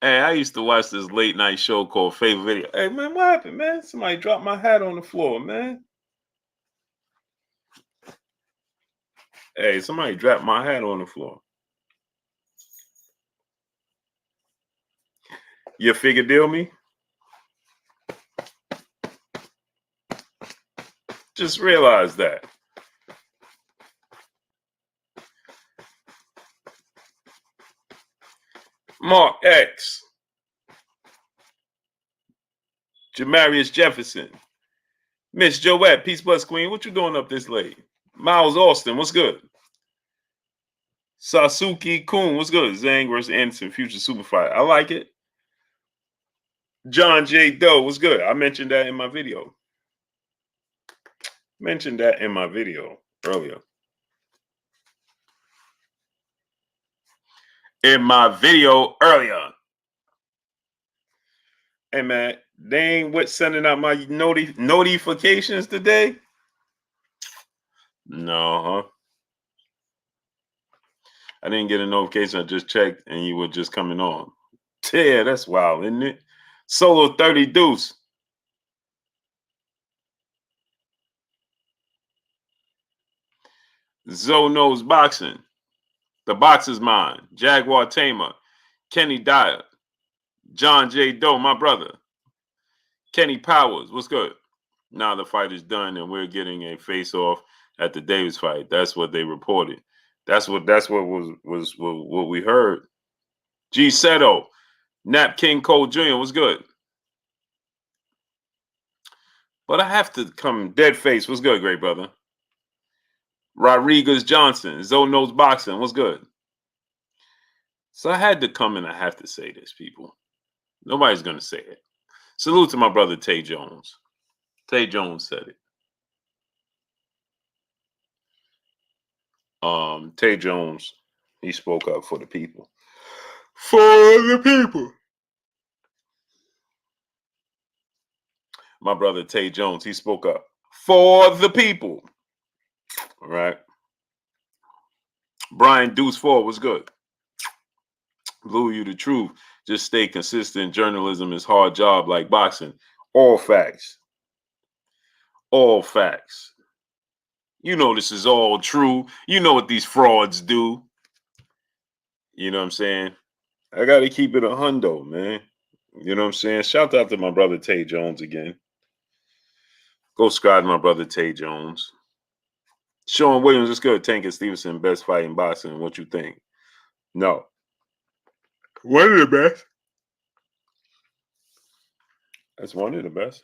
Hey, I used to watch this late night show called Favorite Video. Hey, man, what happened, man? Somebody dropped my hat on the floor, man. Hey, somebody dropped my hat on the floor. You figure deal me? Just realize that. Mark X. Jamarius Jefferson. Miss Joette, Peace Bless Queen. What you doing up this late? Miles Austin, what's good? Sasuke Kun, what's good? Zang versus Anderson, Future Superfight. I like it. John J. Doe, what's good? I mentioned that in my video. Earlier. Hey, man, they ain't what sending out my notifications today? No, huh? I didn't get a notification. I just checked and you were just coming on. Yeah, that's wild, isn't it? Solo 30 Deuce. Zoe Knows Boxing. The Boxer's Mind. Jaguar Tamer. Kenny Dyer. John J. Doe, my brother. Kenny Powers, what's good? Now the fight is done and we're getting a face-off at the Davis fight. That's what they reported. That's what we heard. G. Seto. Nap King Cole Jr. was good. But I have to come dead face. What's good, great brother? Rodriguez Johnson. Zoe Knows Boxing. What's good? So I had to come and I have to say this, people. Nobody's going to say it. Salute to my brother Tay Jones. Tay Jones said it. Tay Jones, he spoke up for the people. For the people. My brother Tay Jones, he spoke up for the people. All right. Brian Deuce Ford was good. Blue, you the truth. Just stay consistent. Journalism is hard job like boxing. All facts. All facts. You know this is all true. You know what these frauds do. You know what I'm saying? I got to keep it a hundo, man. You know what I'm saying? Shout out to my brother Tay Jones again. Go subscribe to my brother Tay Jones. Sean Williams is good. Tank and Stevenson, best fight in boxing. What you think? No. One of the best. That's one of the best.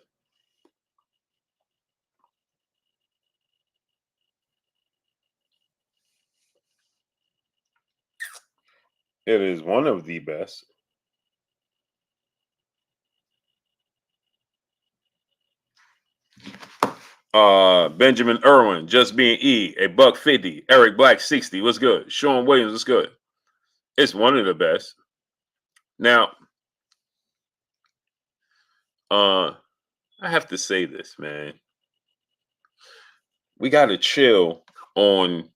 It is one of the best. Benjamin Irwin, just being E, a $150. Eric Black 60. What's good? Sean Williams, what's good? It's one of the best. Now, I have to say this, man. We got to chill on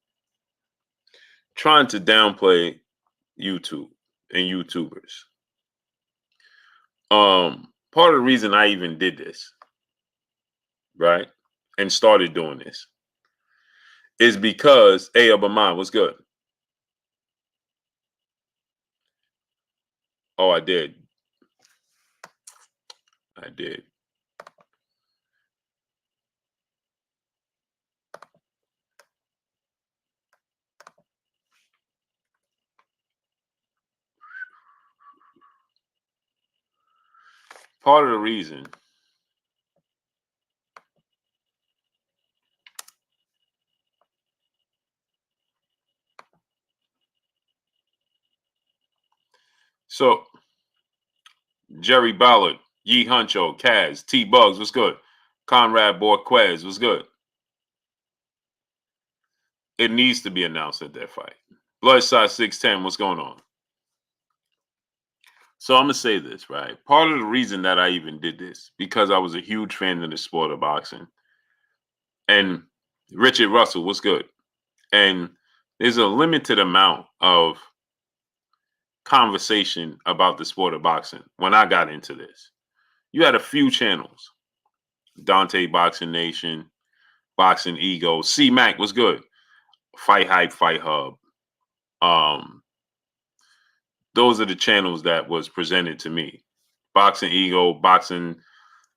trying to downplay YouTube and YouTubers. Part of the reason I even did this, right, and started doing this, is because Abaman was good. Oh, I did. Part of the reason so Jerry Ballard, Yee Huncho, Kaz, T Bugs, what's good? Conrad Borquez, what's good? It needs to be announced at that fight. Bloodshot 610, what's going on? So I'm gonna say this, right? Part of the reason that I even did this, because I was a huge fan of the sport of boxing. And Richard Russell, what's good? And there's a limited amount of conversation about the sport of boxing when I got into this. You had a few channels. Dante Boxing Nation, Boxing Ego, C-Mac was good. Fight Hype, Fight Hub. Those are the channels that was presented to me. Boxing Ego, Boxing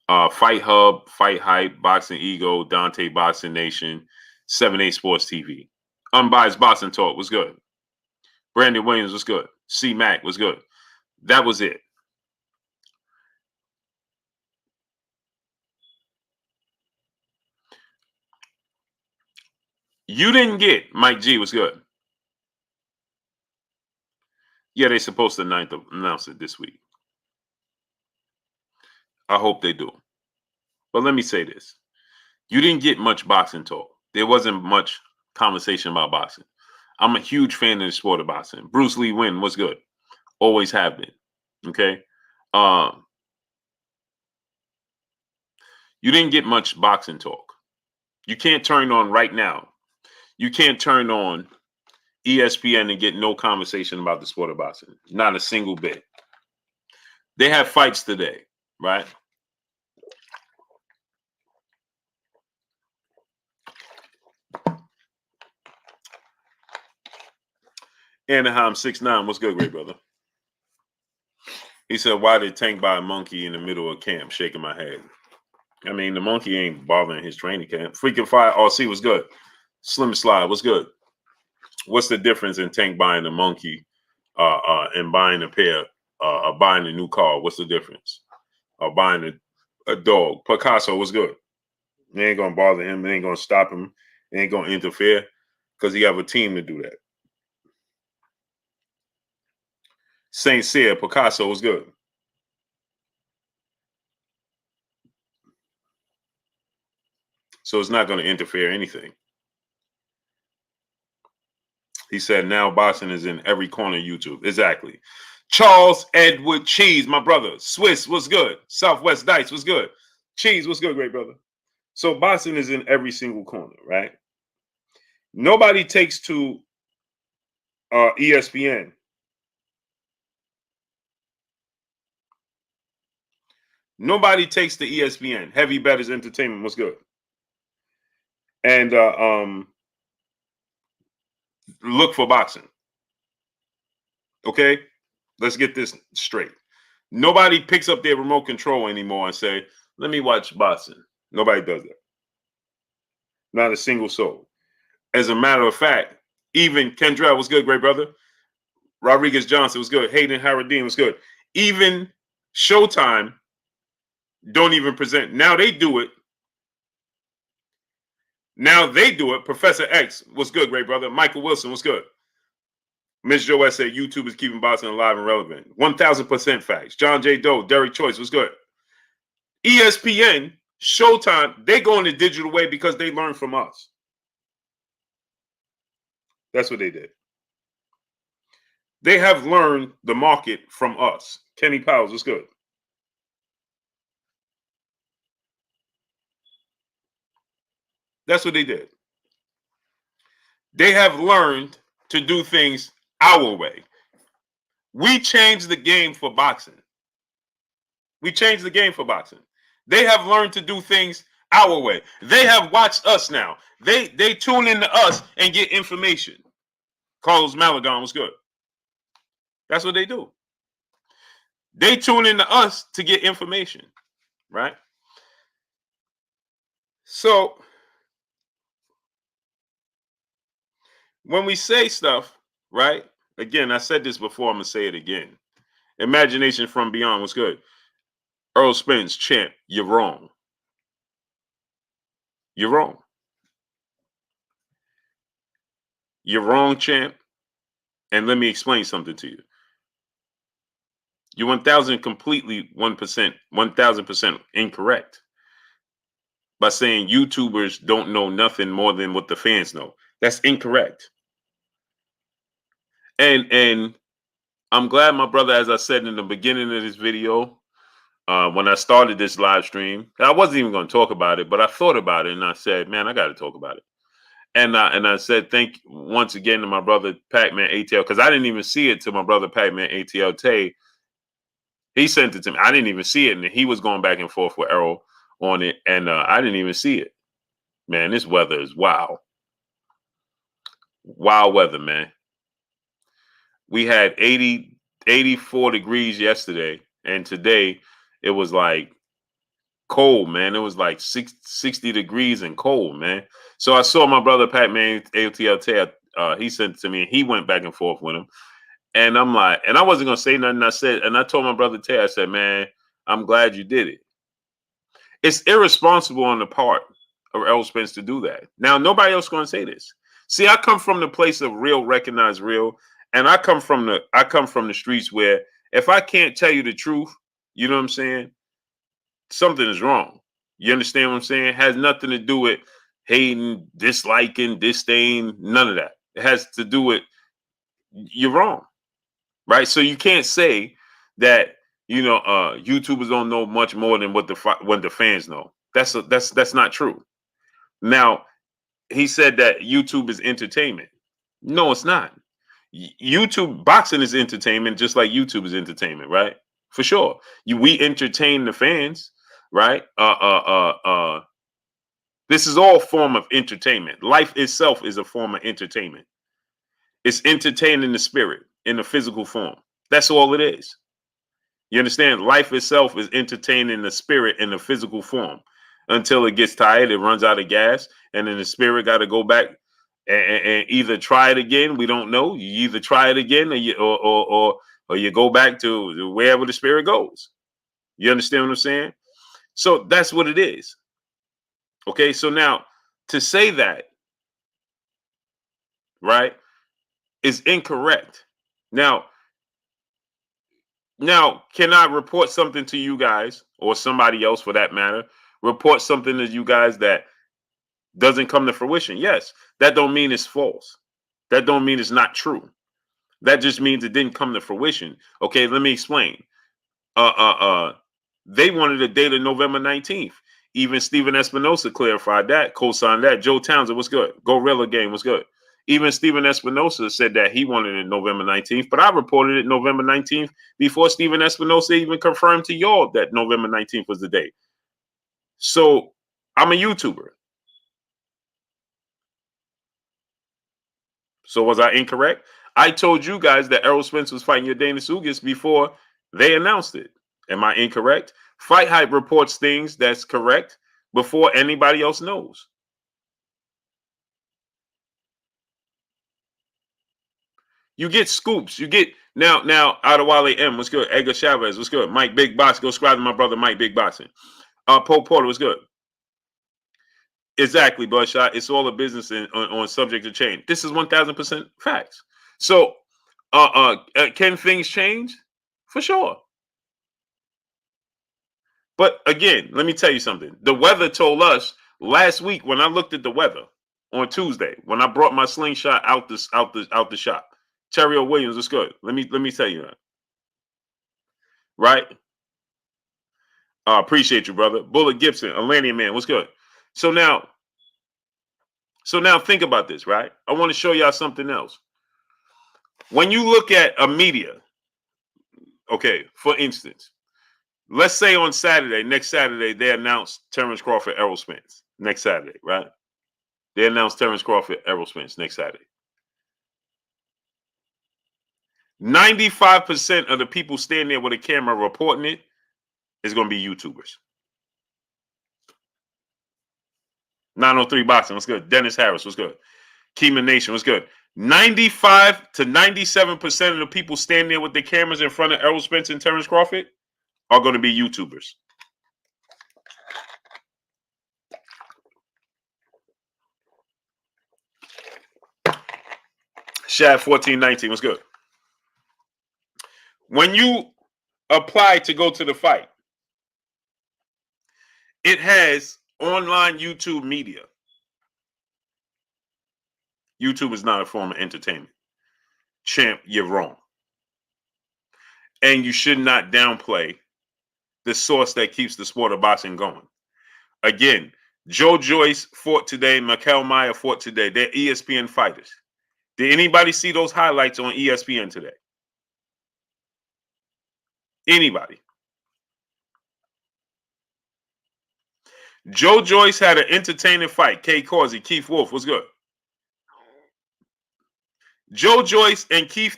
Fight Hub, Fight Hype, Boxing Ego, Dante Boxing Nation, 7A Sports TV. Unbiased Boxing Talk was good. Brandon Williams was good. C-Mac was good. That was it. You didn't get Mike G was good. Yeah, they're supposed to announce it this week. I hope they do. But let me say this. You didn't get much boxing talk. There wasn't much conversation about boxing. I'm a huge fan of the sport of boxing. Bruce Lee win was good. Always have been. Okay. You didn't get much boxing talk. You can't turn on right now. You can't turn on ESPN and get no conversation about the sport of boxing. Not a single bit. They have fights today, right? Anaheim 6'9". What's good, great brother? He said, why did Tank buy a monkey in the middle of camp? Shaking my head. I mean, the monkey ain't bothering his training camp. Freaking Fire RC was good. Slim Slide was good. What's the difference in Tank buying a monkey and buying a pair, buying a new car? What's the difference? Or buying a dog? Picasso was good. It ain't going to bother him. It ain't going to stop him. It ain't going to interfere because he have a team to do that. Saint Cyr, Picasso was good. So it's not going to interfere anything. He said now boxing is in every corner of YouTube. Exactly. Charles Edward Cheese, my brother. Swiss was good. Southwest Dice was good. Cheese was good, great brother. So boxing is in every single corner, right? Nobody takes to ESPN. Nobody takes to ESPN. Heavy Betters Entertainment was good. And look for boxing. Okay? Let's get this straight. Nobody picks up their remote control anymore and say, let me watch boxing. Nobody does that. Not a single soul. As a matter of fact, even Kendrell was good, great brother. Rodriguez Johnson was good. Hayden Harradine was good. Even Showtime don't even present. Now they do it. Professor X was good, great brother. Michael Wilson was good. Miss Joette said YouTube is keeping boxing alive and relevant. 1,000% facts. John J. Doe, Derek Choice was good. ESPN, Showtime, they go in the digital way because they learned from us. That's what they did. They have learned the market from us. Kenny Powers was good. That's what they did. They have learned to do things our way. We changed the game for boxing. We changed the game for boxing. They have learned to do things our way. They have watched us now. They tune into us and get information. Carlos Malagon was good. That's what they do. They tune into us to get information, right? So when we say stuff, right? Again, I said this before, I'm going to say it again. Imagination from Beyond was good. Errol Spence, champ, you're wrong. You're wrong. You're wrong, champ. And let me explain something to you. You're 1,000% incorrect by saying YouTubers don't know nothing more than what the fans know. That's incorrect. And I'm glad my brother, as I said in the beginning of this video, when I started this live stream, I wasn't even going to talk about it, but I thought about it and I said, man, I got to talk about it. And I said thank once again to my brother Pac-Man ATL, because I didn't even see it till my brother Pac-Man ATL Tay. He sent it to me. I didn't even see it, and he was going back and forth with Errol on it, and I didn't even see it. Man, this weather is wild. Wild weather, man. We had 84 degrees yesterday, and today it was like cold, man. It was like 60 degrees and cold, man. So I saw my brother Pac-Man ATL. He sent it to me, and he went back and forth with him. And I'm like, and I wasn't gonna say nothing. I told my brother Tay, I said, man, I'm glad you did it. It's irresponsible on the part of Errol Spence to do that. Now, nobody else is gonna say this. See, I come from the place of real, recognize real, and I come from the streets where if I can't tell you the truth, you know what I'm saying? Something is wrong. You understand what I'm saying? It has nothing to do with hating, disliking, disdain, none of that. It has to do with you're wrong. Right? So you can't say that YouTubers don't know much more than what the fans know. That's not true. Now, he said that YouTube is entertainment. No, it's not. YouTube boxing is entertainment, just like YouTube is entertainment, right? For sure. We entertain the fans, right? This is all form of entertainment. Life itself is a form of entertainment. It's entertaining the spirit in the physical form. That's all it is. You understand? Life itself is entertaining the spirit in the physical form until it gets tired, it runs out of gas, and then the spirit got to go back and either try it again. We don't know. You either try it again, or you go back to wherever the spirit goes. You understand what I'm saying? So that's what it is. Okay. So now to say that, right, is incorrect. Now, can I report something to you guys, or somebody else for that matter, report something to you guys that doesn't come to fruition? Yes. That don't mean it's false. That don't mean it's not true. That just means it didn't come to fruition. Okay, let me explain. They wanted a date of November 19th. Even Steven Espinosa clarified that, co-signed that. Joe Townsend was good. Gorilla Game was good. Even Steven Espinosa said that he wanted it November 19th, but I reported it November 19th before Steven Espinosa even confirmed to y'all that November 19th was the date. So I'm a YouTuber. So was I incorrect? I told you guys that Errol Spence was fighting Dana Sugas before they announced it. Am I incorrect? Fight Hype reports things that's correct before anybody else knows. You get scoops. You get now Adewale M. What's good? Edgar Chavez. What's good? Mike Big Box. Go subscribe to my brother Mike Big Boxing. Poe Porter. What's good? Exactly, Bloodshot. It's all a business on subject to change. This is 1000% facts. So, can things change? For sure. But again, let me tell you something. The weather told us last week when I looked at the weather on Tuesday when I brought my slingshot out the shop. Terry Williams was good. Let me tell you that. Right? Appreciate you, brother. Bullet Gibson, Atlantean man, what's good? So now think about this, right? I want to show y'all something else. When you look at a media, okay, for instance, let's say on next Saturday, they announced Terence Crawford, Errol Spence. Next Saturday, right? They announced Terence Crawford, Errol Spence next Saturday. 95% of the people standing there with a camera reporting it is going to be YouTubers. 903 Boxing, what's good? Dennis Harris, what's good? Keeman Nation, what's good? 95 to 97% of the people standing there with their cameras in front of Errol Spence and Terence Crawford are going to be YouTubers. Shad 1419, what's good? When you apply to go to the fight, it has online YouTube media. YouTube is not a form of entertainment. Champ, you're wrong. And you should not downplay the source that keeps the sport of boxing going. Again, Joe Joyce fought today. Mikael Mayer fought today. They're ESPN fighters. Did anybody see those highlights on ESPN today? Anybody? Joe Joyce had an entertaining fight. Kay Causey, Keith Wolf was good. Joe Joyce and Zhang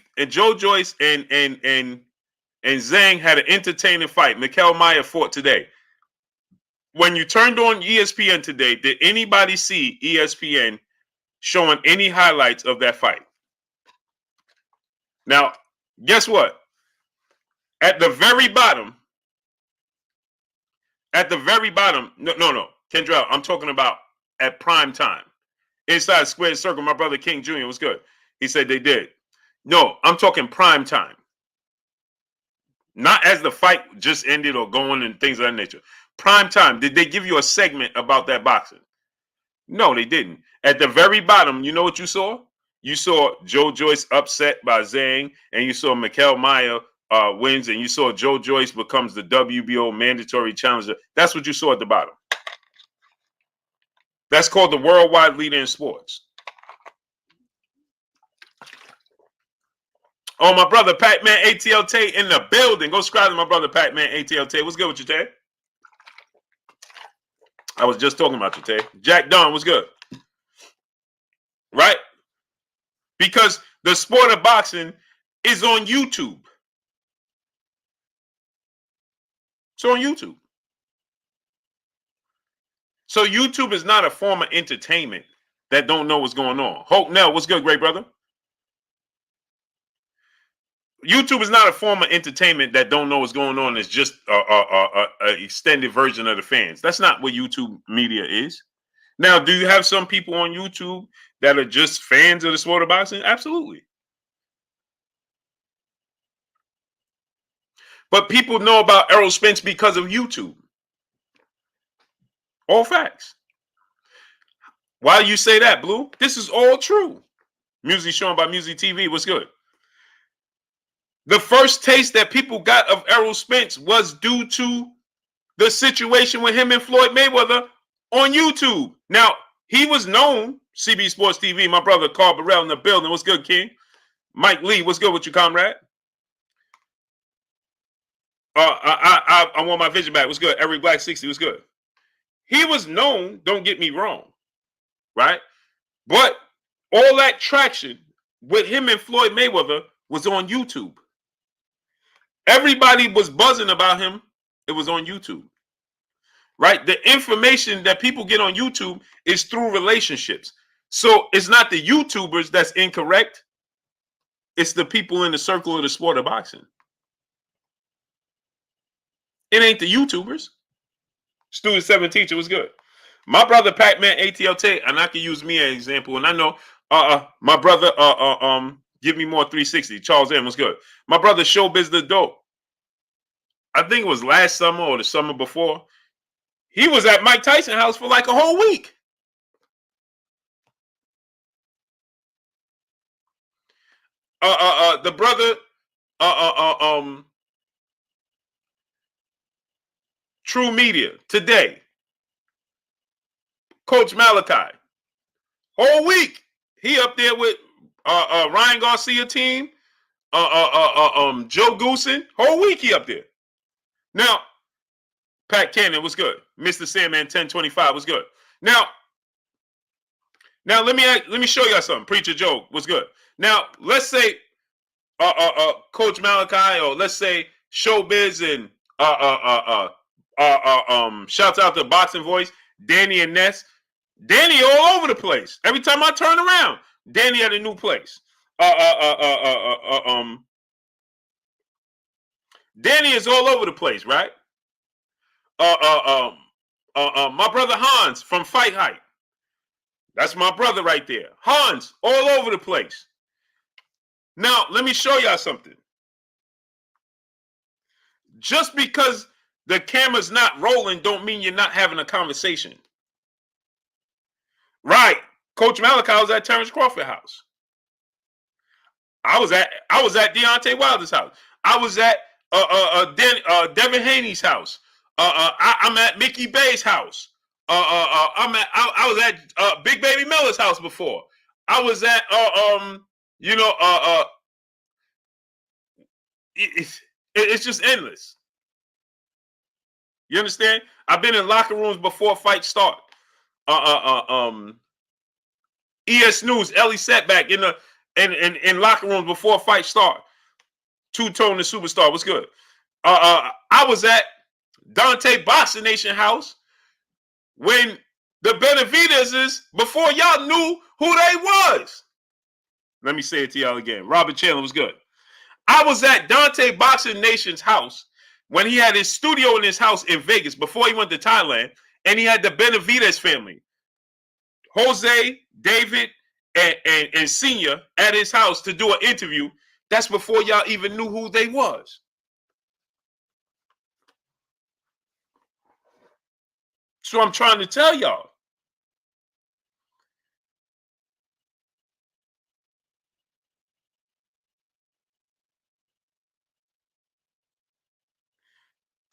had an entertaining fight. Mikael Mayer fought today. When you turned on ESPN today, did anybody see ESPN showing any highlights of that fight? Now, guess what? At the very bottom, no, Kendra, I'm talking about at prime time. Inside Squared Circle, my brother King Jr. was good. He said they did. No, I'm talking prime time. Not as the fight just ended or going and things of that nature. Prime time. Did they give you a segment about that boxing? No, they didn't. At the very bottom, you know what you saw? You saw Joe Joyce upset by Zhang, and you saw Mikael Mayer wins, and you saw Joe Joyce becomes the WBO mandatory challenger. That's what you saw at the bottom. That's called the worldwide leader in sports. Oh, my brother Pac-Man ATL Tay in the building. Go subscribe to my brother Pac-Man ATL Tay. What's good with you, Tay? I was just talking about you, Tay. Jack Don, what's good? Right? Because the sport of boxing is on YouTube. It's on YouTube. So YouTube is not a form of entertainment that don't know what's going on. Hope Nell, what's good, great brother? YouTube is not a form of entertainment that don't know what's going on. It's just a extended version of the fans. That's not what YouTube media is. Now, do you have some people on YouTube that are just fans of the sport of boxing? Absolutely. But people know about Errol Spence because of YouTube. All facts. Why you say that, Blue? This is all true. Music shown by Music TV. What's good? The first taste that people got of Errol Spence was due to the situation with him and Floyd Mayweather on YouTube. Now, he was known, CB Sports TV, my brother Carl Burrell in the building. What's good, King? Mike Lee, what's good with you, comrade? I want my vision back. What's good? Eric Black 60, what's good? He was known, don't get me wrong, right? But all that traction with him and Floyd Mayweather was on YouTube. Everybody was buzzing about him. It was on YouTube, right? The information that people get on YouTube is through relationships. So it's not the YouTubers that's incorrect. It's the people in the circle of the sport of boxing. It ain't the YouTubers. Student 7 teacher was good. My brother Pac-Man ATLT, and I can use me as an example. And I know my brother Give Me More 360, Charles M was good. My brother Showbiz the Dope. I think it was last summer or the summer before. He was at Mike Tyson's house for like a whole week. The brother True Media today. Coach Malachi. Whole week. He up there with Ryan Garcia team. Joe Goosen. Whole week he up there. Now, Pat Cannon was good. Mr. Sandman 1025 was good. Now let me show y'all something. Preacher Joe was good. Now, let's say Coach Malachi, or let's say Showbiz and shouts out to Boxing Voice, Danny and Ness. Danny all over the place. Every time I turn around, Danny at a new place. Danny is all over the place, right? My brother Hans from Fight Hype. That's my brother right there. Hans, all over the place. Now, let me show y'all something. Just because the camera's not rolling don't mean you're not having a conversation. Right. Coach Malachi was at Terence Crawford house. I was at Deontay Wilder's house. I was at Devin Haney's house. I'm at Mickey Bay's house. I was at Big Baby Miller's house before. I was at it's just endless. You understand? I've been in locker rooms before fights start. ES News, Ellie Setback in locker rooms before fights start. Two-tone the superstar. What's good? I was at Dante Boxing Nation house when the Benavidez's before y'all knew who they was. Let me say it to y'all again. Robert Chandler was good. I was at Dante Boxing Nation's house when he had his studio in his house in Vegas before he went to Thailand, and he had the Benavidez family, Jose, David, and Senior at his house to do an interview. That's before y'all even knew who they was. So I'm trying to tell y'all.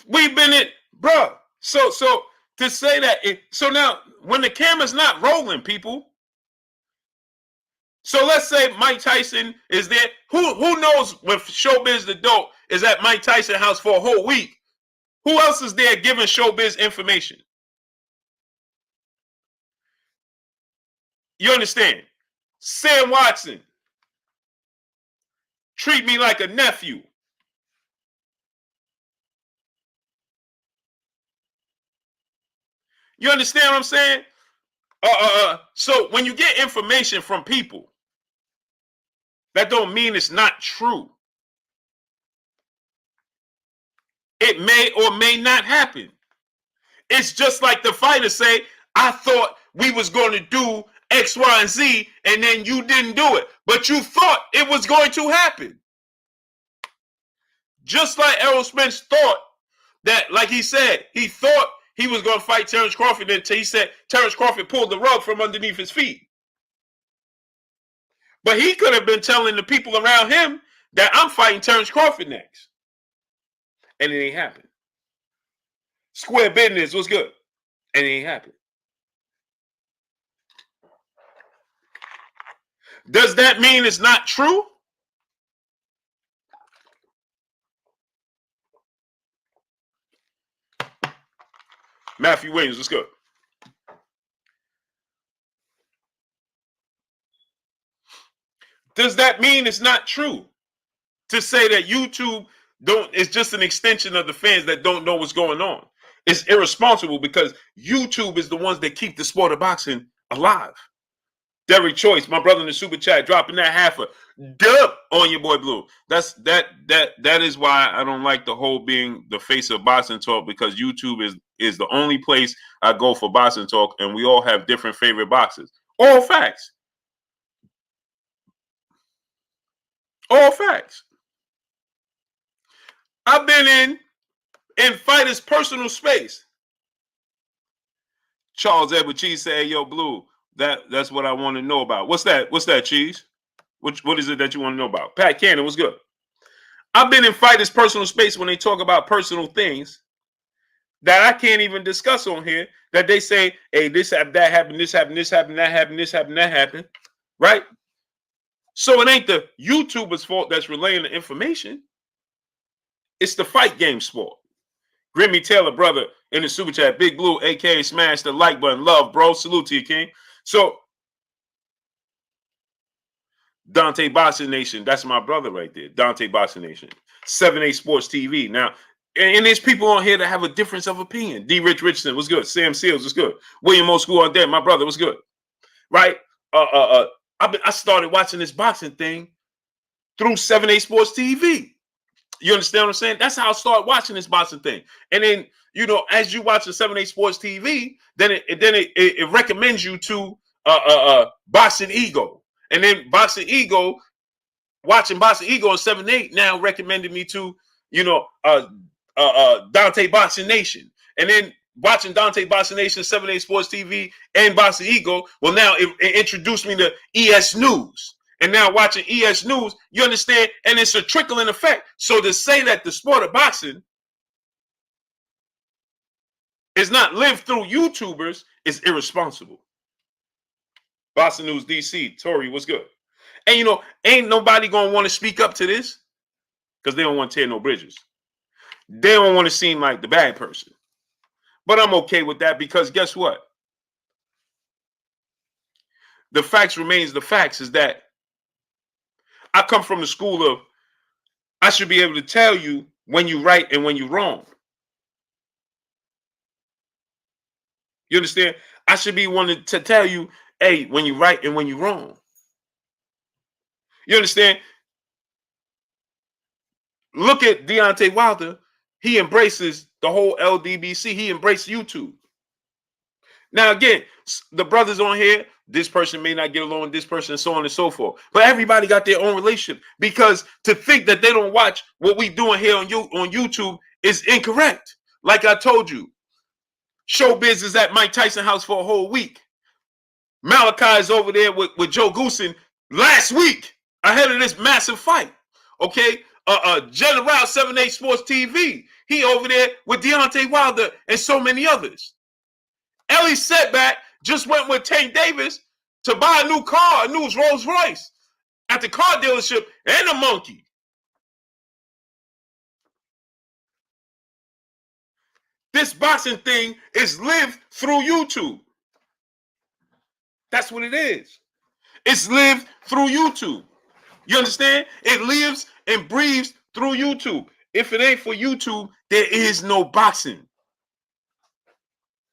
We've been in, bro. So to say that, so now when the camera's not rolling, people. So let's say Mike Tyson is there. Who knows when Showbiz the Dope is at Mike Tyson house for a whole week? Who else is there giving Showbiz information? You understand? Sam Watson. Treat me like a nephew. You understand what I'm saying? So when you get information from people, that don't mean it's not true. It may or may not happen. It's just like the fighters say, I thought we was going to do X, Y, and Z, and then you didn't do it. But you thought it was going to happen. Just like Errol Spence thought that, like he said, he thought he was going to fight Terence Crawford until he said Terence Crawford pulled the rug from underneath his feet. But he could have been telling the people around him that I'm fighting Terence Crawford next. And it ain't happened. Square business was good. And it ain't happened. Does that mean it's not true? Matthew Williams, what's good? Does that mean it's not true to say that YouTube is just an extension of the fans that don't know what's going on? It's irresponsible because YouTube is the ones that keep the sport of boxing alive. Derek Choice, my brother in the super chat, dropping that half a dub on your boy Blue. That is why I don't like the whole being the face of boxing talk, because YouTube is the only place I go for boxing talk, and we all have different favorite boxers. All facts. All facts. I've been in fighters' personal space. Charles Edward Cheese said, "Yo, Blue, that's what I want to know about." What's that? What's that, Cheese? What is it that you want to know about? Pat Cannon, what's good? I've been in fighters' personal space when they talk about personal things that I can't even discuss on here. That they say, "Hey, this happened, that happened, this happened, this happened, that happened, this happened, that happened," right? So it ain't the YouTuber's fault that's relaying the information. It's the fight game sport. Grimmy Taylor, brother, in the super chat. Big Blue, aka smash the like button. Love, bro. Salute to you, King. So Dante Boxing Nation, that's my brother right there. Dante Boxing Nation. 7A Sports TV. Now, and there's people on here that have a difference of opinion. D. Rich Richardson, what's good? Sam Seals, what's good? William O. School on Dead, my brother, what's good? Right? I started watching this boxing thing through 7A Sports TV. You understand what I'm saying? That's how I started watching this boxing thing. And then, you know, as you watch the 7A Sports TV, then it recommends you to Boxing Ego. And then Boxing Ego, watching Boxing Ego on 7-8 now recommended me to, you know, Dante Boxing Nation. And then watching Dante Boxing Nation, 7A Sports TV, and Boxing Ego, well, now it introduced me to ES News. And now watching ES News, you understand, and it's a trickling effect. So to say that the sport of boxing It's not lived through YouTubers. It's irresponsible. Boston News DC, Tori, what's good? And ain't nobody gonna want to speak up to this because they don't want to tear no bridges. They don't want to seem like the bad person. But I'm okay with that because guess what? The facts remains the facts is that I come from the school of I should be able to tell you when you're right and when you're wrong. You understand? I should be one to tell you, hey, when you're right and when you're wrong. You understand? Look at Deontay Wilder. He embraces the whole LDBC. He embraced YouTube. Now, again, the brothers on here, this person may not get along with this person, and so on and so forth. But everybody got their own relationship because to think that they don't watch what we doing here on YouTube is incorrect. Like I told you, Showbiz is at Mike Tyson house for a whole week. Malachi is over there with Joe Goosen last week ahead of this massive fight. Okay, General 78 Sports TV. He over there with Deontay Wilder and so many others. Ellie Setback just went with Tank Davis to buy a new car, a new Rolls Royce at the car dealership and a monkey. This boxing thing is lived through YouTube. That's what it is. It's lived through YouTube. You understand? It lives and breathes through YouTube. If it ain't for YouTube, there is no boxing.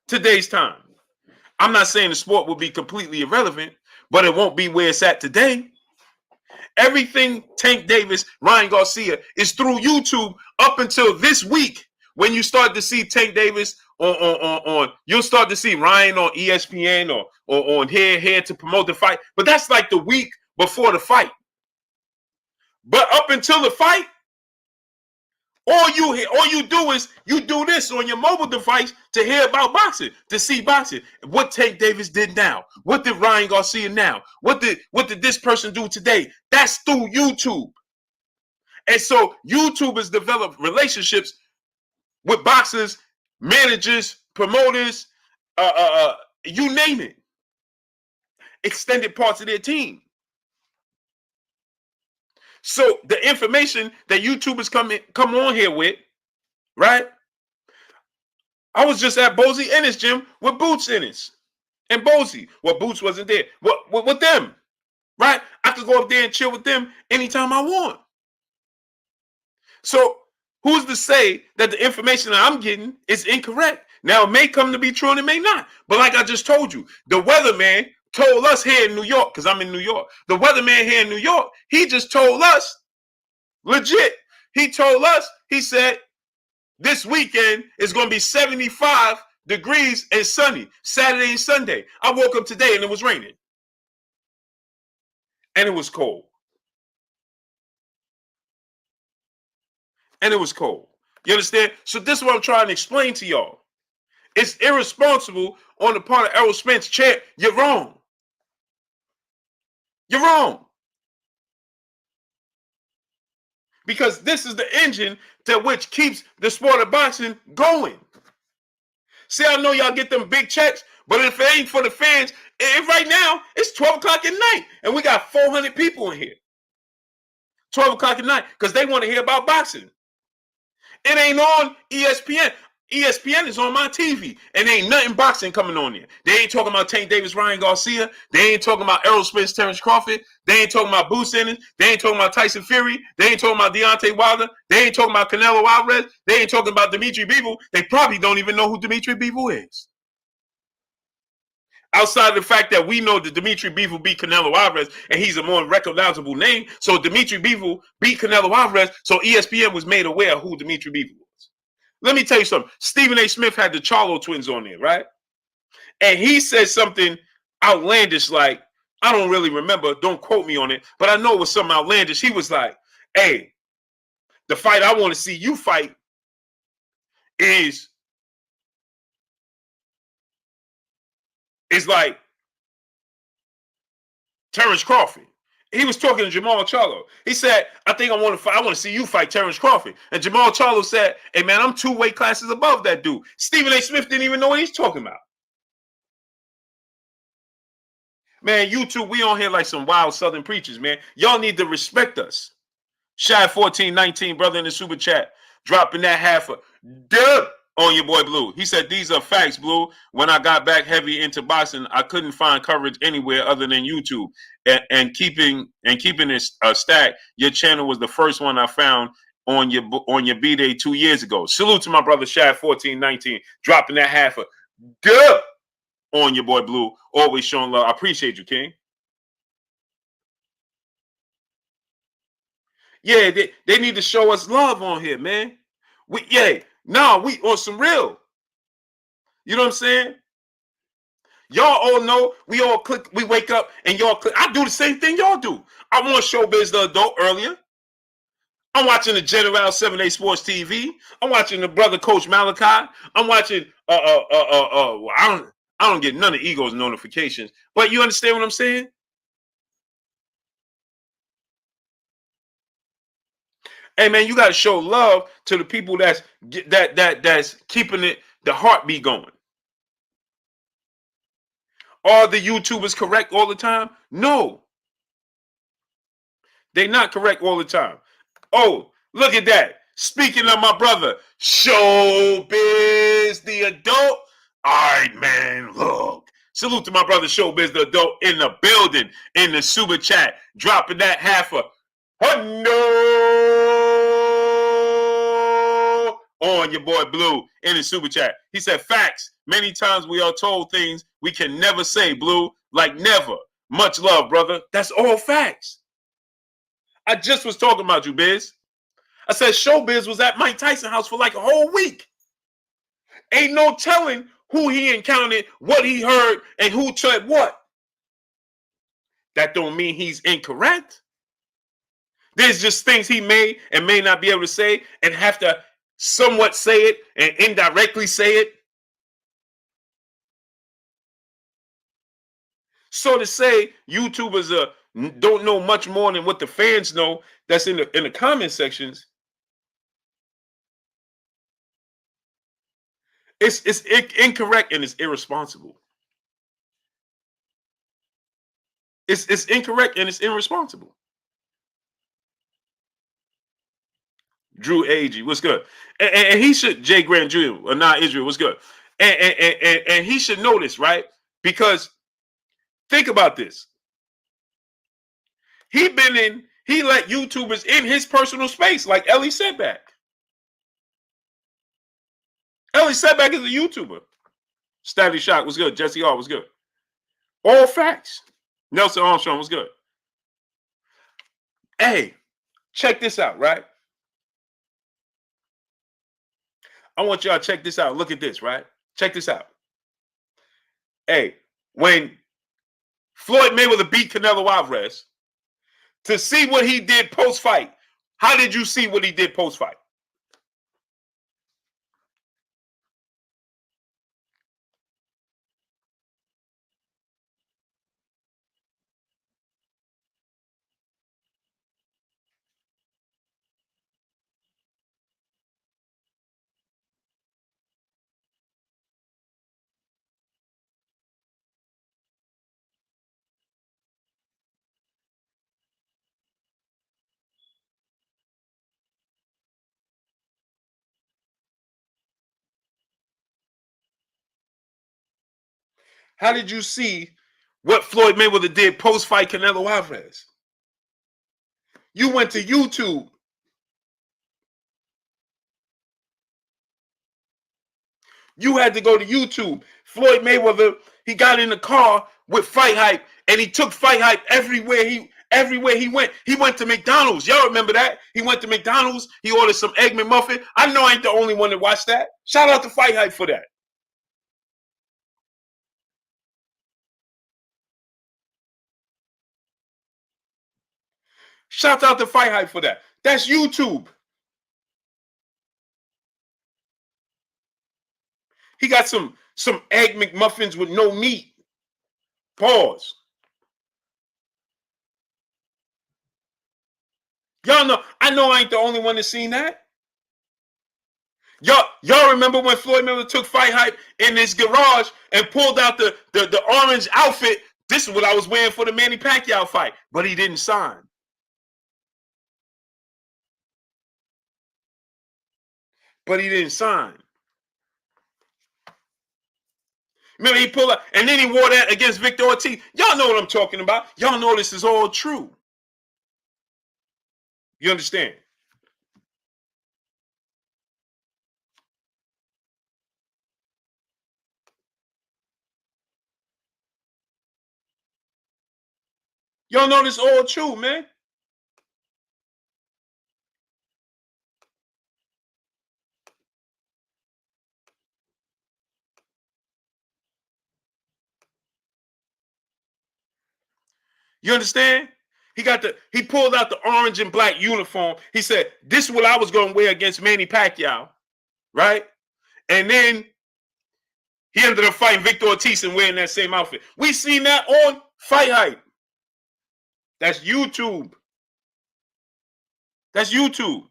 Today's time. I'm not saying the sport will be completely irrelevant, but it won't be where it's at today. Everything Tank Davis, Ryan Garcia is through YouTube up until this week when you start to see Tank Davis on you'll start to see Ryan on ESPN or on here to promote the fight. But that's like the week before the fight. But up until the fight, all you do is you do this on your mobile device to hear about boxing, to see boxing. What Tank Davis did now? What did Ryan Garcia now? What did this person do today? That's through YouTube. And so YouTube has developed relationships with boxers, managers, promoters, you name it. Extended parts of their team. So the information that YouTubers come on here with, right? I was just at Bozy Ennis gym with Boots Ennis and Bozy. Well, Boots wasn't there. What with them, right? I could go up there and chill with them anytime I want. So who's to say that the information that I'm getting is incorrect? Now, it may come to be true and it may not. But like I just told you, the weatherman told us here in New York, because I'm in New York, the weatherman here in New York, he just told us, legit, he told us, he said, this weekend is going to be 75 degrees and sunny, Saturday and Sunday. I woke up today and it was raining. And it was cold. And it was cold. You understand? So this is what I'm trying to explain to y'all. It's irresponsible on the part of Errol Spence. Champ, you're wrong. You're wrong. Because this is the engine that which keeps the sport of boxing going. See, I know y'all get them big checks, but if it ain't for the fans, right now, it's 12 o'clock at night, and we got 400 people in here. 12 o'clock at night, because they want to hear about boxing. It ain't on ESPN. ESPN is on my TV, and there ain't nothing boxing coming on there. They ain't talking about Tank Davis, Ryan Garcia. They ain't talking about Errol Spence, Terence Crawford. They ain't talking about Boots Ennis. They ain't talking about Tyson Fury. They ain't talking about Deontay Wilder. They ain't talking about Canelo Alvarez. They ain't talking about Dimitri Bivol. They probably don't even know who Dimitri Bivol is. Outside of the fact that we know that Dimitri Bivol beat Canelo Alvarez, and he's a more recognizable name. So Dimitri Bivol beat Canelo Alvarez, so ESPN was made aware of who Dimitri Bivol was. Let me tell you something. Stephen A. Smith had the Charlo twins on there, right? And he said something outlandish like, I don't really remember, don't quote me on it, but I know it was something outlandish. He was like, hey, the fight I want to see you fight is like Terence Crawford. He was talking to Jamal Charlo. He said, I think I want to fight. I want to see you fight Terence Crawford. And Jamal Charlo said, hey, man, I'm 2 weight classes above that dude. Stephen A. Smith didn't even know what he's talking about. Man, YouTube, we on here like some wild Southern preachers, man. Y'all need to respect us. Shad 1419, brother in the super chat, dropping that half a dub on your boy Blue. He said, these are facts, Blue. When I got back heavy into boxing, I couldn't find coverage anywhere other than YouTube. And keeping it a stack, your channel was the first one I found on your B-Day 2 years ago. Salute to my brother Shad 1419, dropping that half a dub on your boy Blue. Always showing love. I appreciate you, King. Yeah, they need to show us love on here, man. We we on some real. You know what I'm saying? Y'all all know we all click, we wake up and y'all click. I do the same thing y'all do. I want Showbiz the Adult earlier. I'm watching the General 7A Sports TV. I'm watching the brother Coach Malachi. I'm watching I don't get none of Ego's notifications. But you understand what I'm saying? Hey man, you got to show love to the people that's keeping it the heartbeat going. Are the YouTubers correct all the time? No, they're not correct all the time. Oh, look at that. Speaking of my brother, Showbiz the Adult. All right, man, look. Salute to my brother Showbiz the Adult in the building, in the super chat, dropping that half a on your boy Blue in the super chat. He said, facts. Many times we are told things we can never say, Blue, like never. Much love, brother. That's all facts. I just was talking about you, Biz. I said Showbiz was at Mike Tyson house for like a whole week. Ain't no telling who he encountered, what he heard, and who said what. That don't mean he's incorrect. There's just things he may and may not be able to say and have to somewhat say it and indirectly say it. So to say YouTubers don't know much more than what the fans know that's in the comment sections, it's incorrect and it's irresponsible. It's incorrect and it's irresponsible. Drew Agee, what's good? And he should, Jay Grant Jr., or not Israel, what's good? And he should know this, right? Because think about this. He let YouTubers in his personal space, like Ellie Setback. Ellie Setback is a YouTuber. Statty Shock was good. Jesse R was good. All facts. Nelson Armstrong was good. Hey, check this out, right? I want y'all to check this out. Look at this, right? Check this out. Hey, when Floyd Mayweather beat Canelo Alvarez, to see what he did post-fight, how did you see what he did post-fight? How did you see what Floyd Mayweather did post-fight Canelo Alvarez? You went to YouTube. You had to go to YouTube. Floyd Mayweather, he got in the car with Fight Hype, and he took Fight Hype everywhere he went. He went to McDonald's. Y'all remember that? He went to McDonald's. He ordered some Egg McMuffin. I know I ain't the only one that watched that. Shout out to Fight Hype for that. Shout out to Fight Hype for that. That's YouTube. He got some Egg McMuffins with no meat. Pause. Y'all know, I ain't the only one that's seen that. Y'all remember when Floyd Mayweather took Fight Hype in his garage and pulled out the orange outfit? This is what I was wearing for the Manny Pacquiao fight, but he didn't sign. But he didn't sign. Remember, he pulled out, and then he wore that against Victor Ortiz. Y'all know what I'm talking about. Y'all know this is all true. You understand? Y'all know this all true, man. You understand? He pulled out the orange and black uniform. He said, "This is what I was going to wear against Manny Pacquiao," right? And then he ended up fighting Victor Ortiz and wearing that same outfit. We seen that on Fight Hype. That's YouTube. That's YouTube.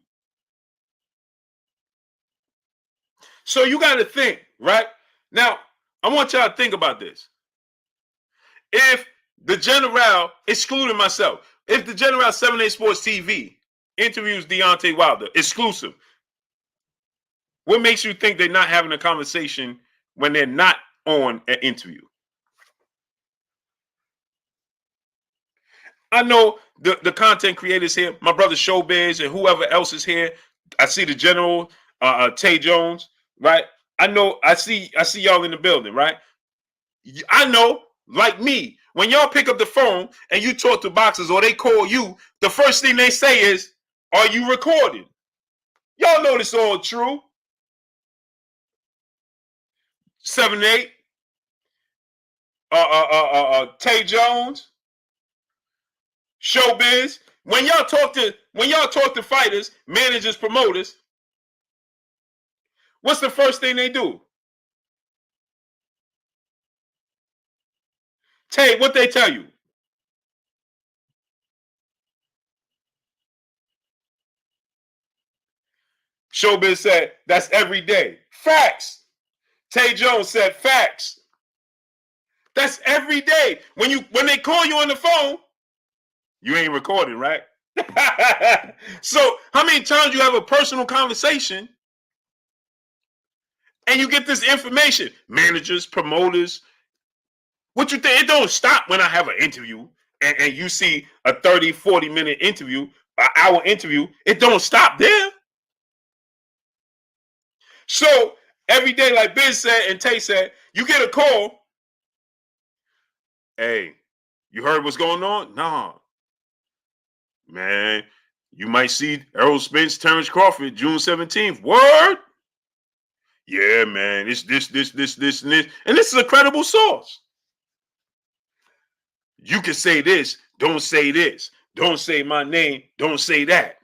So you got to think, right? Now, I want y'all to think about this. If the General, excluding myself, if the General 7A Sports TV interviews Deontay Wilder, exclusive, what makes you think they're not having a conversation when they're not on an interview? I know the content creators here, my brother Showbiz and whoever else is here. I see the General, Tay Jones, right? I see y'all in the building, right? I know, like me, when y'all pick up the phone and you talk to boxers or they call you, the first thing they say is, "Are you recording?" Y'all know this all true. 7-8, Tay Jones, Showbiz. When y'all talk to fighters, managers, promoters, what's the first thing they do? Tay, what they tell you? Showbiz said that's every day. Facts. Tay Jones said facts. That's every day. When they call you on the phone, you ain't recording, right? So how many times you have a personal conversation and you get this information? Managers, promoters. What you think? It don't stop when I have an interview and you see a 30, 40-minute interview, an hour interview. It don't stop there. So every day, like Biz said and Tay said, you get a call. Hey, you heard what's going on? Nah, man. You might see Errol, Spence, Terence, Crawford, June 17th. Word? Yeah, man. It's this, and this. And this is a credible source. You can say this, don't say this. Don't say my name, don't say that.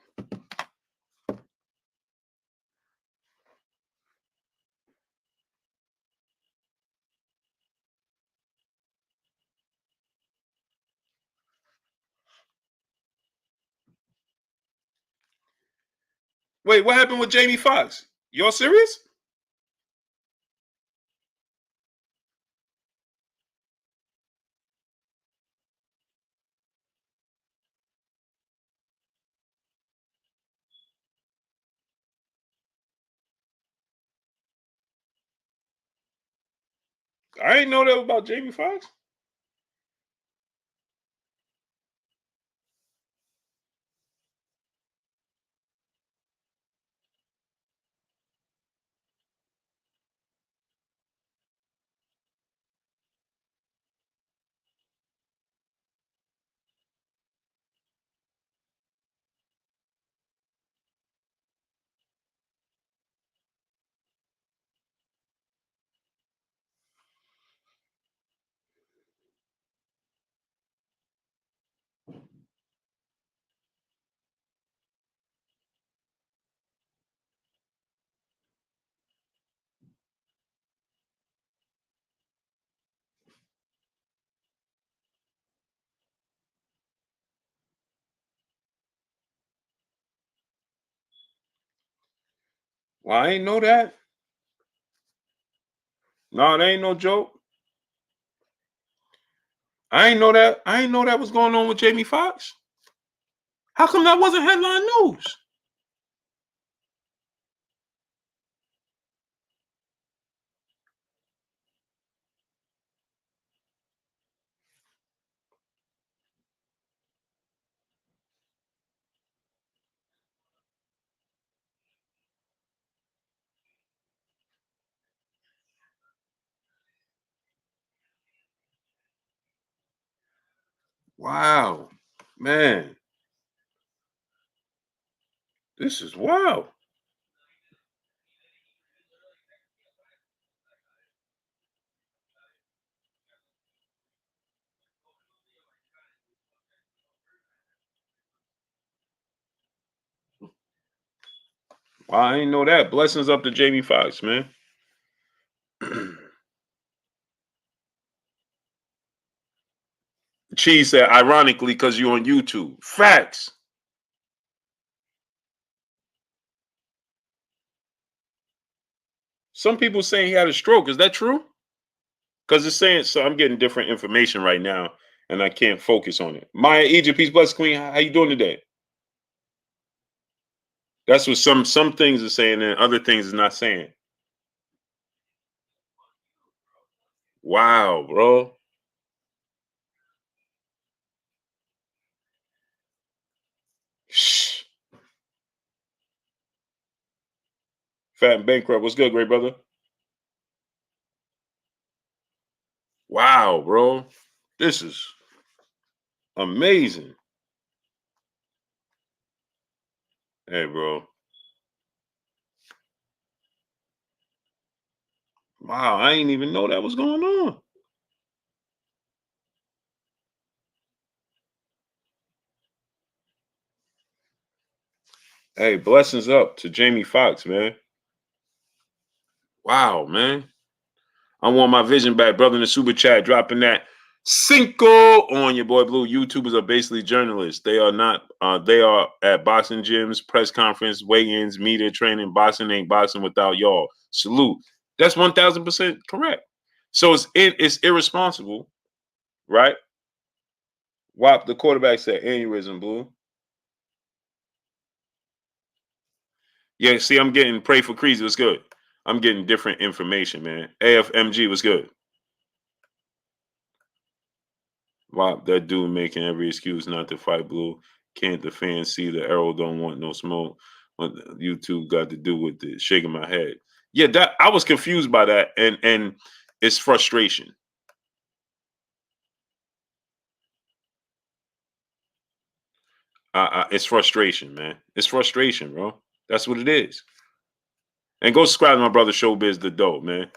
Wait, what happened with Jamie Foxx? Y'all serious? I didn't know that about Jamie Foxx. Well, I ain't know that. No, that ain't no joke. I ain't know that. I ain't know that was going on with Jamie Foxx. How come that wasn't headline news? Wow, man, this is wild. Wow, I ain't know that. Blessings up to Jamie Foxx, man. Cheese said, ironically, because you're on YouTube. Facts. Some people saying he had a stroke. Is that true? Because it's saying so. I'm getting different information right now, and I can't focus on it. Maya Egypt, peace, bless Queen. How you doing today? That's what some things are saying, and other things is not saying. Wow, bro. Shh. Fat and bankrupt. What's good, great brother? Wow, bro. This is amazing. Hey, bro. Wow, I didn't even know that was going on. Hey, blessings up to Jamie Foxx, man. Wow, man. I want my vision back, brother. In the super chat, dropping that cinco on your boy Blue. YouTubers are basically journalists. They are not. They are at boxing gyms, press conference, weigh-ins, media training. Boxing ain't boxing without y'all. Salute. That's 1000% correct. So it's irresponsible, right? Wop, the quarterback said aneurysm, Blue. Yeah, see, I'm getting pray for Creasy. What's good? I'm getting different information, man. AFMG was good. Wow, that dude making every excuse not to fight Blue. Can't the fans see the Errol don't want no smoke? What YouTube got to do with it? Shaking my head. Yeah, that I was confused by that, and it's frustration. It's frustration, man. It's frustration, bro. That's what it is. And go subscribe to my brother Showbiz the Dope, man.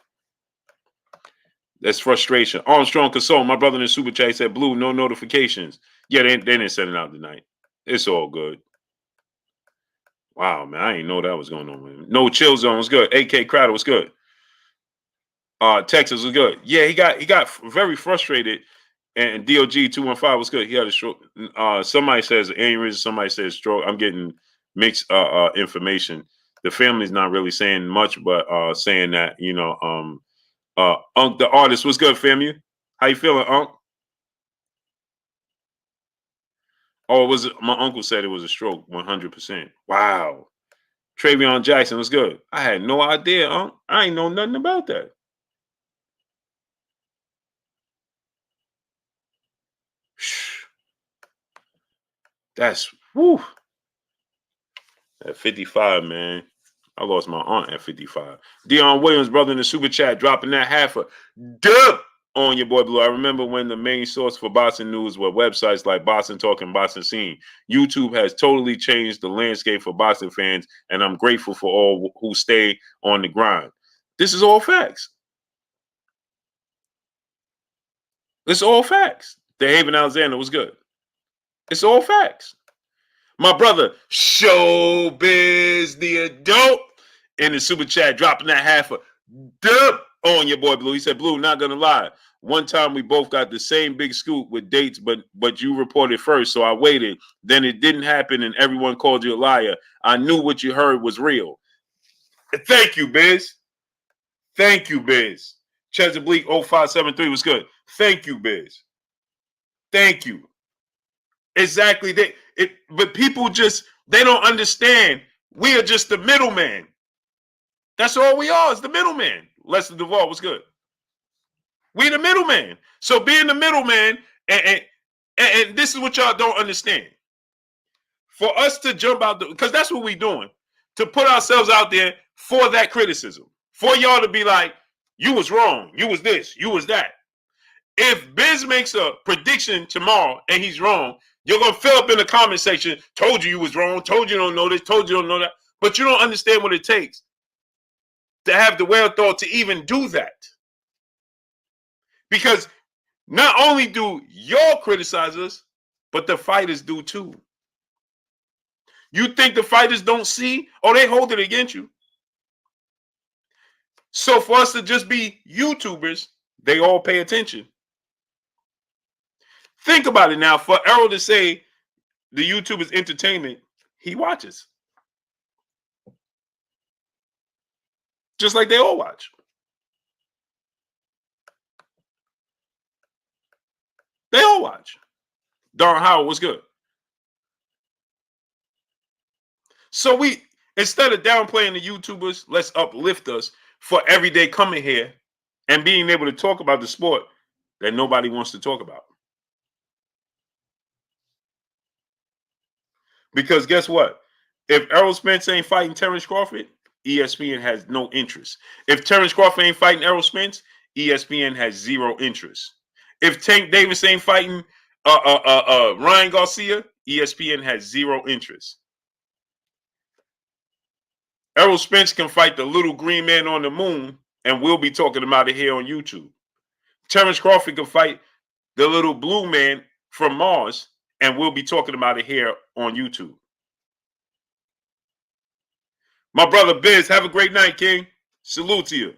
That's frustration. Armstrong Console, my brother in the super chat said, Blue, no notifications. Yeah, they didn't send it out tonight. It's all good. Wow, man, I didn't know that was going on with him. No chill zone was good. AK Crowder was good. Texas was good. Yeah, he got very frustrated. And DOG 215 was good. He had a stroke. Somebody says aneurysm, somebody says stroke. I'm getting mixed information. The family's not really saying much, but saying that, Unc the artist was good, famu. How you feeling, Unc? Oh, it was my uncle said it was a stroke, 100%. Wow. Travion Jackson was good. I had no idea, Unc. I ain't know nothing about that. That's whew. At 55, man. I lost my aunt at 55. Dion Williams, brother in the super chat, dropping that half a dub on your boy Blue. I remember when the main source for boxing news were websites like Boxing Talk and Boxing Scene. YouTube has totally changed the landscape for boxing fans, and I'm grateful for all who stay on the grind. This is all facts. It's all facts. The Haven Alexander was good. It's all facts. My brother, Showbiz the Adult, in the super chat, dropping that half a dub on your boy Blue. He said, Blue, not gonna lie. One time we both got the same big scoop with dates, but you reported first, so I waited. Then it didn't happen, and everyone called you a liar. I knew what you heard was real. Thank you, Biz. Thank you, Biz. Chester Bleak 0573 was good. Thank you, Biz. Thank you. Exactly. But people just, they don't understand. We are just the middleman. That's all we are, is the middleman. Lester Duvall was good. We the middleman. So being the middleman, and this is what y'all don't understand. For us to jump out, because that's what we doing, to put ourselves out there for that criticism. For y'all to be like, you was wrong, you was this, you was that. If Biz makes a prediction tomorrow and he's wrong, you're going to fill up in the comment section, told you was wrong, told you don't know this, told you don't know that. But you don't understand what it takes to have the wherewithal to even do that. Because not only do y'all criticize us, but the fighters do too. You think the fighters don't see? Oh, they hold it against you. So for us to just be YouTubers, they all pay attention. Think about it now. For Errol to say the YouTube is entertainment, he watches. Just like they all watch. They all watch. Darren Howard was good. So we, instead of downplaying the YouTubers, let's uplift us for every day coming here and being able to talk about the sport that nobody wants to talk about. Because guess what? If Errol Spence ain't fighting Terence Crawford, ESPN has no interest. If Terence Crawford ain't fighting Errol Spence, ESPN has zero interest. If Tank Davis ain't fighting Ryan Garcia, ESPN has zero interest. Errol Spence can fight the little green man on the moon, and we'll be talking about it here on YouTube. Terence Crawford can fight the little blue man from Mars, and we'll be talking about it here on YouTube. My brother Biz, have a great night, King. Salute to you.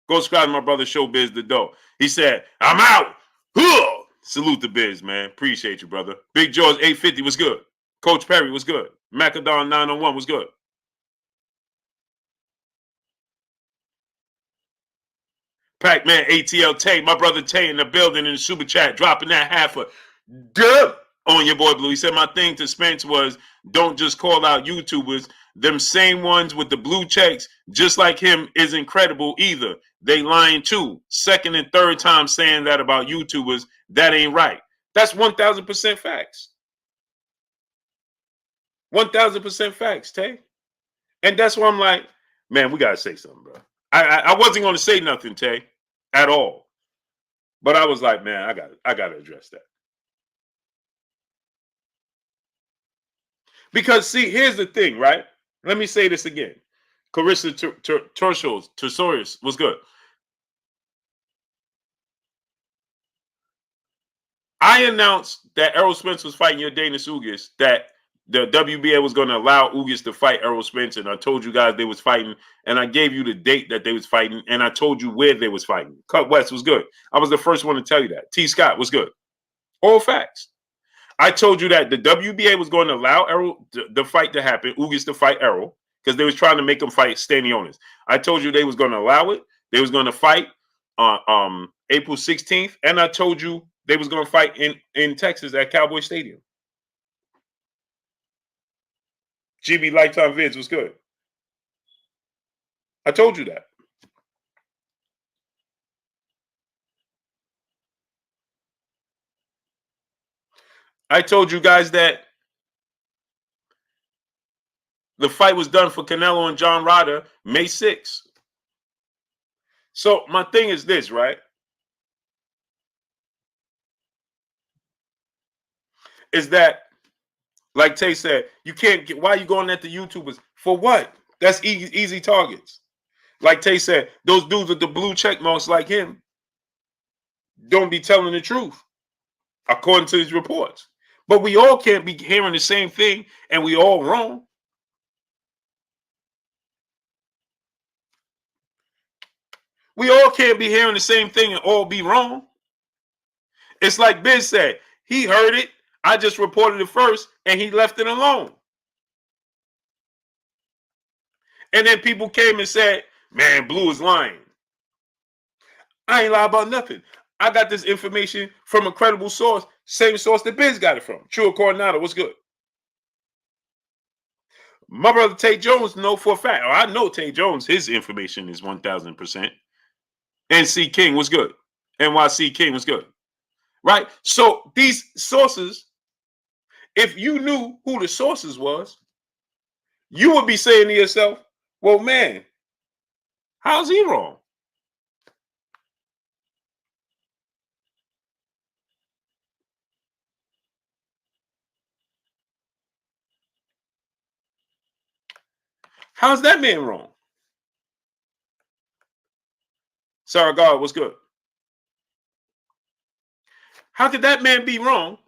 Go subscribe to my brother Showbiz the Dough. He said, I'm out. Huh! Salute to Biz, man. Appreciate you, brother. Big George 850 was good. Coach Perry was good. Macadon 901 was good. Pac-Man ATL Tay, my brother Tay in the building in the super chat, dropping that half a dub on your boy Blue. He said my thing to Spence was, don't just call out YouTubers. Them same ones with the blue checks, just like him, is incredible either. They lying too. Second and third time saying that about YouTubers. That ain't right. That's 1,000% facts. 1,000% facts, Tay. And that's why I'm like, man, we got to say something, bro. I wasn't going to say nothing, Tay, at all. But I was like, man, I got to address that. Because, see, here's the thing, right? Let me say this again. Carissa Tersorius was good. I announced that Errol Spence was fighting Yordenis Ugas, that the WBA was going to allow Ugas to fight Errol Spence, and I told you guys they was fighting, and I gave you the date that they was fighting, and I told you where they was fighting. Cut West was good. I was the first one to tell you that. T. Scott was good. All facts. I told you that the WBA was going to allow Errol the fight to happen, Ugas to fight Errol, because they was trying to make him fight Stanionis. I told you they was going to allow it. They was going to fight on April 16th, and I told you they was going to fight in Texas at Cowboy Stadium. GB Lifetime Vids was good. I told you that. I told you guys that the fight was done for Canelo and John Ryder May 6th. So my thing is this, right? Is that, like Tay said, you can't get, why are you going at the YouTubers? For what? That's easy targets. Like Tay said, those dudes with the blue check marks like him don't be telling the truth, according to his reports. But we all can't be hearing the same thing, and we all wrong. We all can't be hearing the same thing and all be wrong. It's like Biz said, he heard it, I just reported it first, and he left it alone. And then people came and said, man, Blue is lying. I ain't lie about nothing. I got this information from a credible source, same source that Biz got it from. True or Coronado, what's good? My brother Tay Jones know for a fact. I know Tay Jones, his information is 1000%. NC King was good. NYC King was good. Right? So these sources, if you knew who the sources was, you would be saying to yourself, well, man, how's he wrong? How's that man wrong? Sarah God, what's good? How could that man be wrong?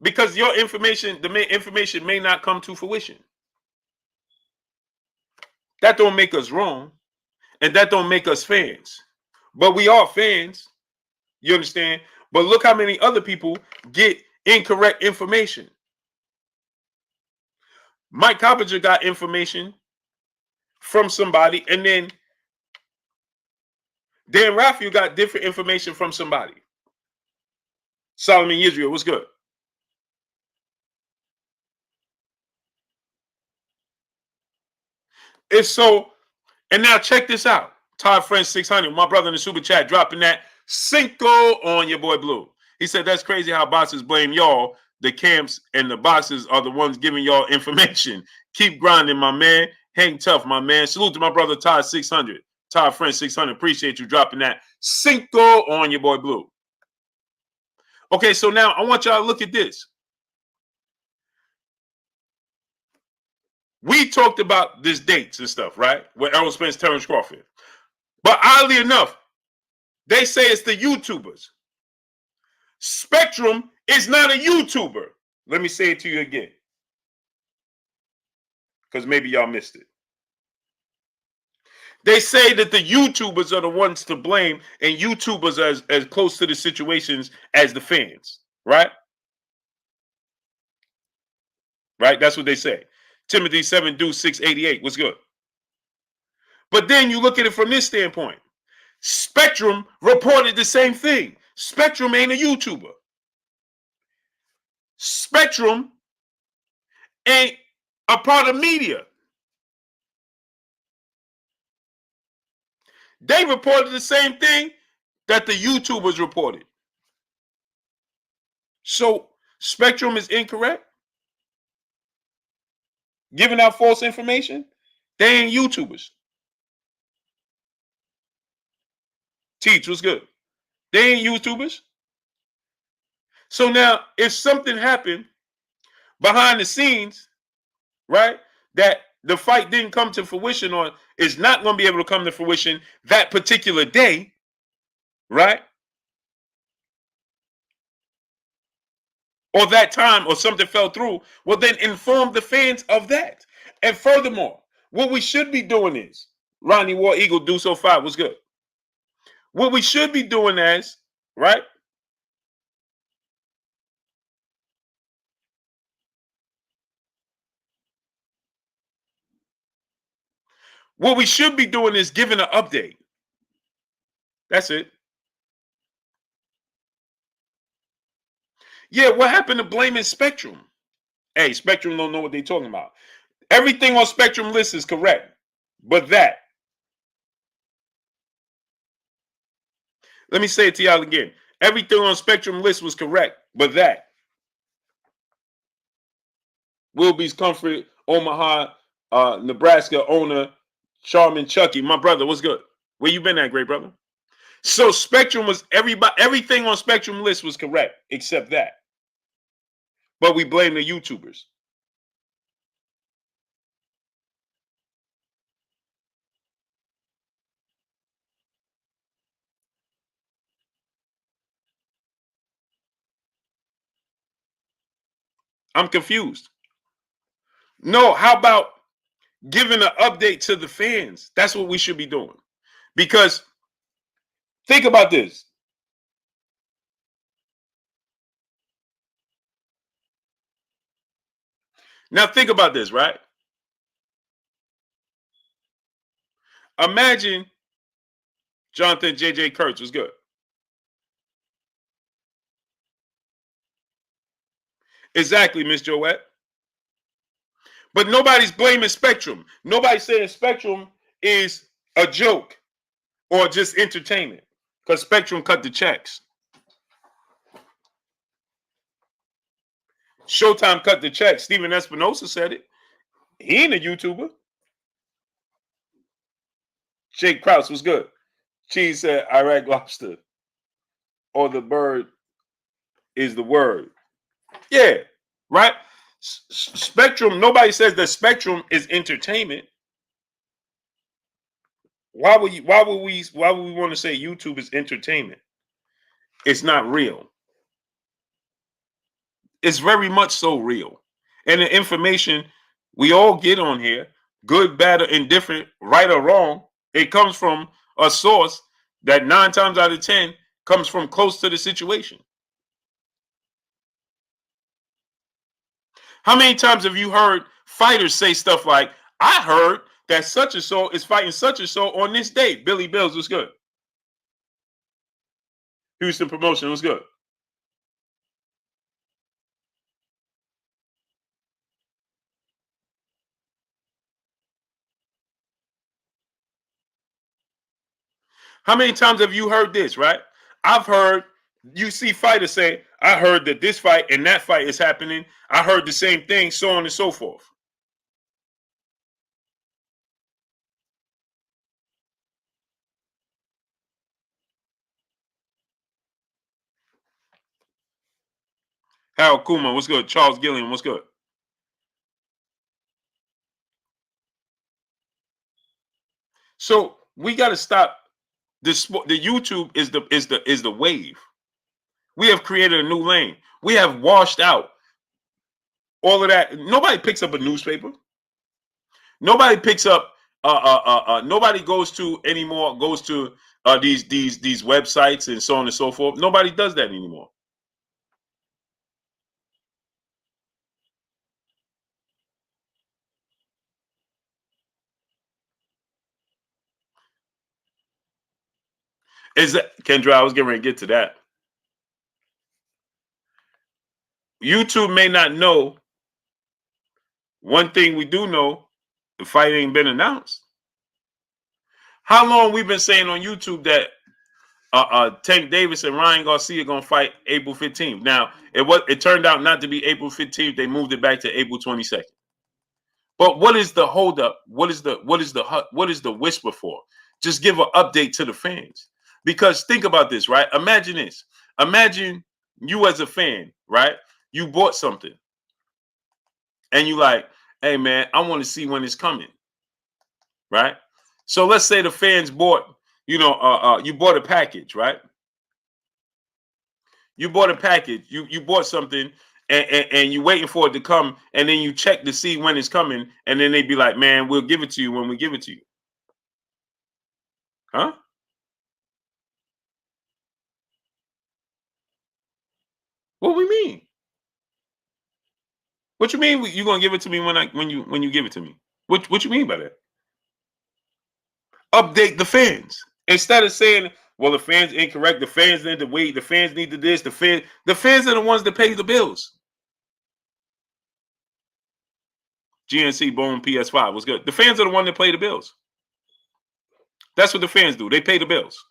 Because your information, information may not come to fruition. That don't make us wrong, and that don't make us fans. But we are fans, you understand? But look how many other people get incorrect information. Mike Coppinger got information from somebody, and then Dan Raphael got different information from somebody. Solomon Israel, what's good? It's so, and now check this out. Todd French 600, my brother in the super chat, dropping that Cinco on your boy Blue. He said, that's crazy how boxers blame y'all. The camps and the boxers are the ones giving y'all information. Keep grinding, my man. Hang tough, my man. Salute to my brother Todd 600. Todd French 600, appreciate you dropping that Cinco on your boy Blue. Okay, so now I want y'all to look at this. We talked about this dates and stuff, right? With Errol Spence, Terence Crawford. But oddly enough, they say it's the YouTubers. Spectrum is not a YouTuber. Let me say it to you again, because maybe y'all missed it. They say that the YouTubers are the ones to blame, and YouTubers are as close to the situations as the fans, right? Right? That's what they say. Timothy 7 Deuce 688. What's good? But then you look at it from this standpoint. Spectrum reported the same thing. Spectrum ain't a YouTuber. Spectrum ain't a part of media. They reported the same thing that the YouTubers reported. So Spectrum is incorrect, giving out false information. They ain't YouTubers. Teach, what's good? They ain't YouTubers. So now, if something happened behind the scenes, right, that the fight didn't come to fruition or is not going to be able to come to fruition that particular day, right, or that time, or something fell through, well, then inform the fans of that. And furthermore, what we should be doing is, Ronnie War Eagle Do So 5 was good. What we should be doing is, right, what we should be doing is giving an update. That's it. Yeah, what happened to blaming Spectrum? Hey, Spectrum don't know what they're talking about. Everything on Spectrum list is correct, but that. Let me say it to y'all again. Everything on Spectrum list was correct, but that. Wilby's Comfort, Omaha, Nebraska owner, Charmin Chucky. My brother, what's good? Where you been at, great brother? So Spectrum was everything on Spectrum list was correct, except that. But we blame the YouTubers. I'm confused. No, how about giving an update to the fans? That's what we should be doing. Because think about this. Now think about this, right? Imagine Jonathan J.J. Kurtz was good. Exactly, Miss Joette. But nobody's blaming Spectrum. Nobody's saying Spectrum is a joke or just entertainment because Spectrum cut the checks. Showtime cut the checks. Steven Espinosa said it. He ain't a YouTuber. Jake Krause was good. Cheese said Iraq lobster or the bird is the word. Yeah, right? Spectrum, nobody says that Spectrum is entertainment. Why would we want to say YouTube is entertainment? It's not real. It's very much so real. And the information we all get on here, good, bad, or indifferent, right or wrong, it comes from a source that 9 times out of 10 comes from close to the situation. How many times have you heard fighters say stuff like, I heard that such and so is fighting such and so on this date? Billy Bills was good. Houston Promotion was good. How many times have you heard this, right? I've heard, you see fighters say, I heard that this fight and that fight is happening. I heard the same thing, so on and so forth. Harold Kuma, what's good? Charles Gilliam, what's good? So we got to stop this. The YouTube is the wave. We have created a new lane. We have washed out all of that. Nobody picks up a newspaper. Nobody picks up. Nobody goes to these websites and so on and so forth. Nobody does that anymore. Is that Kendra? I was getting ready to get to that. YouTube may not know. One thing we do know: the fight ain't been announced. How long we been saying on YouTube that Tank Davis and Ryan Garcia gonna fight April 15th? Now it turned out not to be April 15th. They moved it back to April 22nd. But what is the holdup? What is the whisper for? Just give an update to the fans. Because think about this, right? Imagine this. Imagine you as a fan, right? You bought something, and you like, hey man, I want to see when it's coming, right? So let's say the fans bought, you bought a package, right? You bought a package. You bought something, and you waiting for it to come, and then you check to see when it's coming, and then they be like, man, we'll give it to you when we give it to you. Huh? What we mean? What you mean you gonna give it to me when you give it to me? What you mean by that? Update the fans. Instead of saying, well, the fans incorrect, the fans need to wait, the fans need to this, the fans are the ones that pay the bills. GNC Bone PS5 was good. The fans are the one that pay the bills. That's what the fans do. They pay the bills.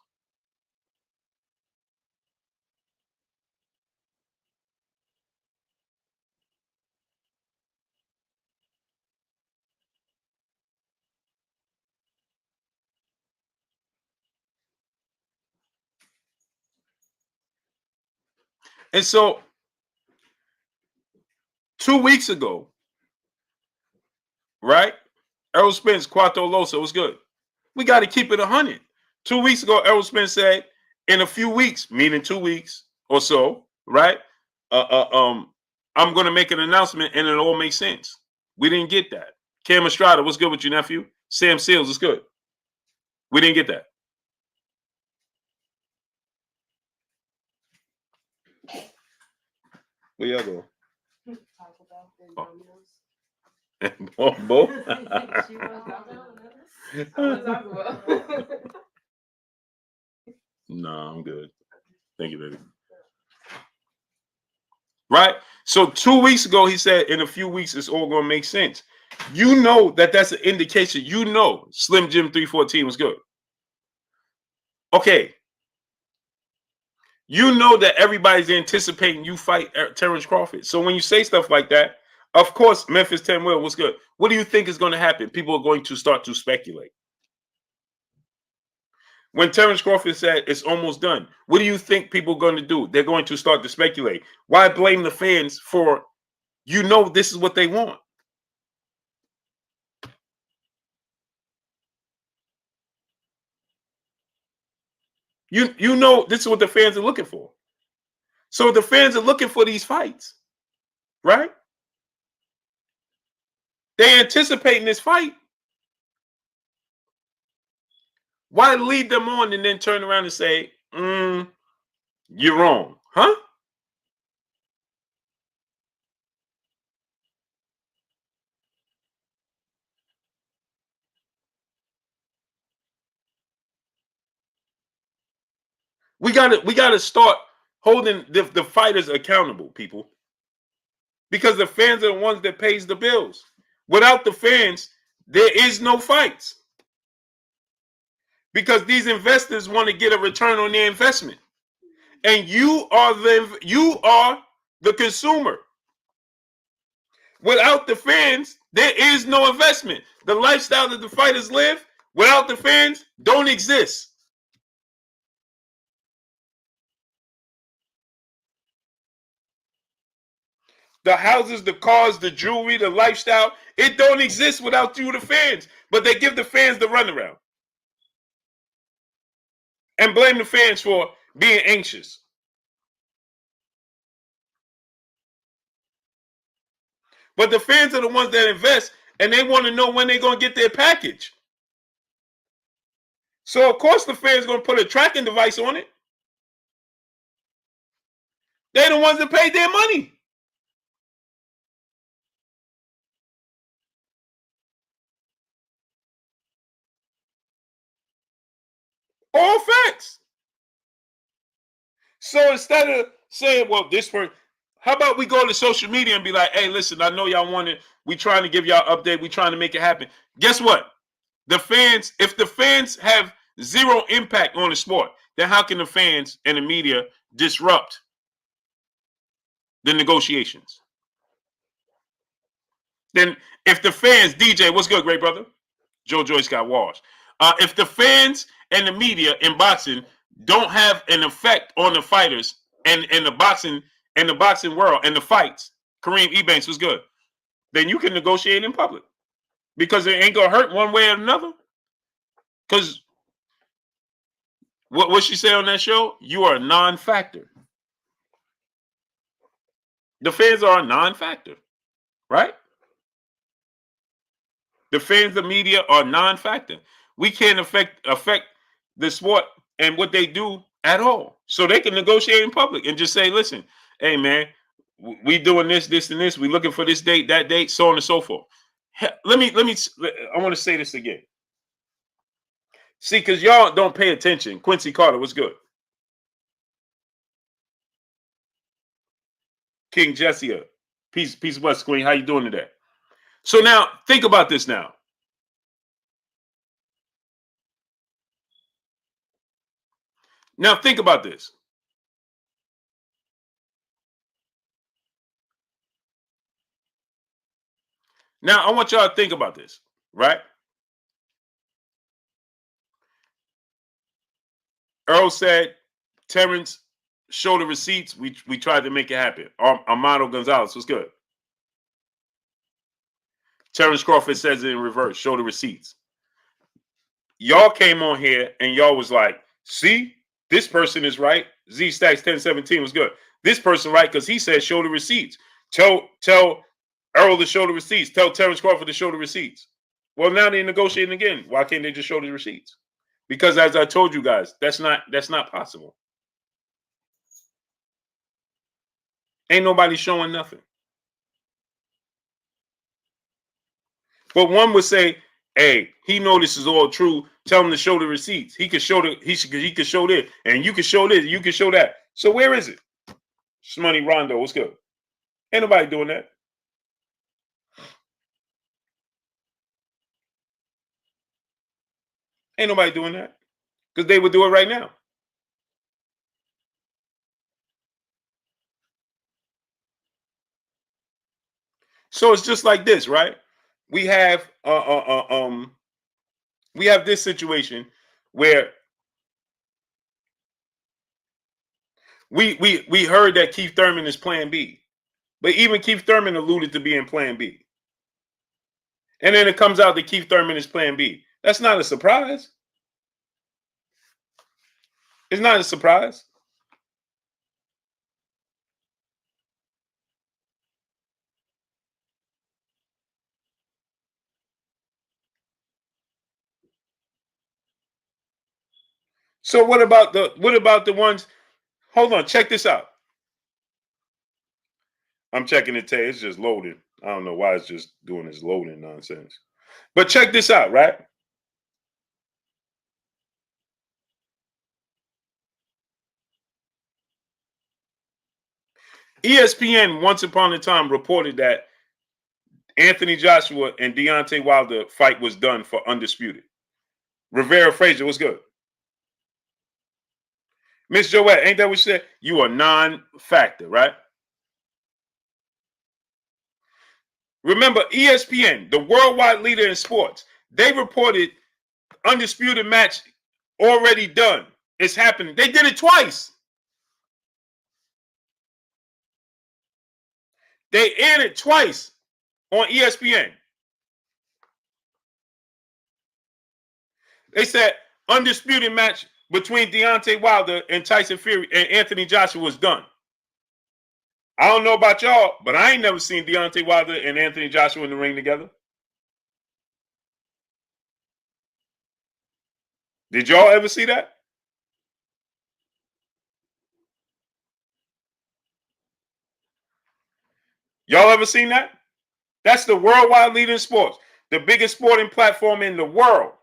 And so 2 weeks ago, right? Errol Spence, Cuatro Losa was good. We got to keep it 100. 2 weeks ago, Errol Spence said, in a few weeks, meaning 2 weeks or so, right? I'm going to make an announcement and it all makes sense. We didn't get that. Cam Estrada, what's good with you, nephew? Sam Seals is good. We didn't get that. Where y'all go? Oh. Both? No, I'm good. Thank you, baby. Right? So 2 weeks ago, he said in a few weeks, it's all going to make sense. You know that's an indication. You know Slim Jim 314 was good. Okay. You know that everybody's anticipating you fight Terence Crawford. So when you say stuff like that, of course, Memphis 10 Will was good. What do you think is going to happen? People are going to start to speculate. When Terence Crawford said it's almost done, what do you think people are going to do? They're going to start to speculate. Why blame the fans for, this is what they want? You know this is what the fans are looking for. So the fans are looking for these fights, right? They're anticipating this fight. Why lead them on and then turn around and say, you're wrong, huh? We gotta start holding the fighters accountable, people, because the fans are the ones that pays the bills. Without the fans, there is no fights, because these investors want to get a return on their investment, and you are the consumer. Without the fans, there is no investment. The lifestyle that the fighters live without the fans don't exist. The houses, the cars, the jewelry, the lifestyle, it don't exist without you, the fans. But they give the fans the runaround and blame the fans for being anxious. But the fans are the ones that invest, and they want to know when they're going to get their package. So, of course, the fans are going to put a tracking device on it. They're the ones that paid their money. All facts. So instead of saying, well, this person, how about we go to social media and be like, hey, listen, I know y'all want it. We trying to give y'all update. We trying to make it happen. Guess what? The fans, if the fans have zero impact on the sport, then how can the fans and the media disrupt the negotiations? Then if the fans, DJ, what's good, great brother? Joe Joyce got washed. If the fans and the media in boxing don't have an effect on the fighters and the boxing world and the fights, Kareem Ebanks was good, then you can negotiate in public, because it ain't gonna hurt one way or another. Because what she said on that show, you are a non-factor. The fans are a non-factor, right? The fans, the media are non-factor. We can't affect the sport and what they do at all. So they can negotiate in public and just say, listen, hey man, we doing this, this, and this. We looking for this date, that date, so on and so forth. I want to say this again. See, because y'all don't pay attention. Quincy Carter was good. King Jessia, peace, bless Queen. How you doing today? So now think about this now. Now think about this. Now I want y'all to think about this, right? Errol said, Terence, show the receipts. We tried to make it happen. Armando Gonzalez was good. Terence Crawford says it in reverse. Show the receipts. Y'all came on here and y'all was like, see, this person is right. Z Stacks 1017 was good. This person right because he said show the receipts. Tell Errol to show the receipts. Tell Terence Crawford to show the receipts. Well, now they're negotiating again. Why can't they just show the receipts? Because as I told you guys, that's not possible. Ain't nobody showing nothing. But one would say, Hey, he know this is all true. Tell him to show the receipts. He could show he could show this, and you can show this, you can show that. So where is it? Shmoney Rondo, what's good? Ain't nobody doing that. Ain't nobody doing that. Because they would do it right now. So it's just like this, right? We have we have this situation where we heard that Keith Thurman is plan B. But even Keith Thurman alluded to being plan B. And then it comes out that Keith Thurman is plan B. That's not a surprise. It's not a surprise. So what about the ones? Hold on, check this out. I'm checking it today. It's just loading. I don't know why it's just doing this loading nonsense. But check this out, right? ESPN once upon a time reported that Anthony Joshua and Deontay Wilder fight was done for Undisputed. Rivera Frazier, what's good? Miss Joette, ain't that what you said? You are non-factor, right? Remember, ESPN, the worldwide leader in sports, they reported Undisputed match already done. It's happening. They did it twice. They aired it twice on ESPN. They said Undisputed match between Deontay Wilder and Tyson Fury and Anthony Joshua was done. I don't know about y'all, but I ain't never seen Deontay Wilder and Anthony Joshua in the ring together. Did y'all ever see that? Y'all ever seen that? That's the worldwide leader in sports, the biggest sporting platform in the world.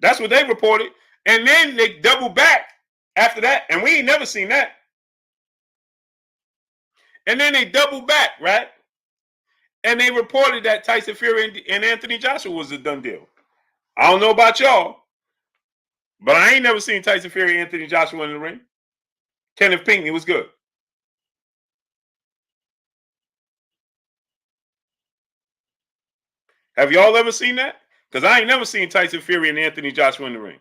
That's what they reported. And then they double back after that, and we ain't never seen that. And then they double back, right? And they reported that Tyson Fury and Anthony Joshua was a done deal. I don't know about y'all, but I ain't never seen Tyson Fury and Anthony Joshua in the ring. Kenneth Pinkney was good. Have y'all ever seen that? Because I ain't never seen Tyson Fury and Anthony Joshua in the ring.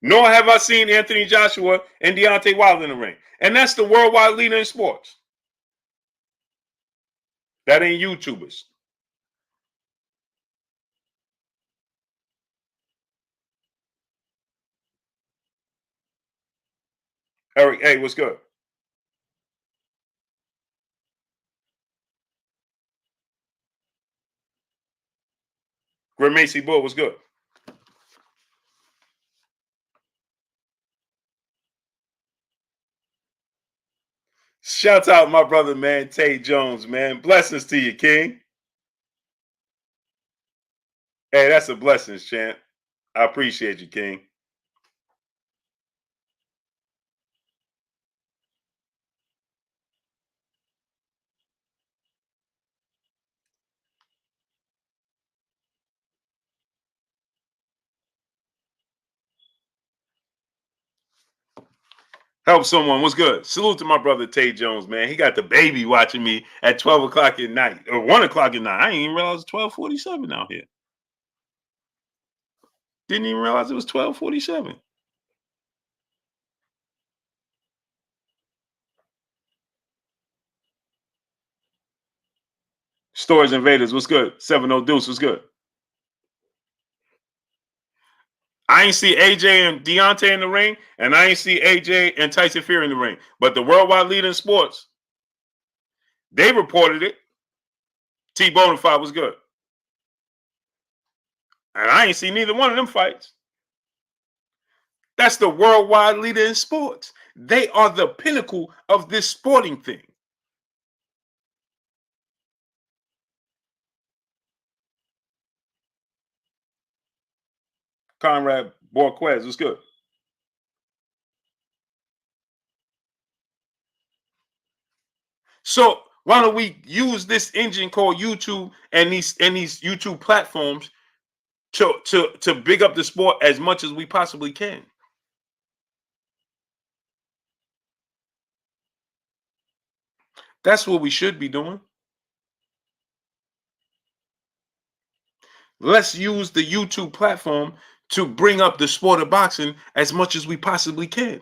Nor have I seen Anthony Joshua and Deontay Wilder in the ring. And that's the worldwide leader in sports. That ain't YouTubers. Eric, hey, what's good? Macy Bull, what's good? Shouts out my brother, man, Tay Jones, man. Blessings to you, King. Hey, that's a blessing, champ. I appreciate you, King. Help someone. What's good? Salute to my brother Tay Jones, man. He got the baby watching me at 12 o'clock at night or 1 o'clock at night. I didn't even realize it's 12:47 out here. Didn't even realize it was 12:47. Stories Invaders, what's good? 7-0 Deuce, what's good? I ain't see AJ and Deontay in the ring, and I ain't see AJ and Tyson Fury in the ring. But the worldwide leader in sports, they reported it. T Bonafide was good. And I ain't see neither one of them fights. That's the worldwide leader in sports. They are the pinnacle of this sporting thing. Conrad Borquez, what's good? So why don't we use this engine called YouTube and these YouTube platforms to big up the sport as much as we possibly can? That's what we should be doing. Let's use the YouTube platform to bring up the sport of boxing as much as we possibly can.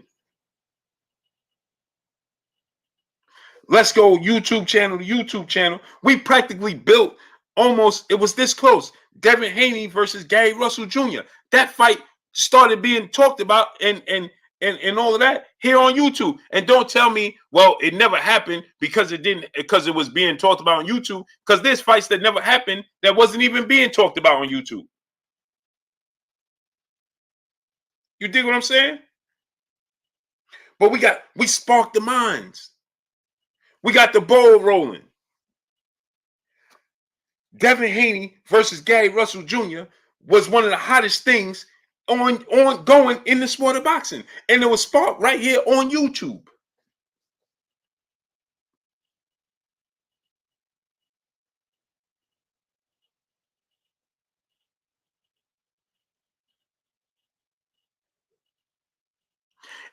Let's go YouTube channel to YouTube channel. We practically built almost, it was this close. Devin Haney versus Gary Russell Jr. That fight started being talked about and all of that here on YouTube. And don't tell me, well, it never happened because it was being talked about on YouTube. Because there's fights that never happened that wasn't even being talked about on YouTube. You dig what I'm saying? But we sparked the minds. We got the ball rolling. Devin Haney versus Gary Russell Jr. was one of the hottest things on going in the sport of boxing. And it was sparked right here on YouTube.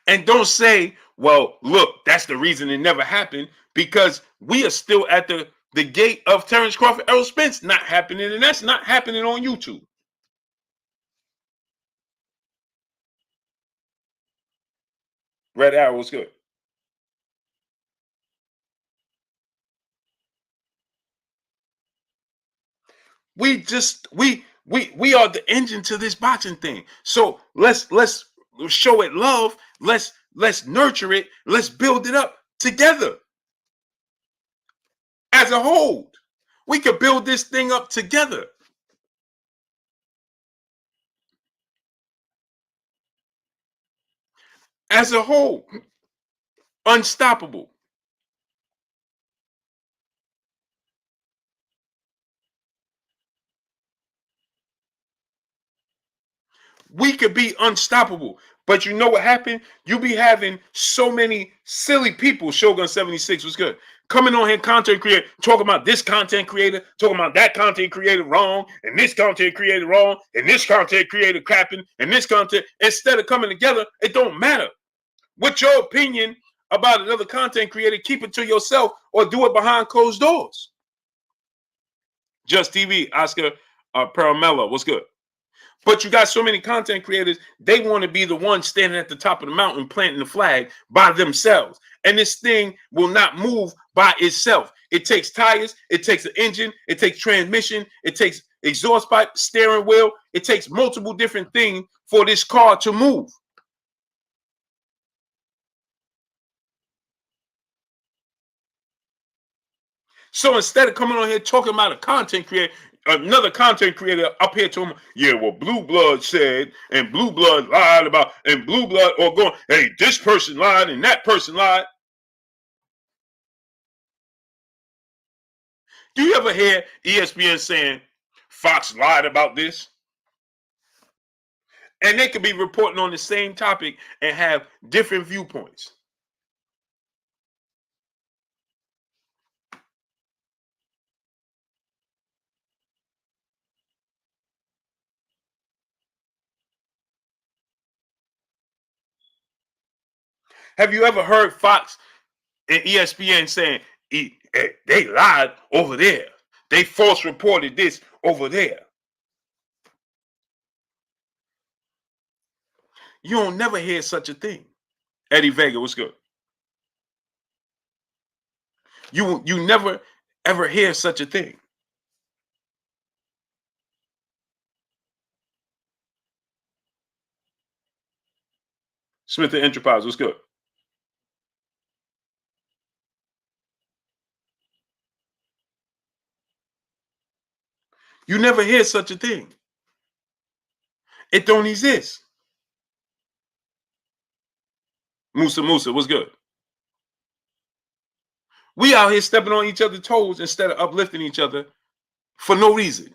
And don't say, well, look, that's the reason it never happened, because we are still at the gate of Terence Crawford, Errol Spence not happening, and that's not happening on YouTube. Red Arrow was good. We are the engine to this boxing thing. So let's show it love. Let's nurture it. Let's build it up together as a whole. We could build this thing up together as a whole. Unstoppable. We could be unstoppable. But you know what happened? You be having so many silly people. Shogun 76 was good. Coming on here, content creator, talking about this content creator, talking about that content creator wrong, and this content creator wrong, and this content creator crapping, and this content. Instead of coming together, it don't matter. What's your opinion about another content creator? Keep it to yourself or do it behind closed doors. Just TV, Oscar Paramello, what's good? But you got so many content creators, they want to be the one standing at the top of the mountain planting the flag by themselves. And this thing will not move by itself. It takes tires, it takes an engine, it takes transmission, it takes exhaust pipe, steering wheel. It takes multiple different things for this car to move. So instead of coming on here talking about a content creator, another content creator up here to him, yeah, well, Blue Blood said, and Blue Blood lied about, and Blue Blood, or going, hey, this person lied and that person lied. Do you ever hear ESPN saying Fox lied about this? And they could be reporting on the same topic and have different viewpoints. Have you ever heard Fox and ESPN saying they lied over there? They false reported this over there. You don't never hear such a thing. Eddie Vega, what's good? You never ever hear such a thing. Smith and Enterprise, what's good? You never hear such a thing. It don't exist. Musa Musa, what's good? We out here stepping on each other's toes instead of uplifting each other for no reason.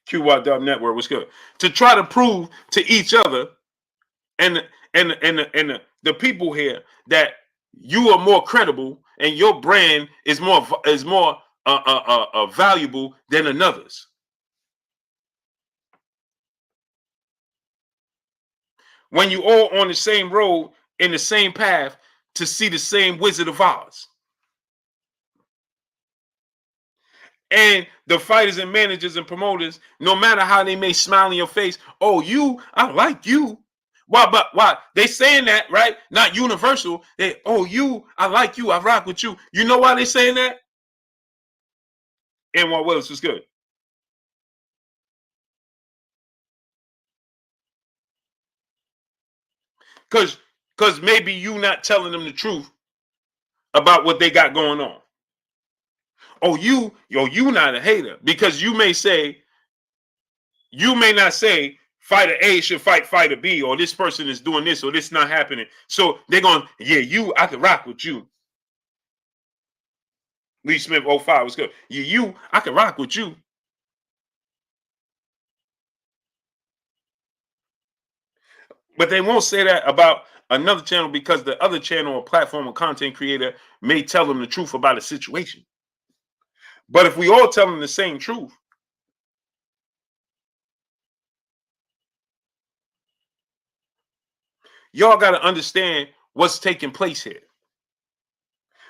QY Network was good. To try to prove to each other and the people here that you are more credible and your brand is more valuable than another's. When you all on the same road in the same path to see the same Wizard of Oz. And the fighters and managers and promoters, no matter how they may smile in your face, oh, I like you. Why? But why? They saying that, right? Not universal. I like you. I rock with you. You know why they saying that? And what Willis was good. Because maybe you not telling them the truth about what they got going on. Oh, you not a hater because you may not say fighter A should fight fighter B, or this person is doing this, or this not happening. So they're going, I can rock with you. Lee Smith 05 was good. I can rock with you. But they won't say that about another channel because the other channel or platform or content creator may tell them the truth about a situation. But if we all tell them the same truth, y'all got to understand what's taking place here.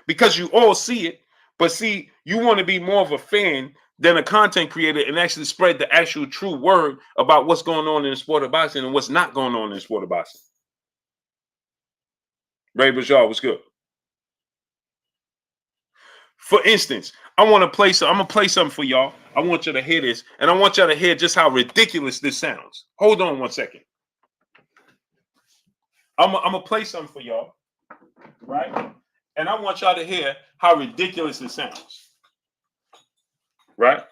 Because you all see it, but see, you want to be more of a fan than a content creator and actually spread the actual true word about what's going on in the sport of boxing and what's not going on in the sport of boxing. Ray Bajar was good. For instance, I'm gonna play something for y'all. I want you to hear this, and I want y'all to hear just how ridiculous this sounds. Hold on 1 second. I'm gonna play something for y'all, right? And I want y'all to hear how ridiculous it sounds, right?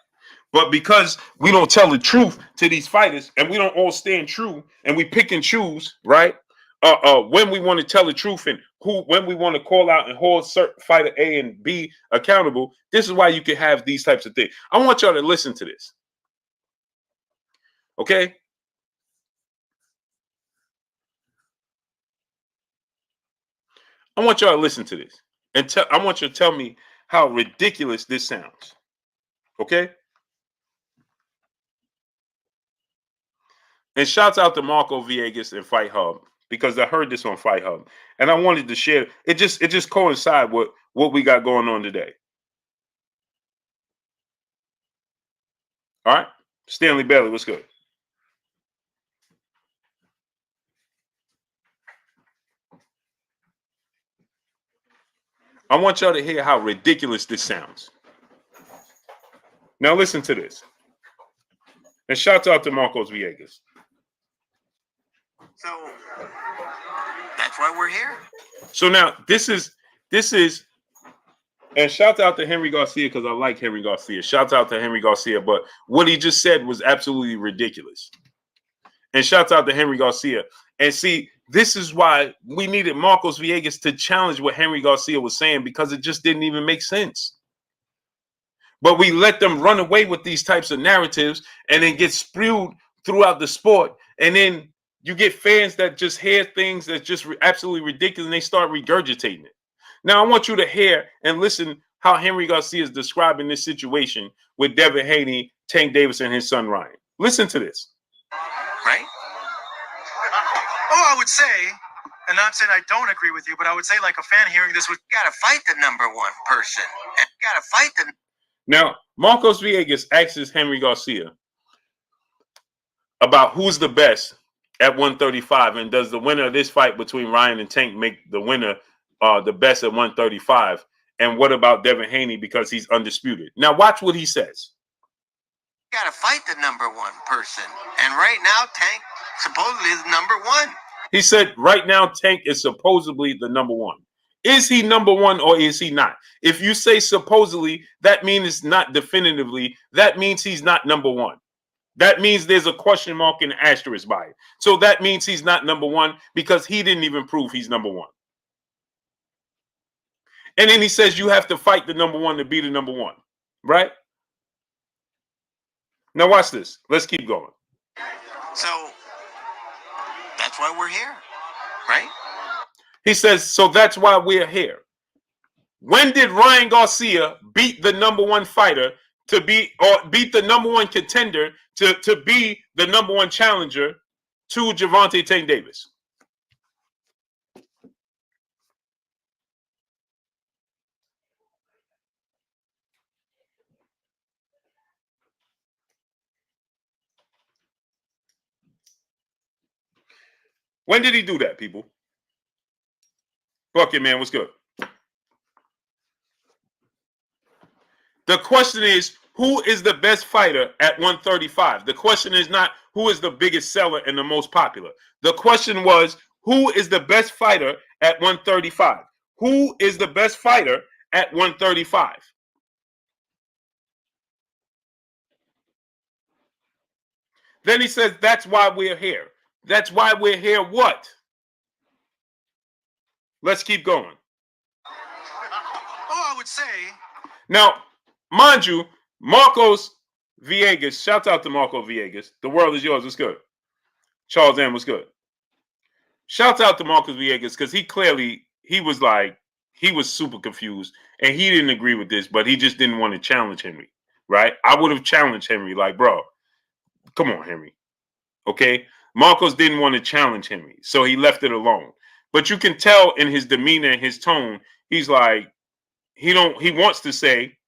But because we don't tell the truth to these fighters, and we don't all stand true, and we pick and choose, right? When we want to tell the truth and when we want to call out and hold certain fighter A and B accountable, this is why you can have these types of things. I want y'all to listen to this. Okay? I want y'all to listen to this. And I want you to tell me how ridiculous this sounds. Okay? And shouts out to Marco Villegas and Fight Hub because I heard this on Fight Hub. And I wanted to share it. Just coincide with what we got going on today. All right? Stanley Bailey, what's good? I want y'all to hear how ridiculous this sounds. Now listen to this. And shout out to Marcos Villegas. So that's why we're here. So now this is, and shout out to Henry Garcia because I like Henry Garcia. Shout out to Henry Garcia, but what he just said was absolutely ridiculous. And shout out to Henry Garcia. And see, this is why we needed Marcos Villegas to challenge what Henry Garcia was saying because it just didn't even make sense. But we let them run away with these types of narratives and then get spewed throughout the sport. And then you get fans that just hear things that's just absolutely ridiculous and they start regurgitating it. Now, I want you to hear and listen how Henry Garcia is describing this situation with Devin Haney, Tank Davis, and his son Ryan. Listen to this. Right? Oh, I would say, and not saying I don't agree with you, but I would say like a fan hearing this would, you got to fight the number one person. You got to fight the... Now, Marcos Villegas asks Henry Garcia about who's the best at 135, and does the winner of this fight between Ryan and Tank make the winner the best at 135? And what about Devin Haney because he's undisputed? Now, watch what he says. You got to fight the number one person. And right now, Tank supposedly is number one. He said right now, Tank is supposedly the number one. Is he number one or is he not? If you say supposedly, that means it's not definitively. That means he's not number one. That means there's a question mark and asterisk by it. So that means he's not number one because he didn't even prove he's number one. And then he says you have to fight the number one to be the number one, right? Now watch this. Let's keep going. So that's why we're here, right? He says, so that's why we're here. When did Ryan Garcia beat the number one fighter to be, or beat the number one contender to be the number one challenger to Gervonta Tank Davis? When did he do that, people? Bucket man, what's good? The question is, who is the best fighter at 135? The question is not who is the biggest seller and the most popular. The question was, who is the best fighter at 135? Who is the best fighter at 135? Then he says, that's why we're here. That's why we're here what? Let's keep going. Oh, I would say. Now, mind you, Marcos Villegas, shout out to Marco Villegas. The world is yours. What's good? Charles M. was good. Shout out to Marcos Villegas because he was super confused and he didn't agree with this, but he just didn't want to challenge Henry, right? I would have challenged Henry, like, bro, come on, Henry. Okay? Marcos didn't want to challenge Henry, so he left it alone. But you can tell in his demeanor and his tone, he's like, he wants to say,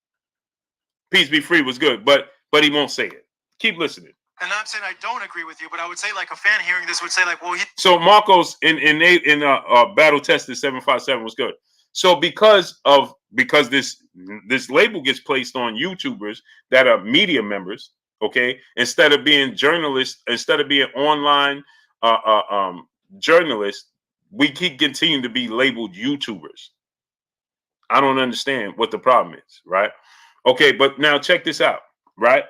peace be free was good, but he won't say it. Keep listening. And I'm saying I don't agree with you, but I would say like a fan hearing this would say like, well, so Marcos in battle tested 757 was good. So because this label gets placed on YouTubers that are media members, okay, instead of being journalists, instead of being online journalists, we keep continuing to be labeled YouTubers. I don't understand what the problem is, right? Okay, but now check this out, right?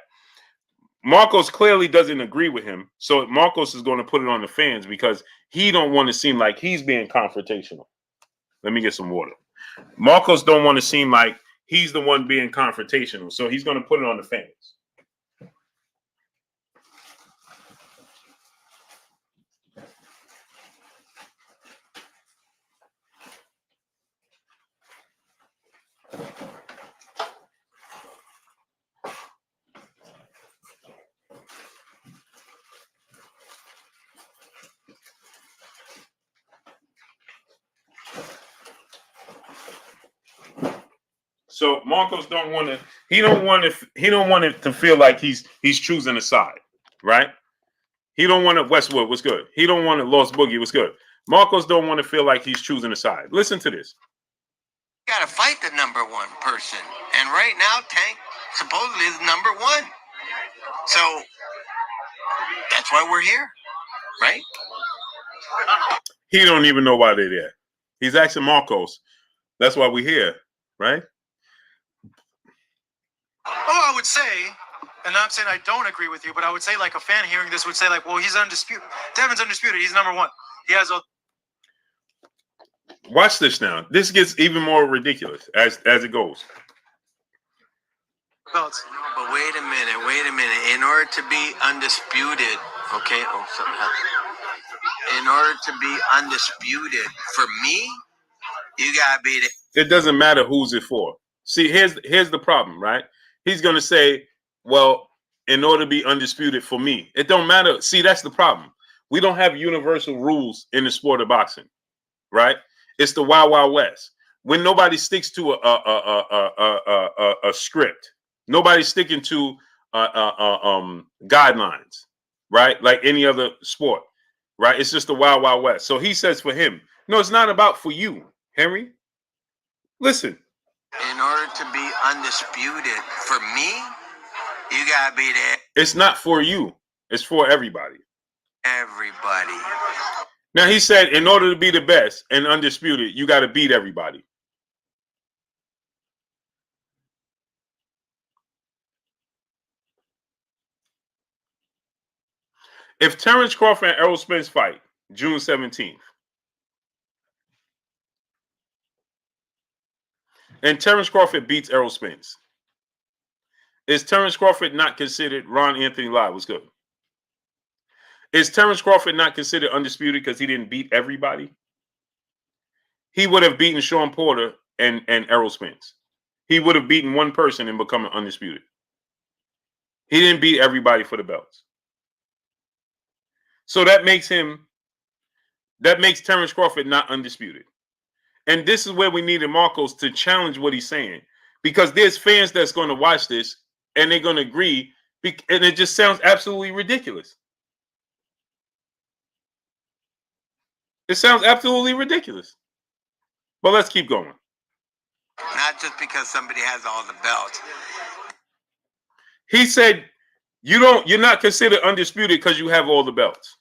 Marcos clearly doesn't agree with him, so Marcos is going to put it on the fans because he don't want to seem like he's being confrontational. Let me get some water. Marcos don't want to seem like he's the one being confrontational, so he's going to put it on the fans. So Marcos don't want to. He don't want it to feel like he's choosing a side, right? He don't want to. Westwood was good. He don't want to. Lost Boogie was good. Marcos don't want to feel like he's choosing a side. Listen to this. You gotta fight the number one person, and right now Tank supposedly is number one. So that's why we're here, right? He don't even know why they're there. He's asking Marcos. That's why we're here, right? Oh, I would say, and I'm saying I don't agree with you, but I would say like a fan hearing this would say like, well, he's undisputed. Devin's undisputed. He's number one. He has a. Watch this now. This gets even more ridiculous as it goes. Belts. But wait a minute. In order to be undisputed, okay? Oh, something happened. In order to be undisputed, for me, you gotta be the. It doesn't matter who's it for. See, here's the problem, right? He's gonna say, well, in order to be undisputed for me, it don't matter. See, that's the problem. We don't have universal rules in the sport of boxing, right? It's the Wild Wild West. When nobody sticks to a script, nobody's sticking to guidelines, right? Like any other sport, right? It's just the Wild Wild West. So he says for him, no, it's not about for you, Henry. Listen. In order to be undisputed, for me, you gotta be there. It's not for you. It's for everybody. Everybody. Now he said, in order to be the best and undisputed, you got to beat everybody. If Terence Crawford and Errol Spence fight June 17th, and Terence Crawford beats Errol Spence, Is Terence Crawford not considered Ron Anthony Live? What's good? Is Terence Crawford not considered undisputed because he didn't beat everybody? He would have beaten Sean Porter and Errol Spence. He would have beaten one person and become undisputed. He didn't beat everybody for the belts. So that makes Terence Crawford not undisputed. And this is where we needed Marcos to challenge what he's saying. Because there's fans that's going to watch this and they're going to agree. And it just sounds absolutely ridiculous. It sounds absolutely ridiculous. But let's keep going. Not just because somebody has all the belts. He said, you're not considered undisputed because you have all the belts.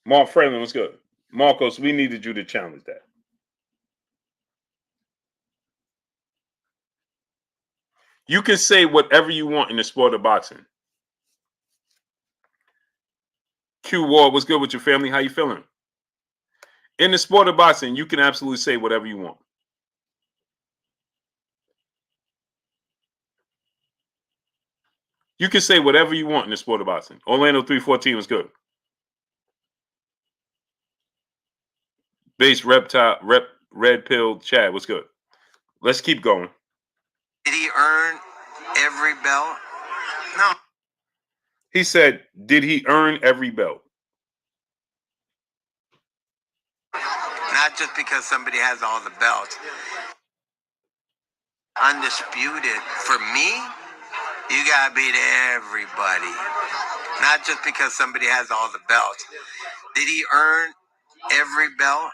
Mark Franklin was good. Marcos, we needed you to challenge that. You can say whatever you want in the sport of boxing. Q Ward, what's good with your family? How you feeling? In the sport of boxing, you can absolutely say whatever you want. You can say whatever you want in the sport of boxing. Orlando 314 was good. Base red pill Chad was good. Let's keep going. Did he earn every belt? No. He said, did he earn every belt? Not just because somebody has all the belts. Undisputed. For me, you gotta beat everybody. Not just because somebody has all the belts. Did he earn every belt?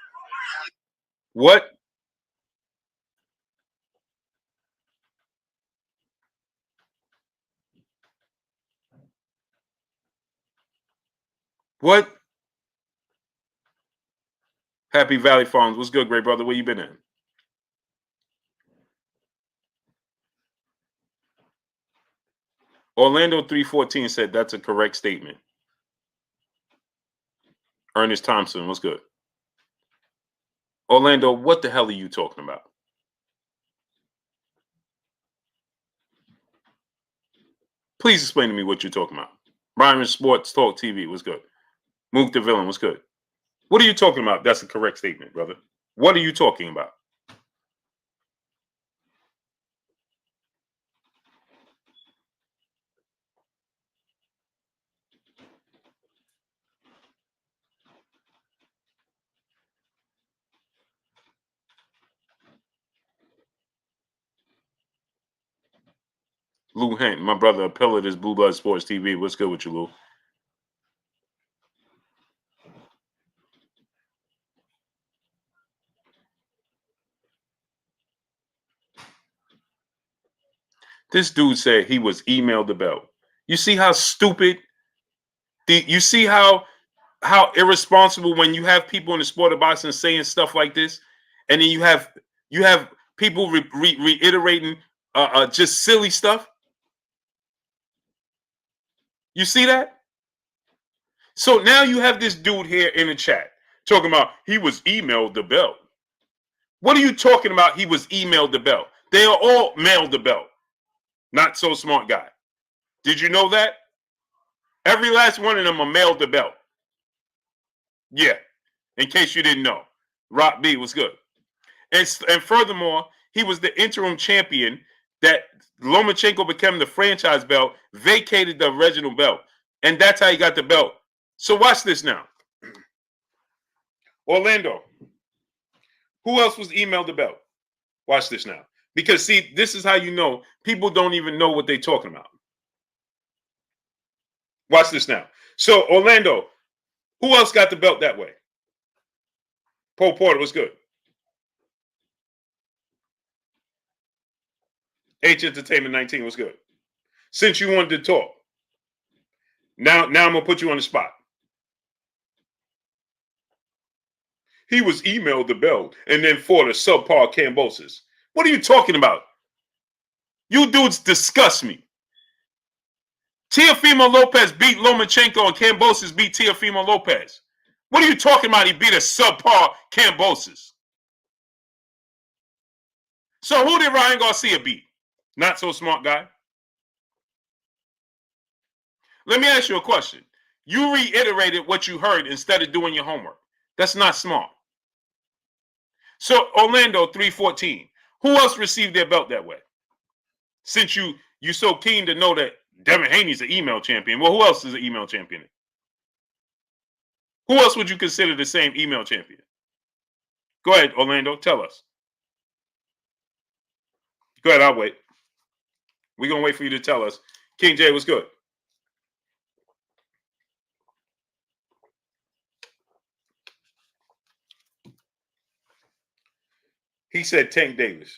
What? What? Happy Valley Farms. What's good, great brother? Where you been at? Orlando 314 said that's a correct statement. Ernest Thompson, what's good? Orlando, what the hell are you talking about? Please explain to me what you're talking about. Byron Sports Talk TV, what's good? Mook the Villain, what's good? What are you talking about? That's a correct statement, brother. What are you talking about? Lou Hent, my brother, a pillar of this Blue Blood Sports TV. What's good with you, Lou? This dude said he was emailed the belt. You see how stupid? You see how irresponsible when you have people in the sport of boxing saying stuff like this, and then you have people reiterating just silly stuff. You see that? So now you have this dude here in the chat talking about he was emailed the belt. What are you talking about? He was emailed the belt. They are all mailed the belt. Not so smart guy. Did you know that? Every last one of them are mailed the belt. Yeah. In case you didn't know. Rock B was good. And furthermore, he was the interim champion that Lomachenko became the franchise belt, vacated the original belt. And that's how he got the belt. So watch this now. Orlando. Who else was emailed the belt? Watch this now. Because, see, this is how you know people don't even know what they're talking about. Watch this now. So, Orlando, who else got the belt that way? Paul Porter was good. H Entertainment 19 was good. Since you wanted to talk, now I'm going to put you on the spot. He was emailed the belt and then fought a subpar Kambosos. What are you talking about? You dudes disgust me. Teofimo Lopez beat Lomachenko and Kambosos beat Teofimo Lopez. What are you talking about? He beat a subpar Kambosos. So who did Ryan Garcia beat? Not so smart guy. Let me ask you a question. You reiterated what you heard instead of doing your homework. That's not smart. So Orlando 314. Who else received their belt that way? Since you so keen to know that Devin Haney's an email champion. Well, who else is an email champion? Who else would you consider the same email champion? Go ahead, Orlando. Tell us. Go ahead. I'll wait. We're going to wait for you to tell us. King J, what's good? He said Tank Davis.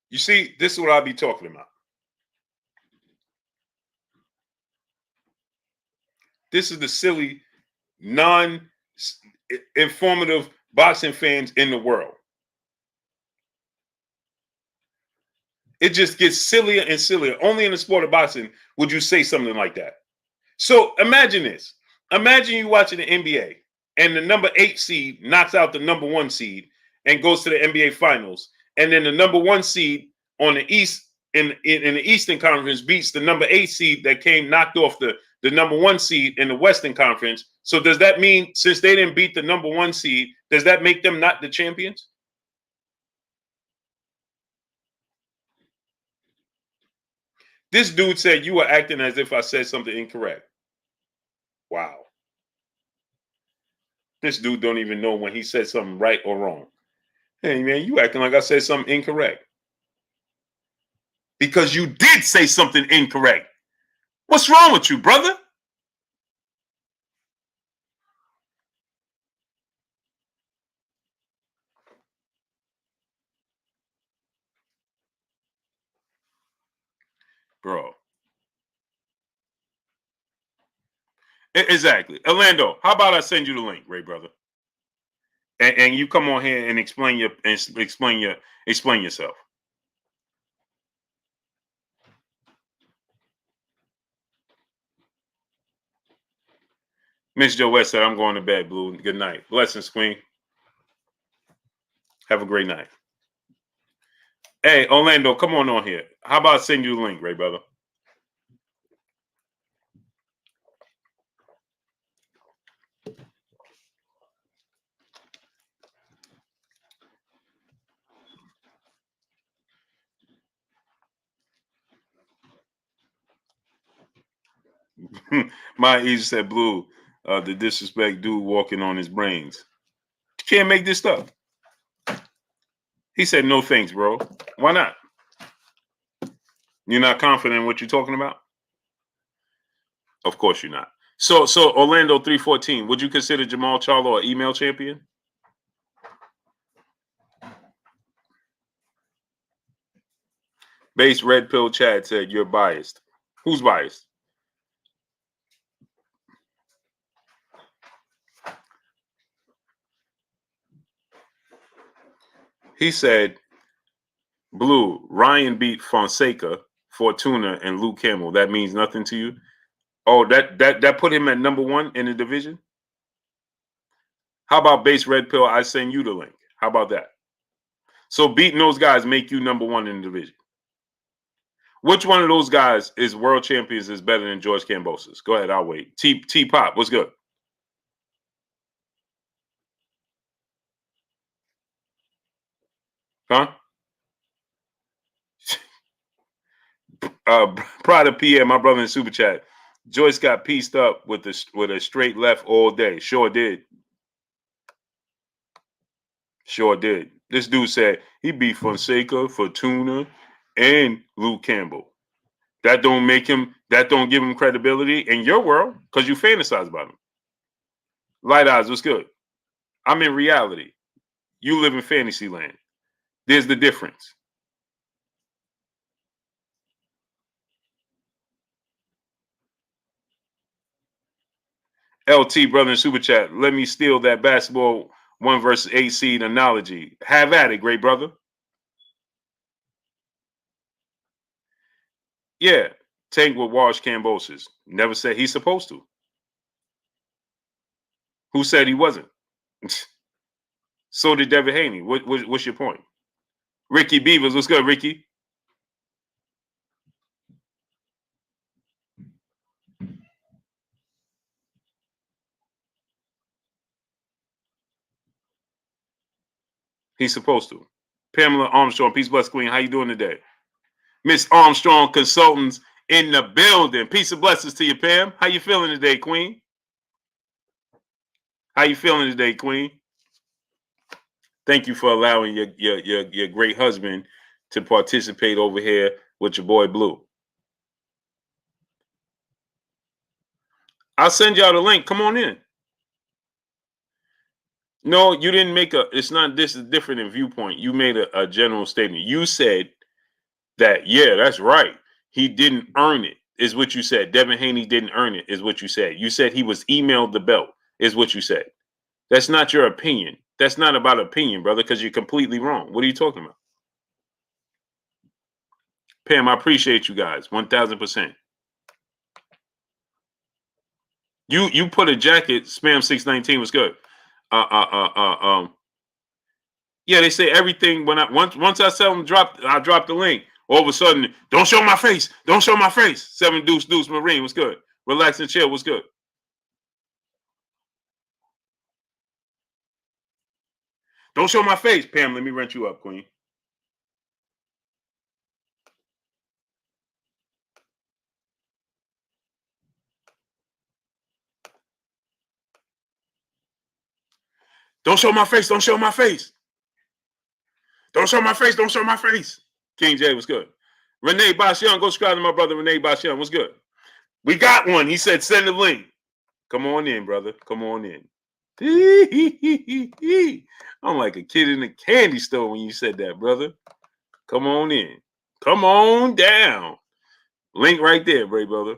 You see, this is what I'll be talking about. This is the silly, non-informative boxing fans in the world. It just gets sillier and sillier. Only in the sport of boxing would you say something like that. So imagine this. Imagine you watching the NBA and the number 8 seed knocks out the number 1 seed and goes to the NBA Finals. And then the number 1 seed on the East in the Eastern Conference beats the number 8 seed that came knocked off the number 1 seed in the Western Conference. So does that mean since they didn't beat the number 1 seed, does that make them not the champions? This dude said you were acting as if I said something incorrect. Wow. This dude don't even know when he said something right or wrong. Hey, man, you acting like I said something incorrect. Because you did say something incorrect. What's wrong with you, brother? Bro. Exactly. Orlando, how about I send you the link, Ray, brother? And you come on here and explain yourself. Miss Joe West said, I'm going to bed, Blue. Good night. Blessings, Queen. Have a great night. Hey, Orlando, come on here. How about I send you the link, Ray, brother? My Easy said, Blue, the disrespect dude walking on his brains. You can't make this stuff. He said, no thanks, bro. Why not? You're not confident in what you're talking about? Of course you're not. So Orlando 314, would you consider Jamal Charlo an email champion? Base Red Pill Chad said, you're biased. Who's biased? He said, Blue, Ryan beat Fonseca, Fortuna, and Luke Campbell. That means nothing to you? Oh, that put him at number 1 in the division? How about Base Red Pill? I send you the link. How about that? So beating those guys make you number 1 in the division. Which one of those guys is world champions is better than George Kambosos? Go ahead, I'll wait. T Pop, what's good? Huh? Pride of PM, my brother in Super Chat. Joyce got pieced up with a straight left all day. Sure did. Sure did. This dude said he beat Fonseca, Fortuna, and Luke Campbell. That don't give him credibility in your world because you fantasize about him. Light Eyes, what's good? I'm in reality. You live in fantasy land. There's the difference. LT brother in super chat. Let me steal that basketball 1 versus 8 seed analogy. Have at it, great brother. Yeah, Tank will wash Cambosis. Never said he's supposed to. Who said he wasn't? So did Devin Haney. What's your point? Ricky Beavers, what's good, Ricky? He's supposed to. Pamela Armstrong, peace, bless, queen. How you doing today? Miss Armstrong Consultants in the building. Peace and blessings to you, Pam. How you feeling today, queen? How you feeling today, queen? Thank you for allowing your great husband to participate over here with your boy Blue. I'll send y'all the link. Come on in. No, you didn't make it's not, this is different in viewpoint. You made a general statement. You said that, yeah, that's right. He didn't earn it, is what you said. Devin Haney didn't earn it, is what you said. You said he was emailed the belt, is what you said. That's not your opinion. That's not about opinion, brother, because you're completely wrong. What are you talking about? Pam, I appreciate you guys, 1,000%. You put a jacket, Spam 619 was good. Yeah, they say everything when once I tell them I drop the link. All of a sudden, don't show my face. Don't show my face. 7 Deuce Marine was good. Relax and chill was good. Don't show my face, Pam. Let me rent you up, queen. Don't show my face. Don't show my face. Don't show my face. Don't show my face. King J was good. Renee Bashian, go subscribe to my brother Renee Bashian. Was good. We got one. He said, send the link. Come on in, brother. Come on in. I'm like a kid in a candy store when you said that, brother. Come on in. Come on down. Link right there, Bray brother.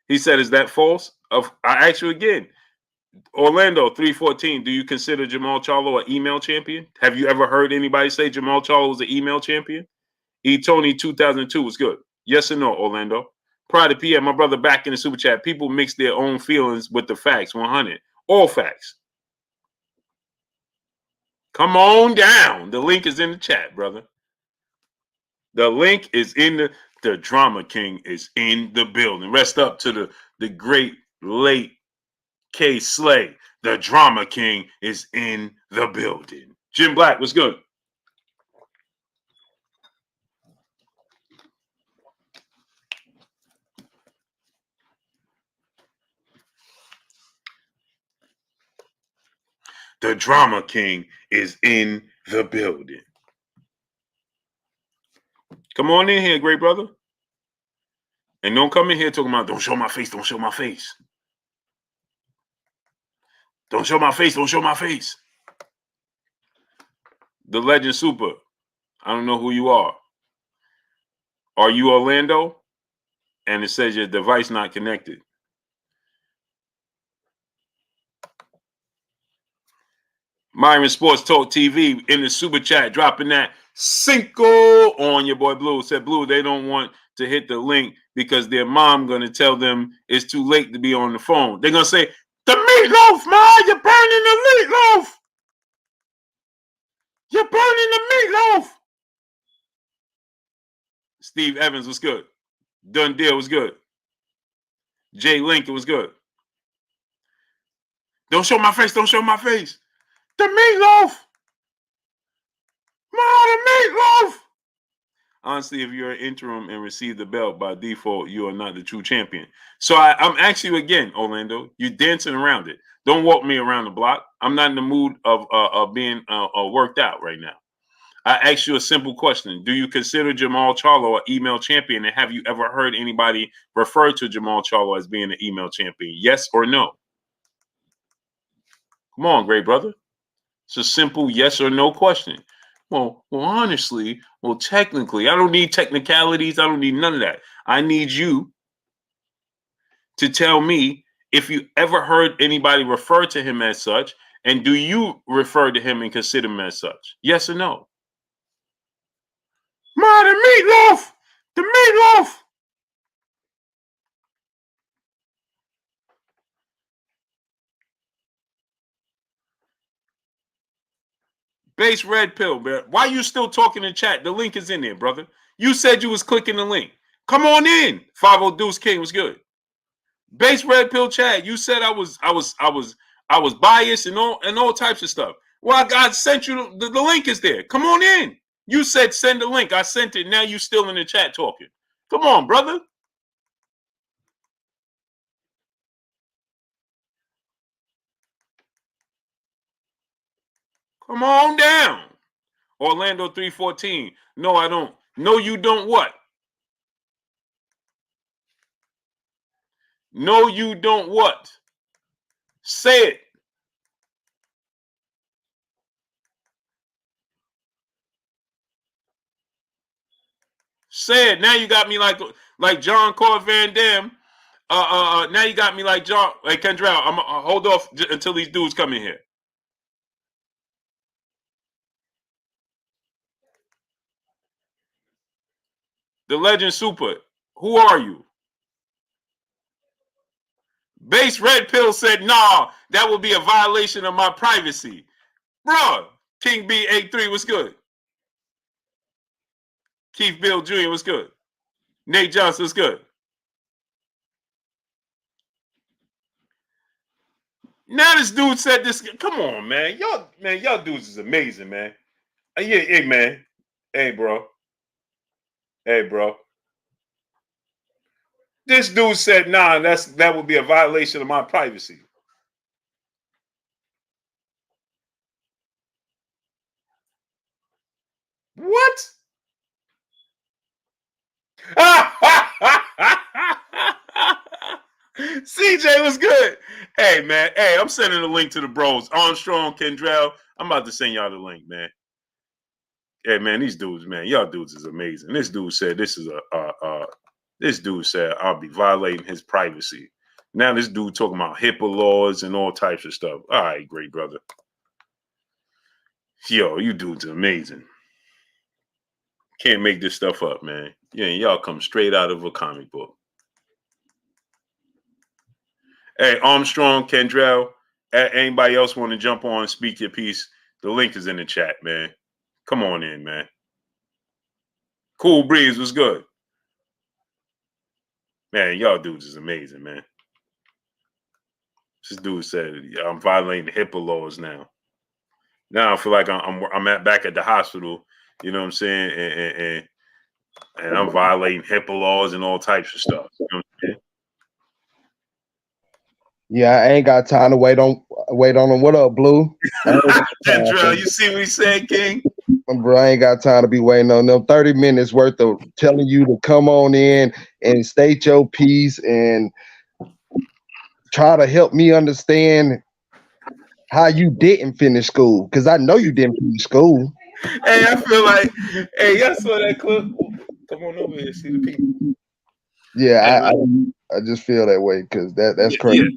He said, is that false? I ask you again. Orlando 314, do you consider Jamal Charlo an email champion? Have you ever heard anybody say Jamal Charlo was an email champion? Tony 2002 was good. Yes or no, Orlando? Prior to PM, my brother back in the super chat, people mix their own feelings with the facts. 100. All facts. Come on down. The link is in the chat, brother. The link is in the Drama King is in the building. Rest up to the great late K Slay. The Drama King is in the building. Jim Black was good. The Drama King is in the building. Come on in here, great brother. And don't come in here talking about, don't show my face, don't show my face. Don't show my face, don't show my face. The Legend Super. I don't know who you are. Are you Orlando? And it says your device not connected. Myron Sports Talk TV in the super chat, dropping that Cinco on your boy Blue. Said Blue, they don't want to hit the link because their mom going to tell them it's too late to be on the phone. They're going to say, the meatloaf, Ma, you're burning the meatloaf. You're burning the meatloaf. Steve Evans was good. Done Deal was good. Jay Lincoln was good. Don't show my face, don't show my face. The meatloaf. Ma, the meatloaf. Honestly, if you're an interim and receive the belt by default, you are not the true champion. So I'm asking you again, Orlando. You're dancing around it. Don't walk me around the block. I'm not in the mood of being worked out right now. I asked you a simple question. Do you consider Jamal Charlo an email champion? And have you ever heard anybody refer to Jamal Charlo as being an email champion? Yes or no? Come on, great brother. It's a simple yes or no question. Well, honestly, technically, I don't need technicalities. I don't need none of that. I need you to tell me if you ever heard anybody refer to him as such, and do you refer to him and consider him as such? Yes or no? Ma, the meatloaf! The meatloaf! Base red pill, man. Why you still talking in chat? The link is in there, brother. You said you was clicking the link. Come on in. 50 Deuce King was good. Base red pill chat. You said I was biased and all types of stuff. Well, God sent you the link is there. Come on in. You said send the link. I sent it. Now you still in the chat talking. Come on, brother. Come on down. Orlando 314. No, I don't. No, you don't what? No, you don't what? Say it. Say it. Now you got me like John Claude Van Damme. Now you got me like John, like Kendrell. I'm hold off until these dudes come in here. The Legend Super. Who are you? Base Red Pill said, nah, that would be a violation of my privacy. Bruh, King B83 was good. Keith Bill Jr. was good. Nate Johnson was good. Now this dude said this. Come on, man. Y'all dudes is amazing, man. Yeah, hey, man. Hey, bro. Hey, bro. This dude said, nah, that would be a violation of my privacy. What? CJ was good. Hey, man. Hey, I'm sending a link to the bros. Armstrong, Kendrell. I'm about to send y'all the link, man. Hey, man, these dudes, man. Y'all dudes is amazing. This dude said this dude said I'll be violating his privacy. Now this dude talking about HIPAA laws and all types of stuff. All right, great brother. Yo, you dudes are amazing. Can't make this stuff up, man. Yeah, y'all come straight out of a comic book. Hey, Armstrong, Kendrell, anybody else want to jump on and speak your piece? The link is in the chat, man. Come on in, man. Cool Breeze was good. Man, y'all dudes is amazing, man. This dude said, I'm violating HIPAA laws now. Now I feel like I'm back at the hospital, you know what I'm saying? And I'm violating HIPAA laws and all types of stuff. You know what I'm saying? Yeah, I ain't got time to wait on them. What up, Blue? Kendrell, you see what he said, King? Bro, I ain't got time to be waiting on them. 30 minutes worth of telling you to come on in and state your piece and try to help me understand how you didn't finish school. Because I know you didn't finish school. Hey, I feel like, hey, y'all saw that clip? Come on over here, see the people. Yeah, I just feel that way because that's crazy.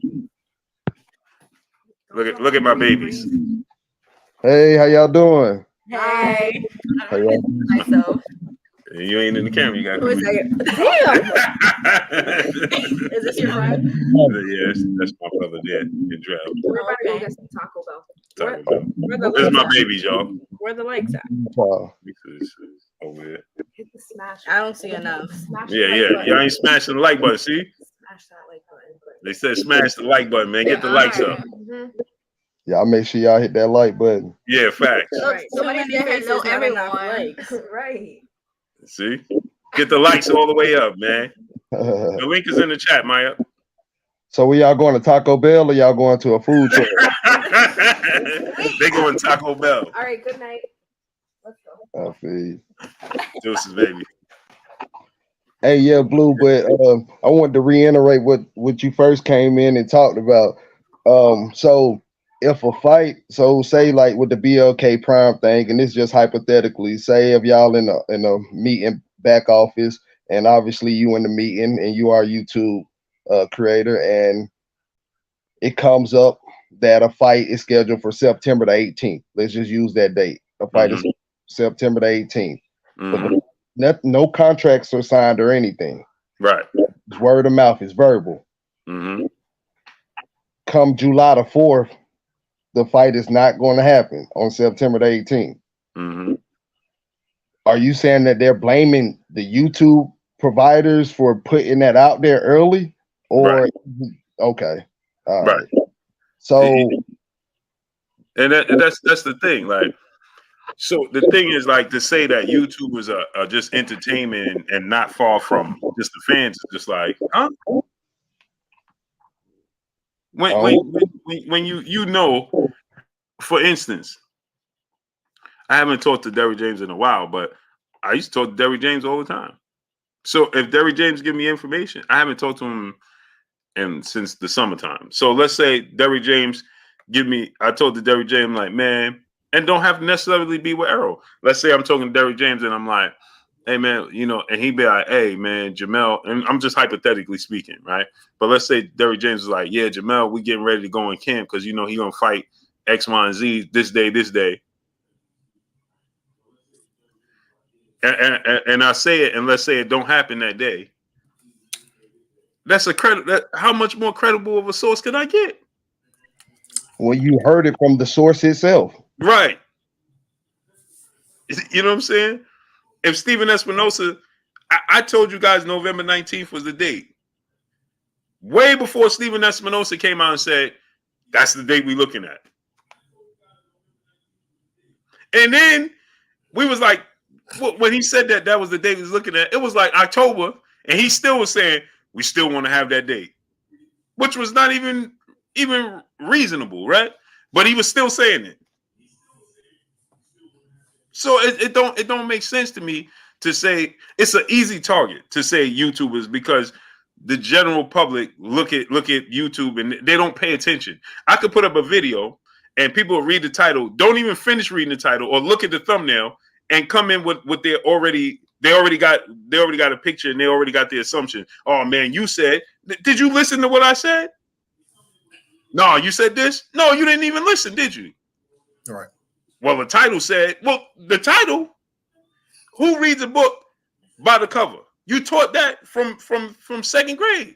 Yeah. Look at my babies. Hey, how y'all doing? Hey. How y'all doing? Myself. You ain't in the camera. You got to Damn. Is this your friend? Yes, that's my brother there. We're about to go get some Taco Bell. This is my babies, y'all. Where the legs at? Over there. Hit the smash. I don't see enough. Yeah. Y'all ain't smashing the like button, see? Smash that like button. They said smash the like button, man. Get the likes up. Y'all make sure y'all hit that like button. Yeah, facts. Right. Somebody's there know everyone. Right. See? Get the likes all the way up, man. The link is in the chat, Maya. So we y'all going to Taco Bell or y'all going to a food truck? They going to Taco Bell. All right, good night. Let's go. I feel you. Deuces, baby. Hey, yeah, Blue, but I wanted to reiterate what you first came in and talked about. So if a fight, so say like with the BLK Prime thing, and this just hypothetically, say if y'all in a meeting back office, and obviously you in the meeting and you are a YouTube creator, and it comes up that a fight is scheduled for September the 18th. Let's just use that date. A fight is September the 18th. But no contracts are signed or anything. Right. It's word of mouth. It's verbal. Mm-hmm. Come July the 4th, the fight is not going to happen on September the 18th. Mm-hmm. Are you saying that they're blaming the YouTube providers for putting that out there early? Or okay. All right. So and that's the thing. Like, so the thing is, like, to say that YouTube is a just entertainment and not far from just the fans is just like, huh? When you know, for instance, I haven't talked to Derrick James in a while, but I used to talk to Derrick James all the time. So if Derrick James give me information, I haven't talked to him since the summertime. So let's say Derrick James I told to Derrick James, like, man, and don't have to necessarily be with Errol. Let's say I'm talking to Derrick James and I'm like, hey, man, you know, and he'd be like, hey, man, Jamel, and I'm just hypothetically speaking, right? But let's say Derrick James is like, yeah, Jamel, we getting ready to go in camp because, you know, he going to fight X, Y, and Z this day. And I say it, and let's say it don't happen that day. That's a credit. How much more credible of a source can I get? Well, you heard it from the source itself. Right. You know what I'm saying? If Steven Espinosa, I told you guys November 19th was the date. Way before Steven Espinosa came out and said, that's the date we're looking at. And then we was like, when he said that was the date he was looking at, it was like October, and he still was saying, we still want to have that date, which was not even reasonable, right? But he was still saying it. So it don't make sense to me to say it's an easy target to say YouTubers, because the general public look at YouTube and they don't pay attention. I could put up a video and people will read the title, don't even finish reading the title or look at the thumbnail and come in with they already got a picture and they already got the assumption. Oh man, you said, did you listen to what I said? No, you said this? No, you didn't even listen, did you? All right. Well, the title said, the title, who reads a book by the cover? You taught that from second grade.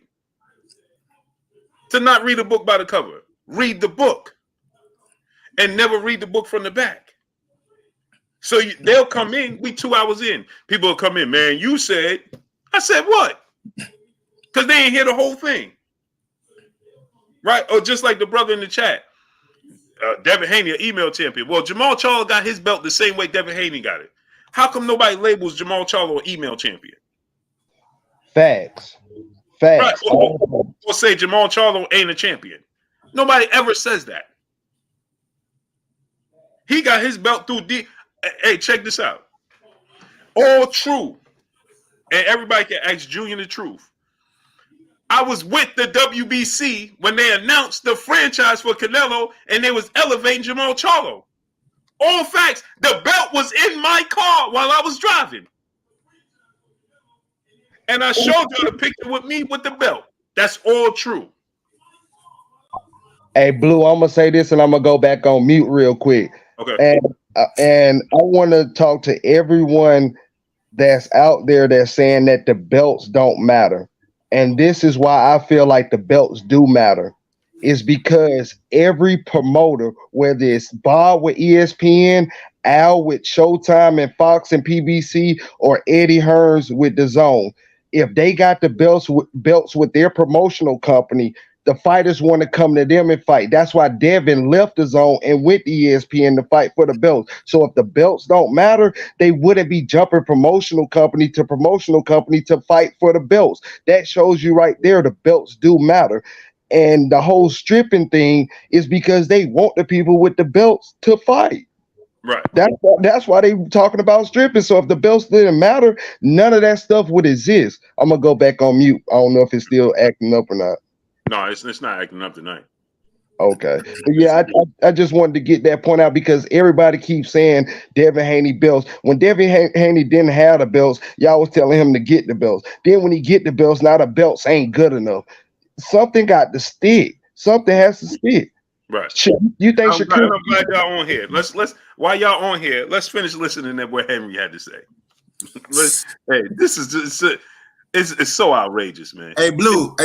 To not read a book by the cover. Read the book. And never read the book from the back. So they'll come in, we 2 hours in. People will come in, man, you said, I said what? Because they ain't hear the whole thing. Right? Or just like the brother in the chat. Devin Haney, an email champion. Well, Jamal Charlo got his belt the same way Devin Haney got it. How come nobody labels Jamal Charlo an email champion? Facts. Right. Or say Jamal Charlo ain't a champion. Nobody ever says that. He got his belt through Hey, check this out. All true. And everybody can ask Julian the truth. I was with the WBC when they announced the franchise for Canelo and they was elevating Jamal Charlo. All facts. The belt was in my car while I was driving. And I showed you the picture with me with the belt. That's all true. Hey, Blue, I'm going to say this and I'm going to go back on mute real quick. Okay. And I want to talk to everyone that's out there that's saying that the belts don't matter. And this is why I feel like the belts do matter. Is because every promoter, whether it's Bob with ESPN, Al with Showtime and Fox and PBC, or Eddie Hearns with DAZN, if they got the belts with their promotional company, the fighters want to come to them and fight. That's why Devin left DAZN and went to ESPN to fight for the belts. So if the belts don't matter, they wouldn't be jumping promotional company to fight for the belts. That shows you right there the belts do matter. And the whole stripping thing is because they want the people with the belts to fight. Right. That's why they talking about stripping. So if the belts didn't matter, none of that stuff would exist. I'm going to go back on mute. I don't know if it's still acting up or not. No, it's not acting up tonight. Okay. But yeah, I just wanted to get that point out because everybody keeps saying Devin Haney belts. When Devin Haney didn't have the belts, y'all was telling him to get the belts. Then when he get the belts, now the belts ain't good enough. Something got to stick. Something has to stick. Right. You think Shakur? I'm glad y'all on here. Let's while y'all on here, let's finish listening to what Henry had to say. Hey, this is just it's so outrageous, man. Hey Blue.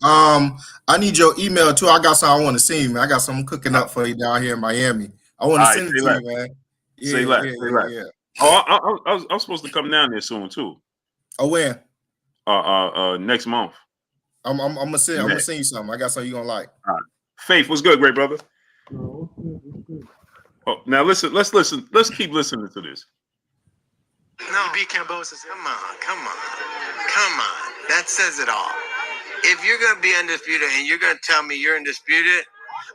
I need your email too. I got something I want to see, man. I got something cooking up for you down here in Miami. I want to send it to you, man. Say less. Oh, I'm supposed to come down there soon too. Oh, when? Next month. I'm gonna send you something. I got something you gonna like. All right. Faith, what's good, great brother? Oh, now listen. Let's listen. Let's keep listening to this. No, beat Cambosis. Come on. That says it all. If you're gonna be undisputed and you're gonna tell me you're undisputed,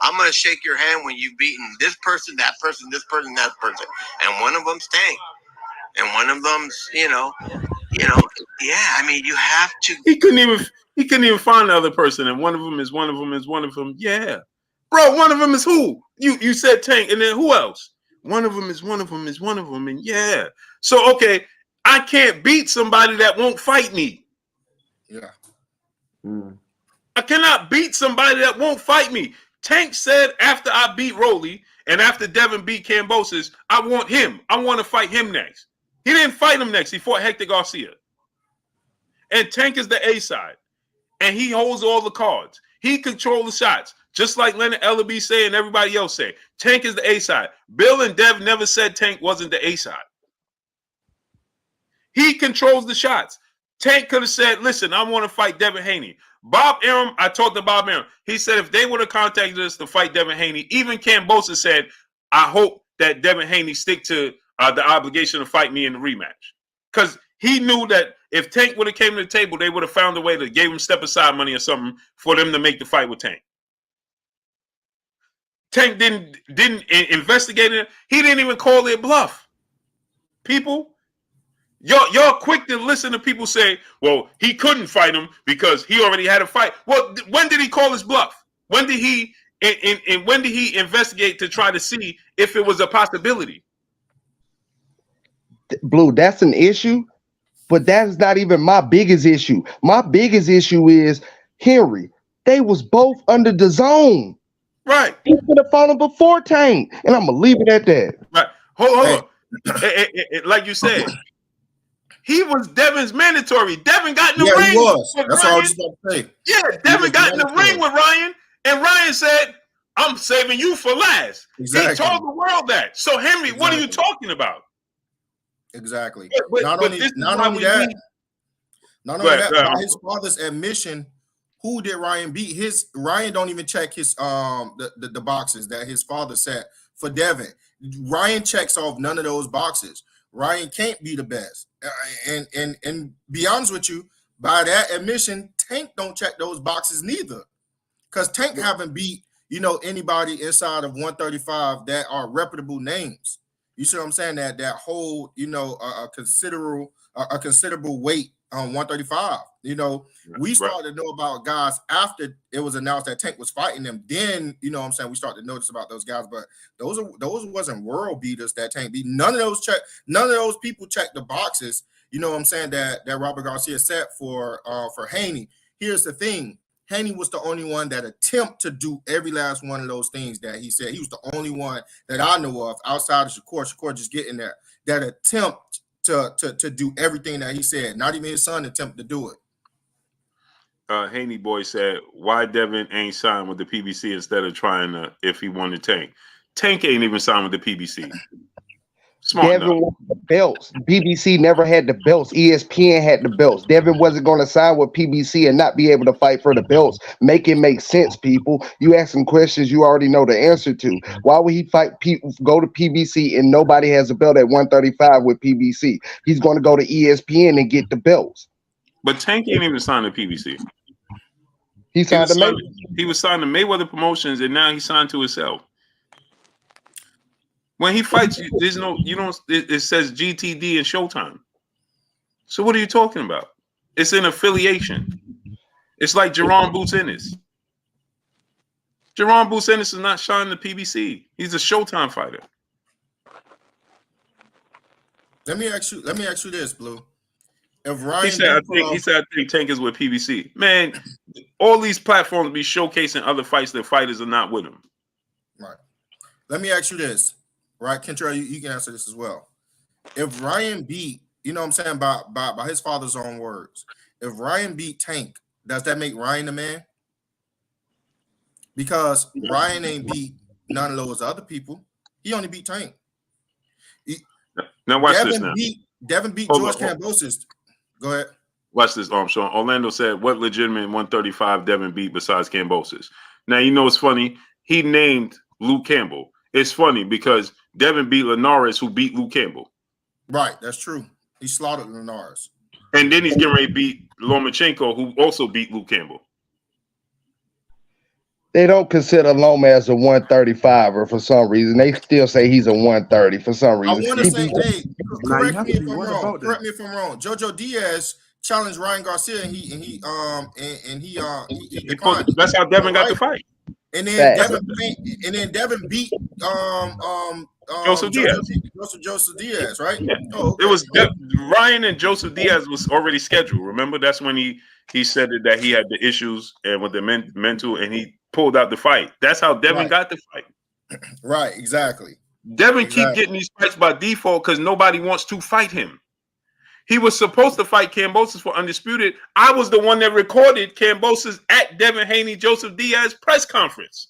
I'm gonna shake your hand when you've beaten this person, that person, this person, that person, and one of them's Tank, and one of them's, yeah. I mean, you have to. He couldn't even find the other person, and one of them is one of them. Yeah, bro, one of them is who? You said Tank, and then who else? One of them is one of them, and yeah. So okay, I can't beat somebody that won't fight me. Yeah. I cannot beat somebody that won't fight me. Tank said after I beat Rolly and after Devin beat Cambosis, I want him. I want to fight him next. He didn't fight him next. He fought Hector Garcia. And Tank is the A side. And he holds all the cards. He controls the shots. Just like Leonard Ellaby say and everybody else say. Tank is the A side. Bill and Dev never said Tank wasn't the A side. He controls the shots. Tank could have said, listen, I want to fight Devin Haney. Bob Arum, I talked to Bob Arum. He said if they would have contacted us to fight Devin Haney, even Cambosa said, I hope that Devin Haney stick to the obligation to fight me in the rematch. Because he knew that if Tank would have came to the table, they would have found a way to give him step aside money or something for them to make the fight with Tank. Tank didn't investigate it. He didn't even call it bluff. People, y'all quick to listen to people say, well, he couldn't fight him because he already had a fight. Well, when did he call his bluff? When did he when did he investigate to try to see if it was a possibility? Blue, that's an issue, but that's not even my biggest issue. My biggest issue is Henry. They was both under the zone. Right. He could have fought him before Tank, and I'm gonna leave it at that. Right. Hold on. Like you said, he was Devin's mandatory. Devin got in the ring. He was. With That's Ryan. all I was about to say. Yeah, Devin got in the ring with Ryan, and Ryan said, I'm saving you for last. Exactly. He told the world that. So, Henry, what are you talking about? Exactly. But not only that, by his father's admission, who did Ryan beat? Ryan don't even check his the boxes that his father set for Devin. Ryan checks off none of those boxes. Ryan can't be the best. And be honest with you, by that admission, Tank don't check those boxes neither. Because Tank haven't beat, anybody inside of 135 that are reputable names. You see what I'm saying? That hold, a considerable weight on 135. We started to know about guys after it was announced that Tank was fighting them. Then, we started to notice about those guys. But those wasn't world beaters that Tank beat. None of those people checked the boxes. That Robert Garcia set for Haney. Here's the thing. Haney was the only one that attempt to do every last one of those things that he said. He was the only one that I know of outside of Shakur. Shakur just getting there. That attempt to do everything that he said. Not even his son attempted to do it. Haney boy said, why Devin ain't signed with the PBC instead of trying to, if he wanted Tank? Tank ain't even signed with the PBC. Devin wanted the belts. BBC never had the belts. ESPN had the belts. Devin wasn't going to sign with PBC and not be able to fight for the belts. Make it make sense, people. You ask some questions you already know the answer to. Why would he go to PBC and nobody has a belt at 135 with PBC? He's going to go to ESPN and get the belts. But Tank ain't even signed to PBC. He signed to Mayweather. He was signed to Mayweather Promotions, and now he's signed to himself. When he fights, there's no, it says GTD and Showtime. So what are you talking about? It's an affiliation. It's like Jerome Boots Ennis. Jerome Boots Ennis is not signed to PBC. He's a Showtime fighter. Let me ask you this, Blue. If Ryan he said, I think Tank is with PBC. Man, all these platforms be showcasing other fights that fighters are not with him. Right. Let me ask you this, right? Kentrell, you can answer this as well. If Ryan beat, you know what I'm saying, by his father's own words, if Ryan beat Tank, does that make Ryan the man? Because Ryan ain't beat none of those other people. He only beat Tank. Now watch this now. Devin beat Hold George on. Kambosos. Go ahead. Watch this, Sean. Orlando said, what legitimate 135 Devin beat besides Kambosos? Now, you know, it's funny. He named Luke Campbell. It's funny because Devin beat Linares, who beat Luke Campbell. Right, that's true. He slaughtered Linares. And then he's getting ready to beat Lomachenko, who also beat Luke Campbell. They don't consider Loma as a 135er for some reason. They still say he's a 130 for some reason. I want to say, hey, correct have me to if be I'm one wrong. about that. Correct me if I'm wrong. Jojo Diaz challenged Ryan Garcia, and he declined. That's how Devin got the fight. And then Facts. Devin beat Joseph Diaz. Joseph Diaz, right? Yeah. Oh, okay. It was Ryan and Joseph Diaz was already scheduled. Remember, that's when he said that he had the issues and with the mental, and he pulled out the fight. That's how Devin got the fight. Right, exactly. Devin keep getting these fights by default because nobody wants to fight him. He was supposed to fight Kambosos for Undisputed. I was the one that recorded Kambosos at Devin Haney Joseph Diaz press conference.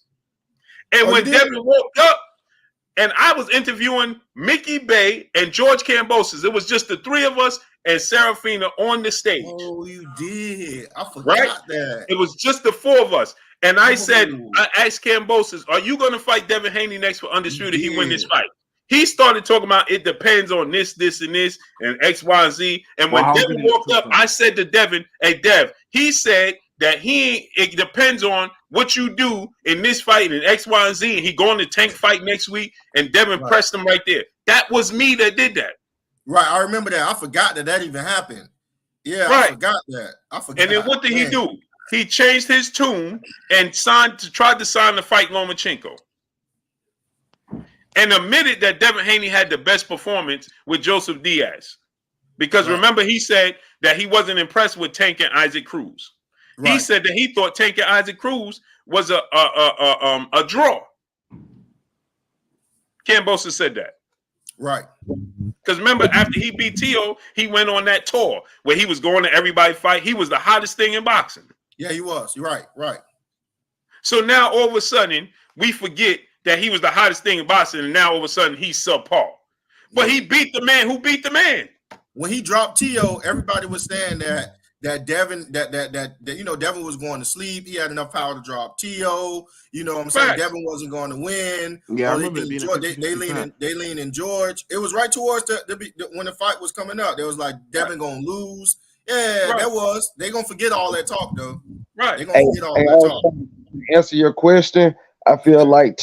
And when Devin walked up, and I was interviewing Mickey Bay and George Kambosos. It was just the three of us and Serafina on the stage. Oh, you did. I forgot that. It was just the four of us. And I said, I asked Kambosos, are you going to fight Devin Haney next for Undisputed? He win this fight. He started talking about it depends on this, and X, Y, and Z. And when Devin walked up, I said to Devin, hey, Dev, he said that it depends on what you do in this fight and X, Y, and Z. And he going to Tank fight next week. And Devin pressed him right there. That was me that did that. Right. I remember that. I forgot that even happened. Yeah, I forgot that. And then what did he do? He changed his tune and tried to sign the fight Lomachenko. And admitted that Devin Haney had the best performance with Joseph Diaz. Because remember, he said that he wasn't impressed with Tank and Isaac Cruz. He said that he thought Tank and Isaac Cruz was a draw. Kambosos said that. Right. Because remember, after he beat Tio, he went on that tour where he was going to everybody fight. He was the hottest thing in boxing. Yeah, he was. You're right. Right. So now all of a sudden, we forget that he was the hottest thing in boxing, and now all of a sudden he's subpar. But he beat the man who beat the man. When he dropped Tio, everybody was saying that Devin Devin was going to sleep. He had enough power to drop Tio. You know what I'm saying? Devin wasn't going to win. Yeah, I remember they lean in George. It was right towards when the fight was coming up. They was like Devin gonna lose. Yeah, that was. They gonna forget all that talk though. Right. They gonna forget all that talk. To answer your question, I feel like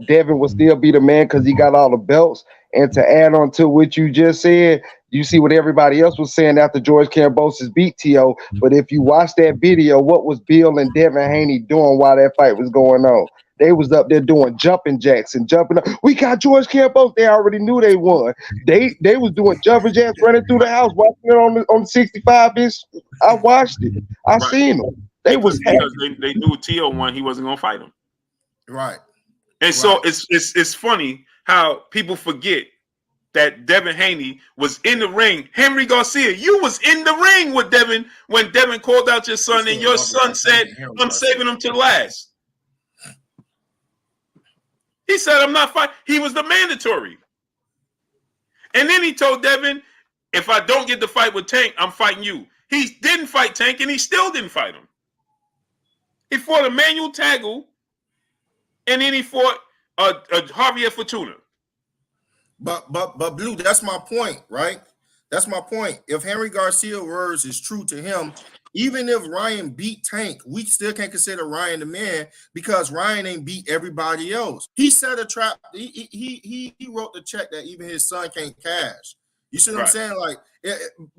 Devin will still be the man because he got all the belts. And to add on to what you just said, you see what everybody else was saying after George Kambosos beat T.O. But if you watch that video, what was Bill and Devin Haney doing while that fight was going on? They was up there doing jumping jacks and jumping up. We got George Kambosos. They already knew they won. They was doing jumping jacks running through the house, watching it on the 65 inch. I watched it. I seen them. Because they knew T.O. won. He wasn't gonna fight him. Right. And so it's funny how people forget that Devin Haney was in the ring. Henry Garcia, you was in the ring with Devin when Devin called out your son, and your son said, I'm saving him to last. He said, I'm not fighting. He was the mandatory. And then he told Devin, if I don't get the fight with Tank, I'm fighting you. He didn't fight Tank, and he still didn't fight him. He fought Emmanuel Tagle, and then he fought Javier Fortuna. But Blue, that's my point, right? That's my point. If Henry Garcia's words is true to him, even if Ryan beat Tank, we still can't consider Ryan the man because Ryan ain't beat everybody else. He set a trap. He wrote the check that even his son can't cash. You see what I'm saying? Like,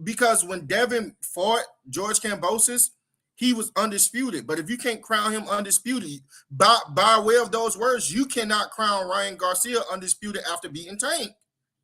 because when Devin fought George Kambosos, he was undisputed. But if you can't crown him undisputed, by way of those words, you cannot crown Ryan Garcia undisputed after beating Tank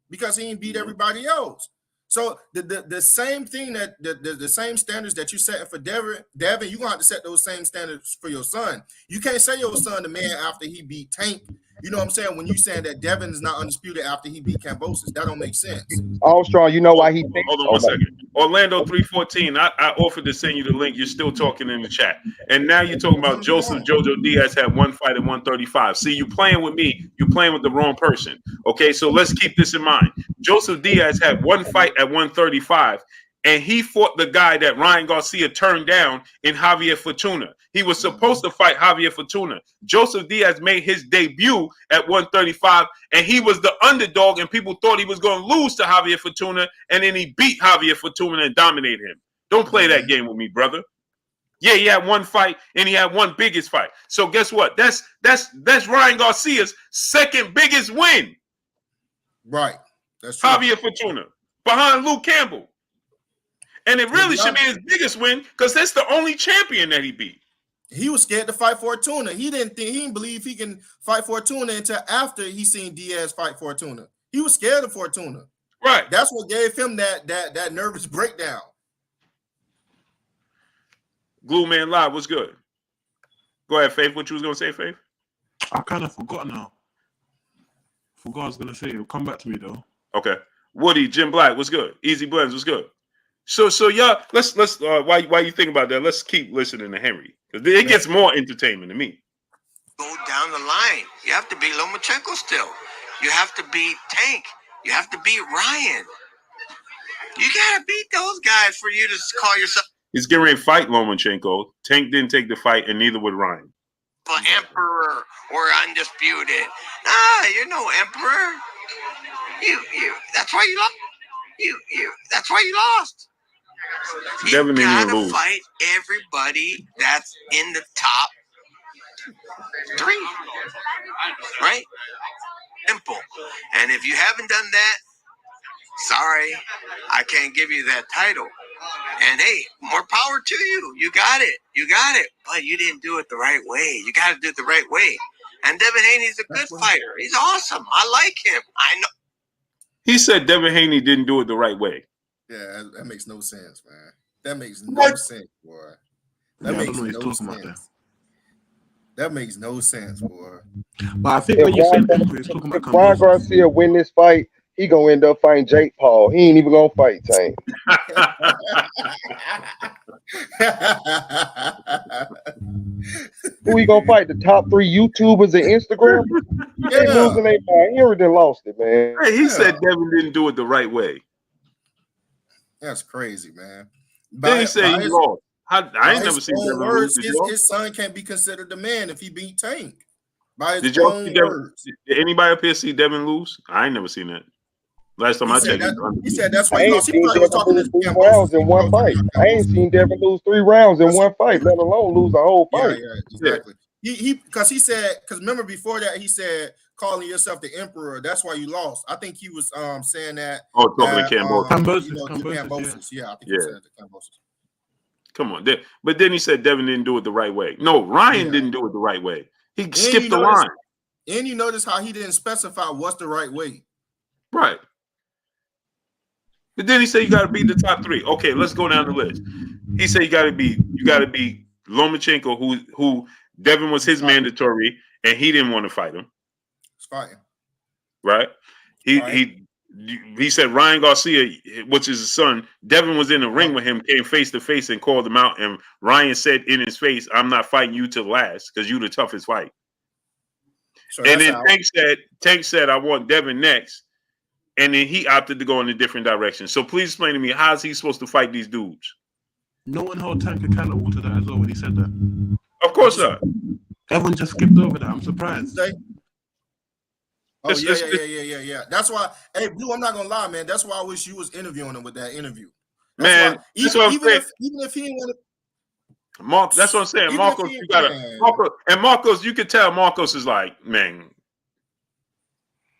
because he ain't beat everybody else. So the same thing that the same standards that you setting for Devin, you're gonna have to set those same standards for your son. You can't say your son the man after he beat Tank. You know what I'm saying? When you saying that Devin is not undisputed after he beat Kambosos, that don't make sense. Armstrong, you know why he thinks? Hold on one second. Orlando 314. I offered to send you the link. You're still talking in the chat. And now you're talking about Joseph Jojo Diaz had one fight at 135. See, you playing with me. You're playing with the wrong person. Okay, so let's keep this in mind. Joseph Diaz had one fight at 135, and he fought the guy that Ryan Garcia turned down in Javier Fortuna. He was supposed to fight Javier Fortuna. Joseph Diaz made his debut at 135, and he was the underdog, and people thought he was going to lose to Javier Fortuna, and then he beat Javier Fortuna and dominated him. Don't play that game with me, brother. Yeah, he had one fight, and he had one biggest fight. So guess what? That's Ryan Garcia's second biggest win. Right. That's true. Javier Fortuna behind Luke Campbell. And it really should be his biggest win because that's the only champion that he beat. He was scared to fight Fortuna. He didn't believe he can fight Fortuna until after he seen Diaz fight Fortuna. He was scared of Fortuna. Right. That's what gave him that nervous breakdown. Glue Man Live, what's good? Go ahead, Faith. What you was gonna say, Faith? I kind of forgot now. Forgot I was gonna say. It'll come back to me though. Okay. Woody, Jim Black, what's good? Easy Blends, what's good? So y'all, let's while you think about that, let's keep listening to Henry because it gets more entertainment to me. Go down the line. You have to beat Lomachenko still. You have to beat Tank. You have to beat Ryan. You gotta beat those guys for you to call yourself. He's getting ready to fight Lomachenko. Tank didn't take the fight, and neither would Ryan. Emperor or undisputed. You're no emperor. You. That's why you lost. You. That's why you lost. You gotta fight everybody that's in the top 3, right? Simple. And if you haven't done that, sorry, I can't give you that title. And hey, more power to you. You got it. But you didn't do it the right way. You got to do it the right way. And Devin Haney's a good fighter. He's awesome. I like him. I know. He said Devin Haney didn't do it the right way. Yeah, that makes no sense, man. That makes no sense, boy. That makes no sense. That makes no sense, boy. But I think when you said he's talking about Ryan Garcia win this fight, he gonna end up fighting Jake Paul. He ain't even gonna fight Tank. Who he gonna fight? The top 3 YouTubers and Instagram? Yeah. Losing their mind. He already lost it, man. Hey, he said Devin didn't do it the right way. That's crazy, man. Then he said he lost. I ain't never seen Devin lose. His son can't be considered the man if he beat Tank. Did y'all see Devin? Did anybody up here see Devin lose? I ain't never seen that. Last time I checked, he said that's why he lost. He was talking to 3 rounds in one fight. I ain't seen Devin lose 3 rounds in one fight, let alone lose a whole fight. Yeah, exactly. Because he said, because remember before that he said calling yourself the emperor. That's why you lost. I think he was saying that. Oh, talking to Kambosos. Kambosos. Yeah, I think he said it to Kambosos. Come on, but then he said Devin didn't do it the right way. No, Ryan didn't do it the right way. He skipped the line. And you notice how he didn't specify what's the right way. Right. But then he said you got to beat the top 3. Okay, let's go down the list. He said you got to beat Lomachenko, who Devin was his mandatory, and he didn't want to fight him. It's fighting. Right. He said Ryan Garcia, which is his son, Devin was in the ring with him, came face to face and called him out, and Ryan said in his face, "I'm not fighting you till last because you the toughest fight." So and then Tank said, "I want Devin next." And then he opted to go in a different direction. So please explain to me, how is he supposed to fight these dudes? No one held Tank accountable to that as well when he said that. Of course not. Everyone just skipped over that. I'm surprised. Yeah. That's why, hey, Blue, I'm not gonna lie, man. That's why I wish you was interviewing him with that interview. Even if he didn't want to. Mark, that's what I'm saying. Marcos, Marcos, you could tell Marcos is like, man.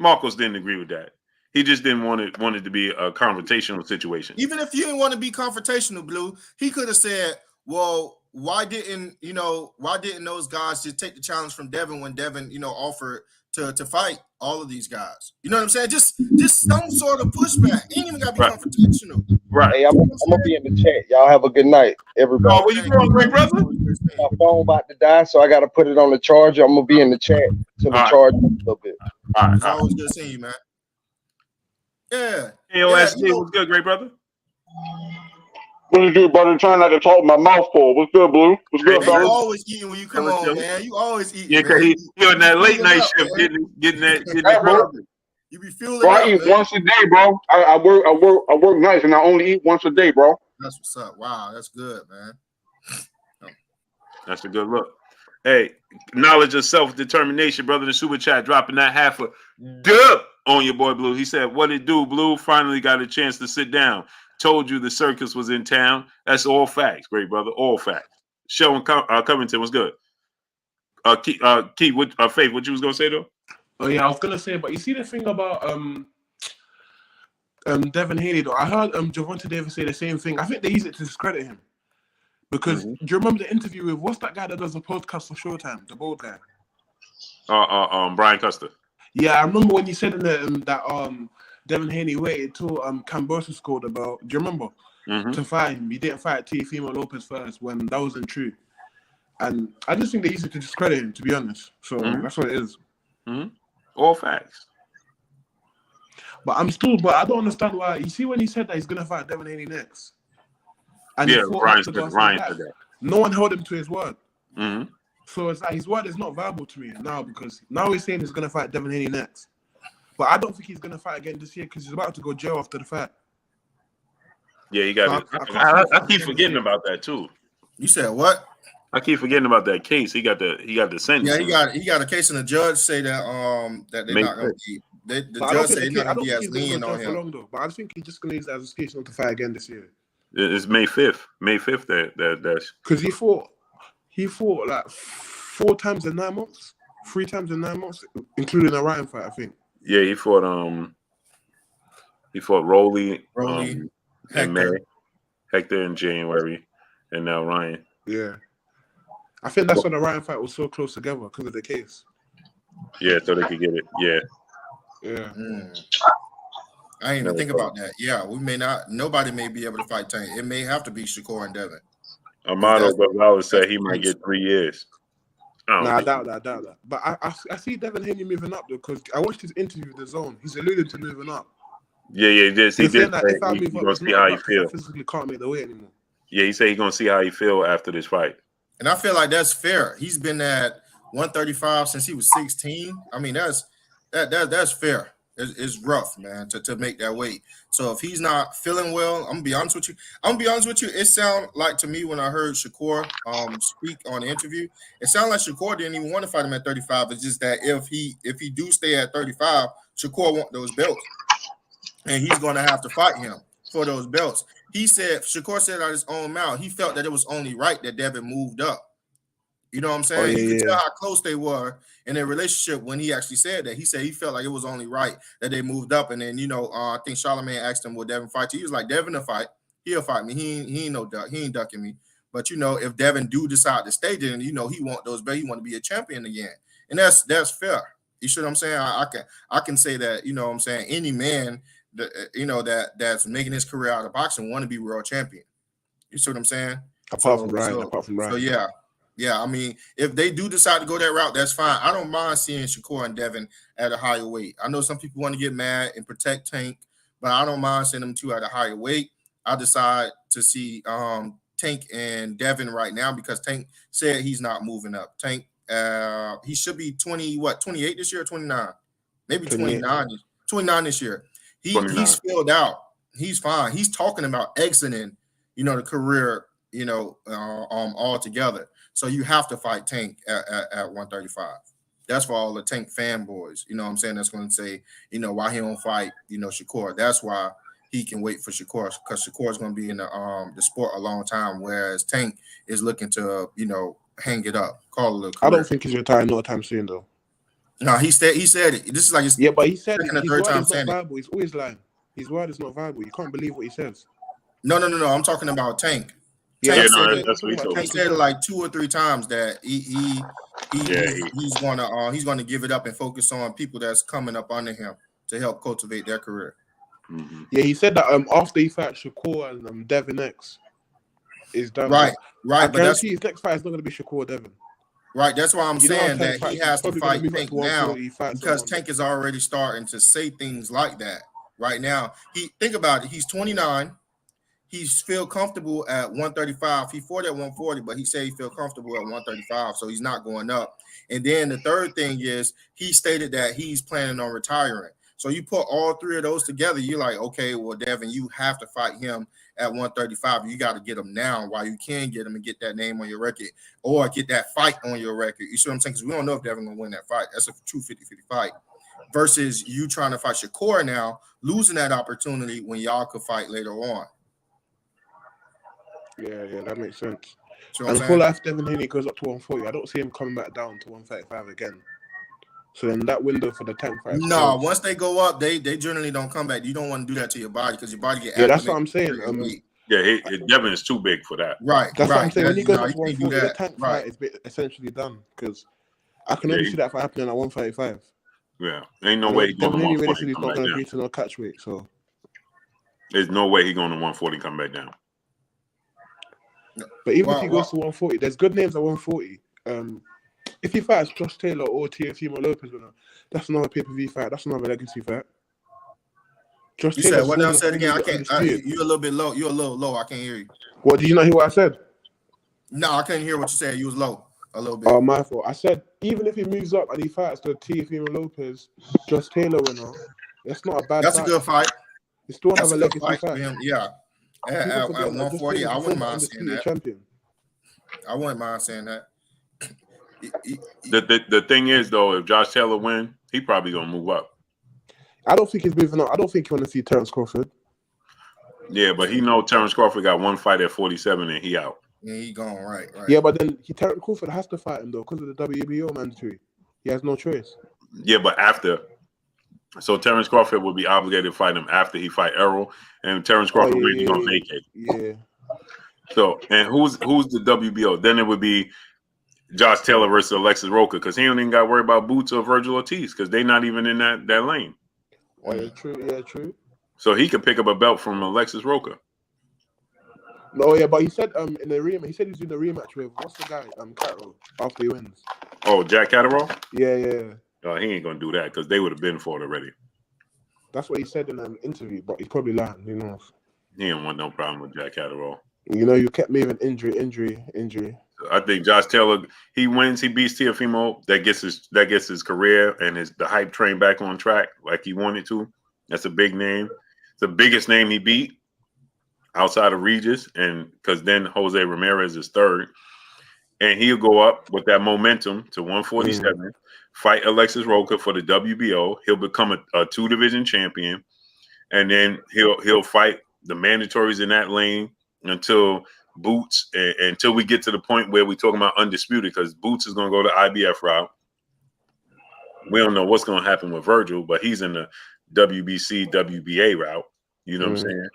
Marcos didn't agree with that. He just didn't want it to be a confrontational situation. Even if you didn't want to be confrontational, Blue, he could have said, well, why didn't those guys just take the challenge from Devin when Devin, offered to fight all of these guys. You know what I'm saying? Just some sort of pushback. Ain't even gotta be confrontational. Right. Hey, I'm gonna be in the chat. Y'all have a good night, everybody. Oh, where you going, great brother? My phone about to die, so I gotta put it on the charger. I'm gonna be in the chat till the charge a little bit. All right. It's always good seeing you, man. Yeah. AOSD, what's good, great brother? What you do, brother? Trying not to talk with my mouth full. What's good, Blue? What's good, Man, you brother? always eating when you come on, man. You always eating. Yeah, because he on that late night shift, getting that bro. You be fueling bro, up, I eat man. once a day, bro. I work nights and I only eat once a day, bro. That's what's up. Wow, that's good, man. That's a good look. Hey, knowledge of self-determination, brother. The super chat dropping that half a dub on your boy Blue. He said, "What it do, Blue? Finally got a chance to sit down. Told you the circus was in town. That's all facts, great brother. All facts." Sheldon Covington was good. Keith, Faith, what you was gonna say though? Oh yeah, I was gonna say, but you see the thing about Devin Haney though. I heard Gervonta Davis say the same thing. I think they use it to discredit him. Because do you remember the interview with what's that guy that does the podcast for Showtime, the bald guy? Brian Custer. Yeah, I remember when you said in the that Devin Haney waited till Cambosa scored the belt. Do you remember? To fight him, he didn't fight Teofimo Lopez first when that wasn't true. And I just think they used it to discredit him, to be honest. So that's what it is. All facts. But I don't understand why. You see when he said that he's gonna fight Devin Haney next. And yeah, Ryan said that. No one held him to his word. So it's like his word is not viable to me now because now he's saying he's going to fight Devin Haney next. But I don't think he's going to fight again this year because he's about to go jail after the fight. Yeah, you got it. I keep forgetting about that too. You said what? I keep forgetting about that case. He got the sentence. Yeah, he got a case, and the judge say that that they're not going to be. The judge say he's not going to be as lenient on him. Long, though, but I think he's just going to use that as a excuse not to fight again this year. It's May 5th. May 5th. That's because he fought like 4 times in 9 months, 3 times in 9 months, including a Ryan fight, I think. Yeah, he fought Rolly, in May, Hector in January, and now Ryan. Yeah, I think that's when the Ryan fight was so close together because of the case. Yeah, so they could get it. Yeah. Yeah. I didn't even think about that. Yeah, nobody may be able to fight Tank. It may have to be Shakur and Devin. Amado Gonzalez said he might get 3 years. I doubt that. But I see Devin Haney moving up though because I watched his interview with The Zone. He's alluded to moving up. Yeah, he did. He did. That if I move up, see how he feel. I physically can't make the weight anymore. Yeah, he said he's gonna see how he feel after this fight. And I feel like that's fair. He's been at 135 since he was 16. I mean, that's fair. It's rough, man, to make that weight. So if he's not feeling well, I'm gonna be honest with you. It sounded like to me when I heard Shakur speak on the interview, it sounded like Shakur didn't even want to fight him at 35. It's just that if he do stay at 35, Shakur want those belts, and he's gonna have to fight him for those belts. Shakur said out of his own mouth, he felt that it was only right that Devin moved up. You know what I'm saying? You can tell how close they were in their relationship when he actually said that. He said he felt like it was only right that they moved up. And then, I think Charlamagne asked him, will Devin fight you? He was like, Devin will fight. He'll fight me. He ain't no duck. He ain't ducking me. But, if Devin do decide to stay, then, he want those belts. He want to be a champion again. And that's fair. You see what I'm saying? I can say that, any man, that's making his career out of boxing want to be world champion. You see what I'm saying? Apart from Ryan. So, yeah. Yeah, I mean, if they do decide to go that route, that's fine. I don't mind seeing Shakur and Devin at a higher weight. I know some people want to get mad and protect Tank, but I don't mind seeing them two at a higher weight. I decide to see Tank and Devin right now because Tank said he's not moving up. Tank, he should be 28 this year or 29? Maybe 29. 29 this year. He's filled out. He's fine. He's talking about exiting, the career, altogether. So you have to fight Tank at 135. That's for all the Tank fanboys. You know what I'm saying? That's going to say, why he don't fight, Shakur. That's why he can wait for Shakur because Shakur is going to be in the sport a long time, whereas Tank is looking to, hang it up, call it a career. I don't think he's retiring no time soon though. No, he said it. This is like his but he said second or his third word time is not saying viable. He's always lying. His word is not viable. You can't believe what he says. No. I'm talking about Tank. That's what he He said it like 2 or 3 times that he he's gonna give it up and focus on people that's coming up under him to help cultivate their career. Mm-hmm. Yeah, he said that after he fights Shakur and Devin X is done. Right. I But that's guarantee his next fight is not going to be Shakur Devin. right. That's why I'm saying that fights, he has to fight Tank now because someone. Tank is already starting to say things like that right now. Think about it. He's 29. He's feel comfortable at 135. He fought at 140, but he said he feel comfortable at 135, so he's not going up. And then the third thing is he stated that he's planning on retiring. So you put all three of those together, you're like, okay, well, Devin, you have to fight him at 135. You got to get him now while you can get him and get that name on your record or get that fight on your record. You see what I'm saying? Because we don't know if Devin going to win that fight. That's a true 50-50 fight versus you trying to fight Shakur now, losing that opportunity when y'all could fight later on. Yeah, that makes sense. So and full life Devin Haney goes up to 140. I don't see him coming back down to 135 again. So then that window for the Tank fight. No, once they go up, they generally don't come back. You don't want to do that to your body because your body get. Yeah, that's what I'm saying. Devin is too big for that. Right. That's what I'm saying. When he goes up to you 140, the Tank fight is essentially done because I can only see that fight happening at 135. Yeah, ain't no way he's going to 140 he's come not back going to down. agree to no catch weight. So there's no way he's going to 140 come back down. But even if he goes to 140, there's good names at 140. If he fights Josh Taylor or Teofimo Lopez, that's another pay-per-view fight. That's another legacy fight. Josh Taylor. Said what? Now said again. I can't. You're a little bit low. You're a little low. I can't hear you. What? Did you not hear what I said? No, I couldn't hear what you said. You was low a little bit. Oh, my fault. I said even if he moves up and he fights the Teofimo Lopez, Josh Taylor winner, that's not a bad. That's a good fight. It's still another legacy fight for him. Yeah. At 140, I wouldn't mind saying that. Champion. I wouldn't mind saying that. The thing is, though, if Josh Taylor win, he probably gonna move up. I don't think he's moving up. I don't think he want to see Terence Crawford. Yeah, but he know Terence Crawford got one fight at 47 and he out. Yeah, he gone right. Yeah, but then Terence Crawford has to fight him though because of the WBO mandatory. He has no choice. Yeah, but after. So Terence Crawford would be obligated to fight him after he fight Errol, and Terence Crawford really gonna vacate. Yeah. So and who's the WBO? Then it would be Josh Taylor versus Alexis Roca because he don't even got to worry about Boots or Virgil Ortiz because they're not even in that lane. Oh, yeah, true. Yeah, true. So he could pick up a belt from Alexis Roca. No, yeah, but he said in the rematch, he said he's doing the rematch with what's the guy Catterall after he wins. Oh, Jack Catterall? Yeah. He ain't gonna do that because they would have been for it already. That's what he said in an interview, but he's probably lying. Who knows? He didn't want no problem with Jack Catterall. You kept moving injury. I think Josh Taylor, he wins, he beats Teofimo, that gets his career and the hype train back on track like he wanted to. That's a big name. It's the biggest name he beat outside of Regis, and because then Jose Ramirez is third, and he'll go up with that momentum to 147. Fight Alexis Roca for the WBO. He'll become a 2-division champion, and then he'll fight the mandatories in that lane until Boots, until we get to the point where we're talking about Undisputed, because Boots is going to go the IBF route. We don't know what's going to happen with Virgil, but he's in the WBC, WBA route. You know what I'm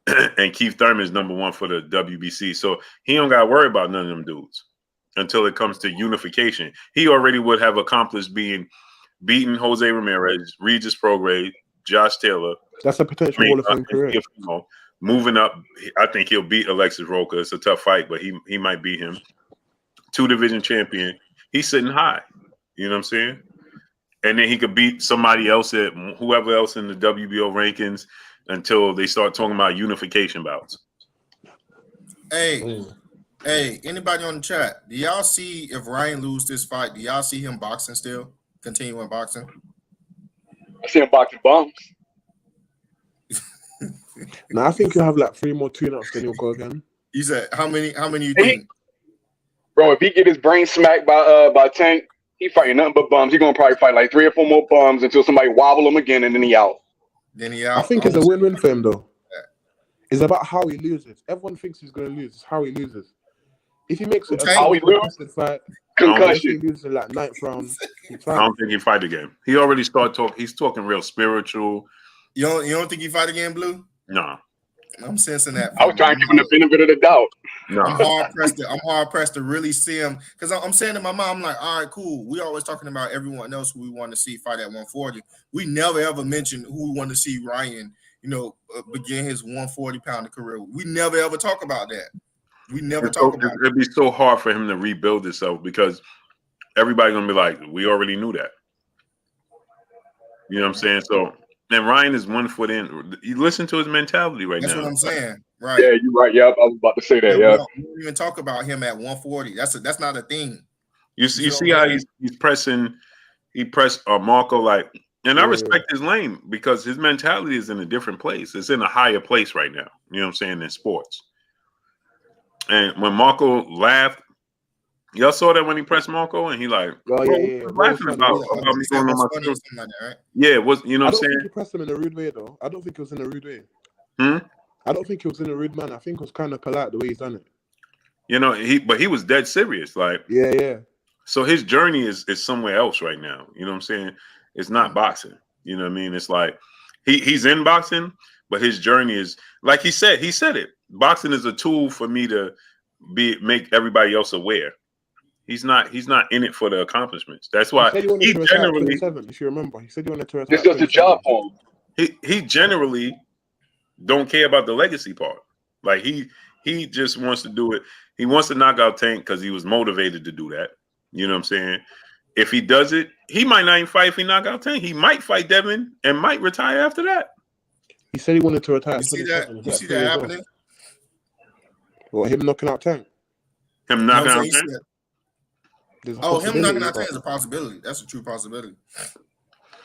saying? And Keith Thurman is number 1 for the WBC. So he don't got to worry about none of them dudes until it comes to unification. He already would have accomplished beating Jose Ramirez, Regis Prograis, Josh Taylor. That's a potential Hall of Fame career. Moving up, I think he'll beat Alexis Roca. It's a tough fight, but he might beat him. 2-division champion. He's sitting high. You know what I'm saying? And then he could beat somebody else, whoever else in the WBO rankings, until they start talking about unification bouts. Hey, anybody on the chat, do y'all see if Ryan lose this fight, do y'all see him boxing still? Continuing boxing? I see him boxing bums. I think you'll have like 3 more tune-ups, then you'll go again. You said how many you think? Bro, if he get his brain smacked by Tank, he fighting nothing but bums. He gonna probably fight like 3 or 4 more bums until somebody wobble him again and then he out. I think it's a win-win for him though. It's about how he loses. Everyone thinks he's gonna lose. It's how he loses. If he makes it how he loses, fight, concussion. He loses like 9th round. I don't think he fight again. He already started talking. He's talking real spiritual. You don't think he fight again, Blue? No. I'm sensing that. I was trying to give him the benefit of the doubt. No. I'm hard pressed to really see him because I'm saying to my mom, I'm like, all right, cool. We always talking about everyone else who we want to see fight at 140. We never ever mentioned who we want to see Ryan, begin his 140-pounder career. We never ever talk about that. We never talk about it. It'd be so hard for him to rebuild himself because everybody's gonna be like, we already knew that. You know what I'm saying? So, and Ryan is 1 foot in. You listen to his mentality right now. That's what I'm saying. Right. Yeah, you're right. Yeah, I was about to say that. Yeah, Yeah. we don't even talk about him at 140. That's not a thing. You see how he's pressing. He pressed Marco like, and I respect his lane because his mentality is in a different place. It's in a higher place right now. You know what I'm saying, in sports. And when Marco laughed, y'all saw that when he pressed Marco, and he like, laughing about me going on my show. Like that, right? Yeah, was you know what I'm saying? I don't think he pressed him in a rude way though. I don't think it was in a rude way. I don't think it was in a rude manner. I think it was kind of polite the way he's done it. But he was dead serious. Like, yeah. So his journey is somewhere else right now. You know what I'm saying? It's not boxing. You know what I mean? It's like he's in boxing, but his journey is like he said it. Boxing is a tool for me to make everybody else aware. He's not in it for the accomplishments. That's why he generally, if you remember, he said he wanted to retire. This does the job for him. He generally don't care about the legacy part. Like he just wants to do it. He wants to knock out Tank because he was motivated to do that. You know what I'm saying? If he does it, he might not even fight if he knock out Tank. He might fight Devin and might retire after that. He said he wanted to retire. You see that happening? Well, him knocking out Tank. Him knocking out Tank? Him knocking out Tank is a possibility. That's a true possibility.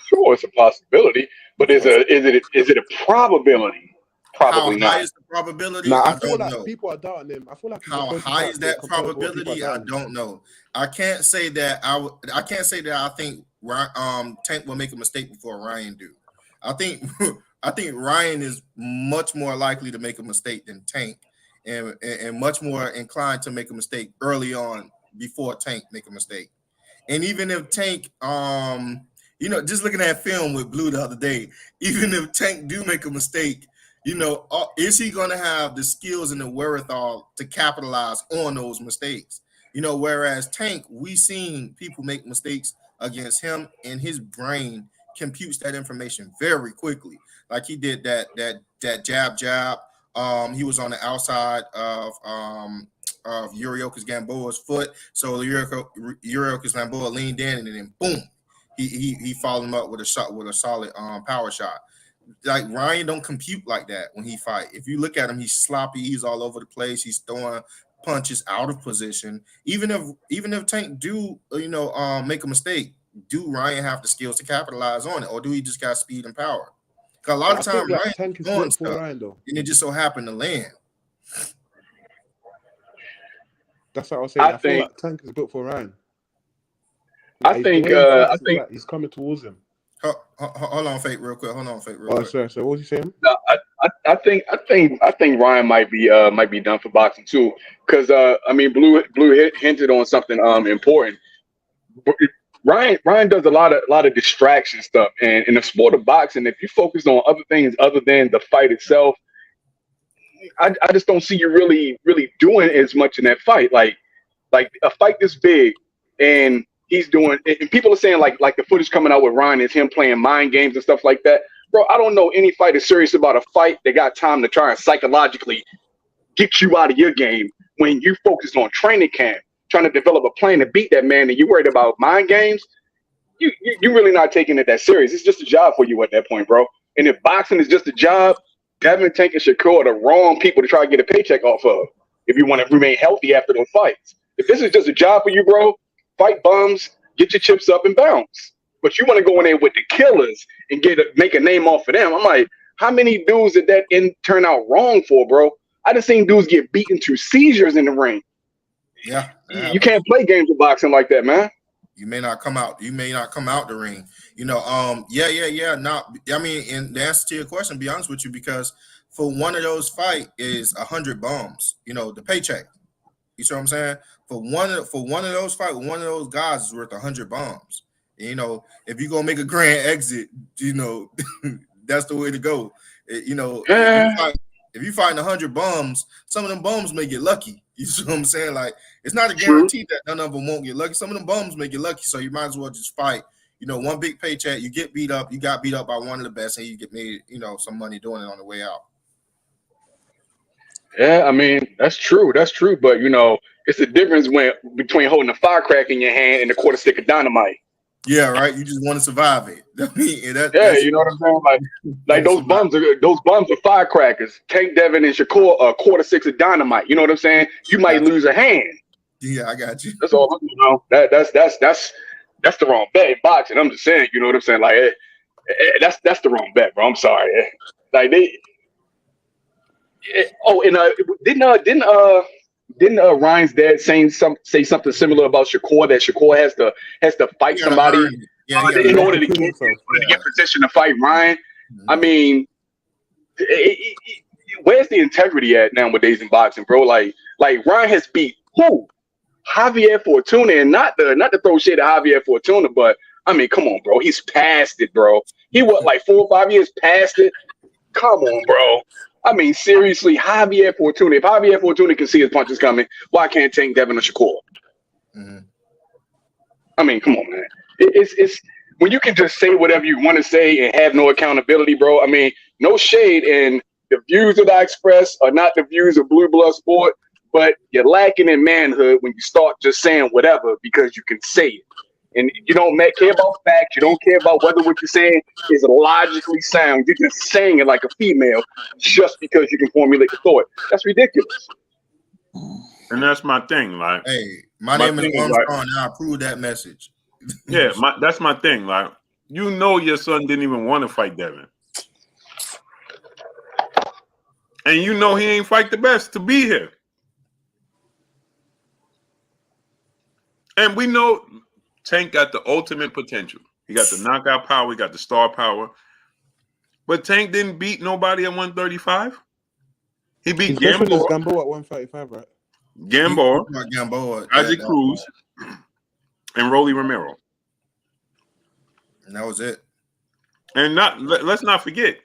Sure, it's a possibility, but is it a probability? Probably not. How high is the probability? I feel like people are doubting him. I feel like how high is that probability? I don't know. I can't say that I think Tank will make a mistake before Ryan do. I think Ryan is much more likely to make a mistake than Tank, and much more inclined to make a mistake early on before Tank make a mistake. And even if Tank, just looking at film with Blue the other day, even if Tank do make a mistake, is he going to have the skills and the wherewithal to capitalize on those mistakes? Whereas Tank, we seen people make mistakes against him, and his brain computes that information very quickly. Like he did that jab. He was on the outside of Yuriorkis Gamboa's foot, so Yuriorkis Gamboa leaned in, and then boom, he followed him up with a solid power shot. Like Ryan don't compute like that when he fight. If you look at him, he's sloppy. He's all over the place. He's throwing punches out of position. Even if Tank do make a mistake, do Ryan have the skills to capitalize on it, or do he just got speed and power? Because a lot of times Ryan is doing stuff, and it just so happened to land. That's what I was saying. I feel like Tank is built for Ryan. I think he's coming towards him. Hold on, Fake, real quick. Sorry. So what was he saying? No, I think Ryan might be done for boxing too, because Blue hinted on something important. Ryan does a lot of distraction stuff, and in the sport of boxing, if you focus on other things other than the fight itself, I just don't see you really doing as much in that fight. Like a fight this big, and he's doing, and people are saying like the footage coming out with Ryan is him playing mind games and stuff like that. Bro, I don't know any fighter serious about a fight that got time to try and psychologically get you out of your game when you focused on training camp, trying to develop a plan to beat that man, and you worried about mind games. You really not taking it that serious. It's just a job for you at that point, bro. And if boxing is just a job, Devin, Tank, and Shakur are the wrong people to try to get a paycheck off of if you want to remain healthy after those fights. If this is just a job for you, bro, fight bums, get your chips up and bounce. But you want to go in there with the killers and make a name off of them. I'm like, how many dudes did that turn out wrong for, bro? I just seen dudes get beaten to seizures in the ring. Yeah. You can't play games of boxing like that, man. You may not come out the ring. Yeah. And the answer to your question, be honest with you, because for one of those fight is 100 bums, the paycheck. You see what I'm saying? For one of those fight, one of those guys is worth 100 bombs. If you're gonna make a grand exit, that's the way to go. If you fighting 100 bums, some of them bums may get lucky. You see what I'm saying? Like, it's not a guarantee that none of them won't get lucky. Some of them bums may get lucky, so you might as well just fight. You know, one big paycheck. You get beat up. You got beat up by one of the best, and you get made, you know, some money doing it on the way out. Yeah, I mean, that's true. That's true. But, you know, it's the difference between holding a firecracker in your hand and a quarter stick of dynamite. Yeah, right. You just want to survive it. I mean, you know what I'm saying? Like those bums are firecrackers. Tank Devin and Shakur a quarter six of dynamite. You know what I'm saying? You might lose a hand. Yeah, I got you. That's all. You know, that's the wrong bet in boxing. I'm just saying. You know what I'm saying? Like that's the wrong bet, bro. I'm sorry. Like they. Oh, and didn't Ryan's dad say something similar about Shakur, that Shakur has to fight somebody in order to get position to fight Ryan? Mm-hmm. I mean, where's the integrity at nowadays in boxing, bro? Like Ryan has beat who? Javier Fortuna, and not to throw shade at Javier Fortuna, but I mean, come on, bro. He's past it, bro. He was like 4 or 5 years past it. Come on, bro. I mean, seriously, Javier Fortuna. If Javier Fortuna can see his punches coming, why can't Tank Devin or Shakur? Mm-hmm. I mean, come on, man. It's when you can just say whatever you want to say and have no accountability, bro. I mean, no shade, and the views that I express are not the views of Blue Blood Sport, but you're lacking in manhood when you start just saying whatever because you can say it. And you don't care about facts. You don't care about whether what you're saying is logically sound. You're just saying it like a female just because you can formulate the thought. That's ridiculous. And that's my thing. Like, hey, my name is Armstrong, and I approve that message. Yeah, that's my thing. Like, you know, your son didn't even want to fight Devin, and you know he ain't fight the best to be here. And we know Tank got the ultimate potential. He got the knockout power. He got the star power. But Tank didn't beat nobody at 135. He beat Gamboa. Gamboa at 135, right? Gamboa, Isaac Cruz, and Rolly Romero. And that was it. And let's not forget,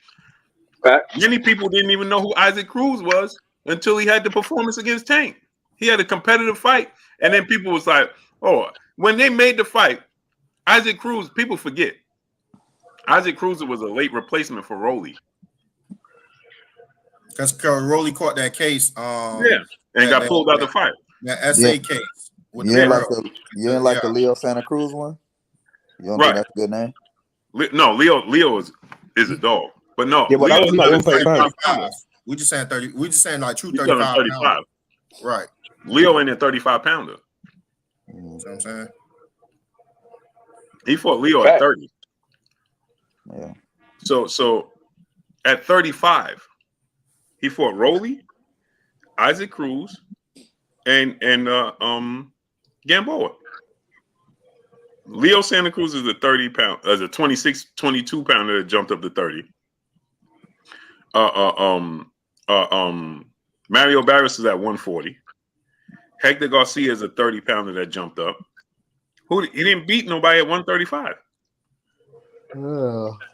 many people didn't even know who Isaac Cruz was until he had the performance against Tank. He had a competitive fight, and then people was like, oh, when they made the fight, Isaac Cruz, people forget. Isaac Cruz was a late replacement for Rolly. Because Rolly caught that case. And got pulled out the fight. That SA case. You ain't like the Leo Santa Cruz one? You don't think that's a good name? No, Leo is a dog. But no, yeah, but Leo not 35. We just saying 30. We just saying like true 35. Right. Leo ain't a 35 pounder. You know what I'm saying? He fought Leo at 30. Yeah. So at 35, he fought Rolly, Isaac Cruz, and Gamboa. Leo Santa Cruz is a 30 pound, as a 26, 22 pounder that jumped up to 30. Mario Barris is at 140. Hector Garcia is a 30 pounder that jumped up. He didn't beat nobody at 135.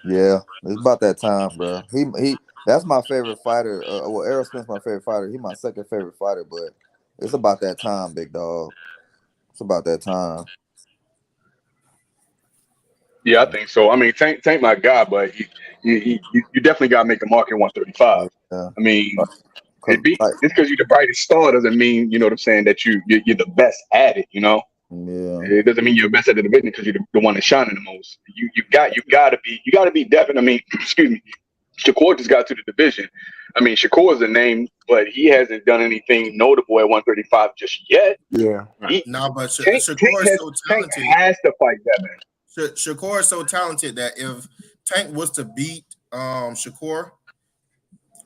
Yeah, it's about that time, bro. He that's my favorite fighter. Errol Spence my favorite fighter. He's my second favorite fighter, but it's about that time, big dog. It's about that time. Yeah, I think so. I mean, Tank my guy, but you definitely got to make the mark at 135. Yeah. I mean, just because you're the brightest star doesn't mean, you know what I'm saying, that you're the best at it, you know? Yeah. It doesn't mean you're the best at the division because you're the one that's shining the most. You gotta be definite. I mean, excuse me. Shakur just got to the division. I mean, Shakur is a name, but he hasn't done anything notable at 135 just yet. Yeah. But Shakur is so talented. Tank has to fight that man. Shakur is so talented that if Tank was to beat Shakur,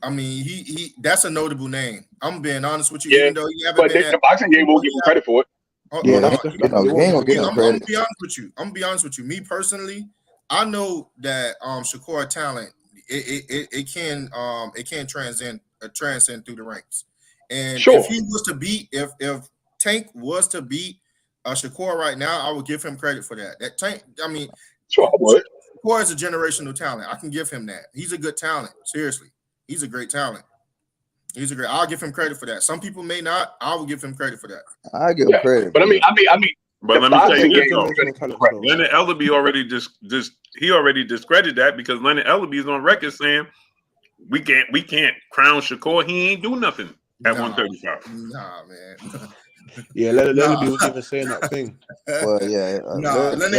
I mean, he that's a notable name. I'm being honest with you. Yeah, even though he haven't been the boxing game won't give him credit for it. I'm gonna be honest with you. Me personally, I know that Shakur talent it can transcend through the ranks. And if he was to beat, if Tank was to beat Shakur right now, I would give him credit for that. That Tank, I mean, Shakur is a generational talent. I can give him that. He's a good talent. Seriously, he's a great talent. He's a great. I'll give him credit for that. Some people may not. I will give him credit for that. I give him credit. But I mean, but let me say this though. Right. Leonard Ellerbe already already discredited that because Leonard Ellerbe is on record saying we can't crown Shakur. He ain't do nothing at 135. Nah, man. Yeah, Leonard Ellerbe was even saying that thing. Well, yeah. Leonard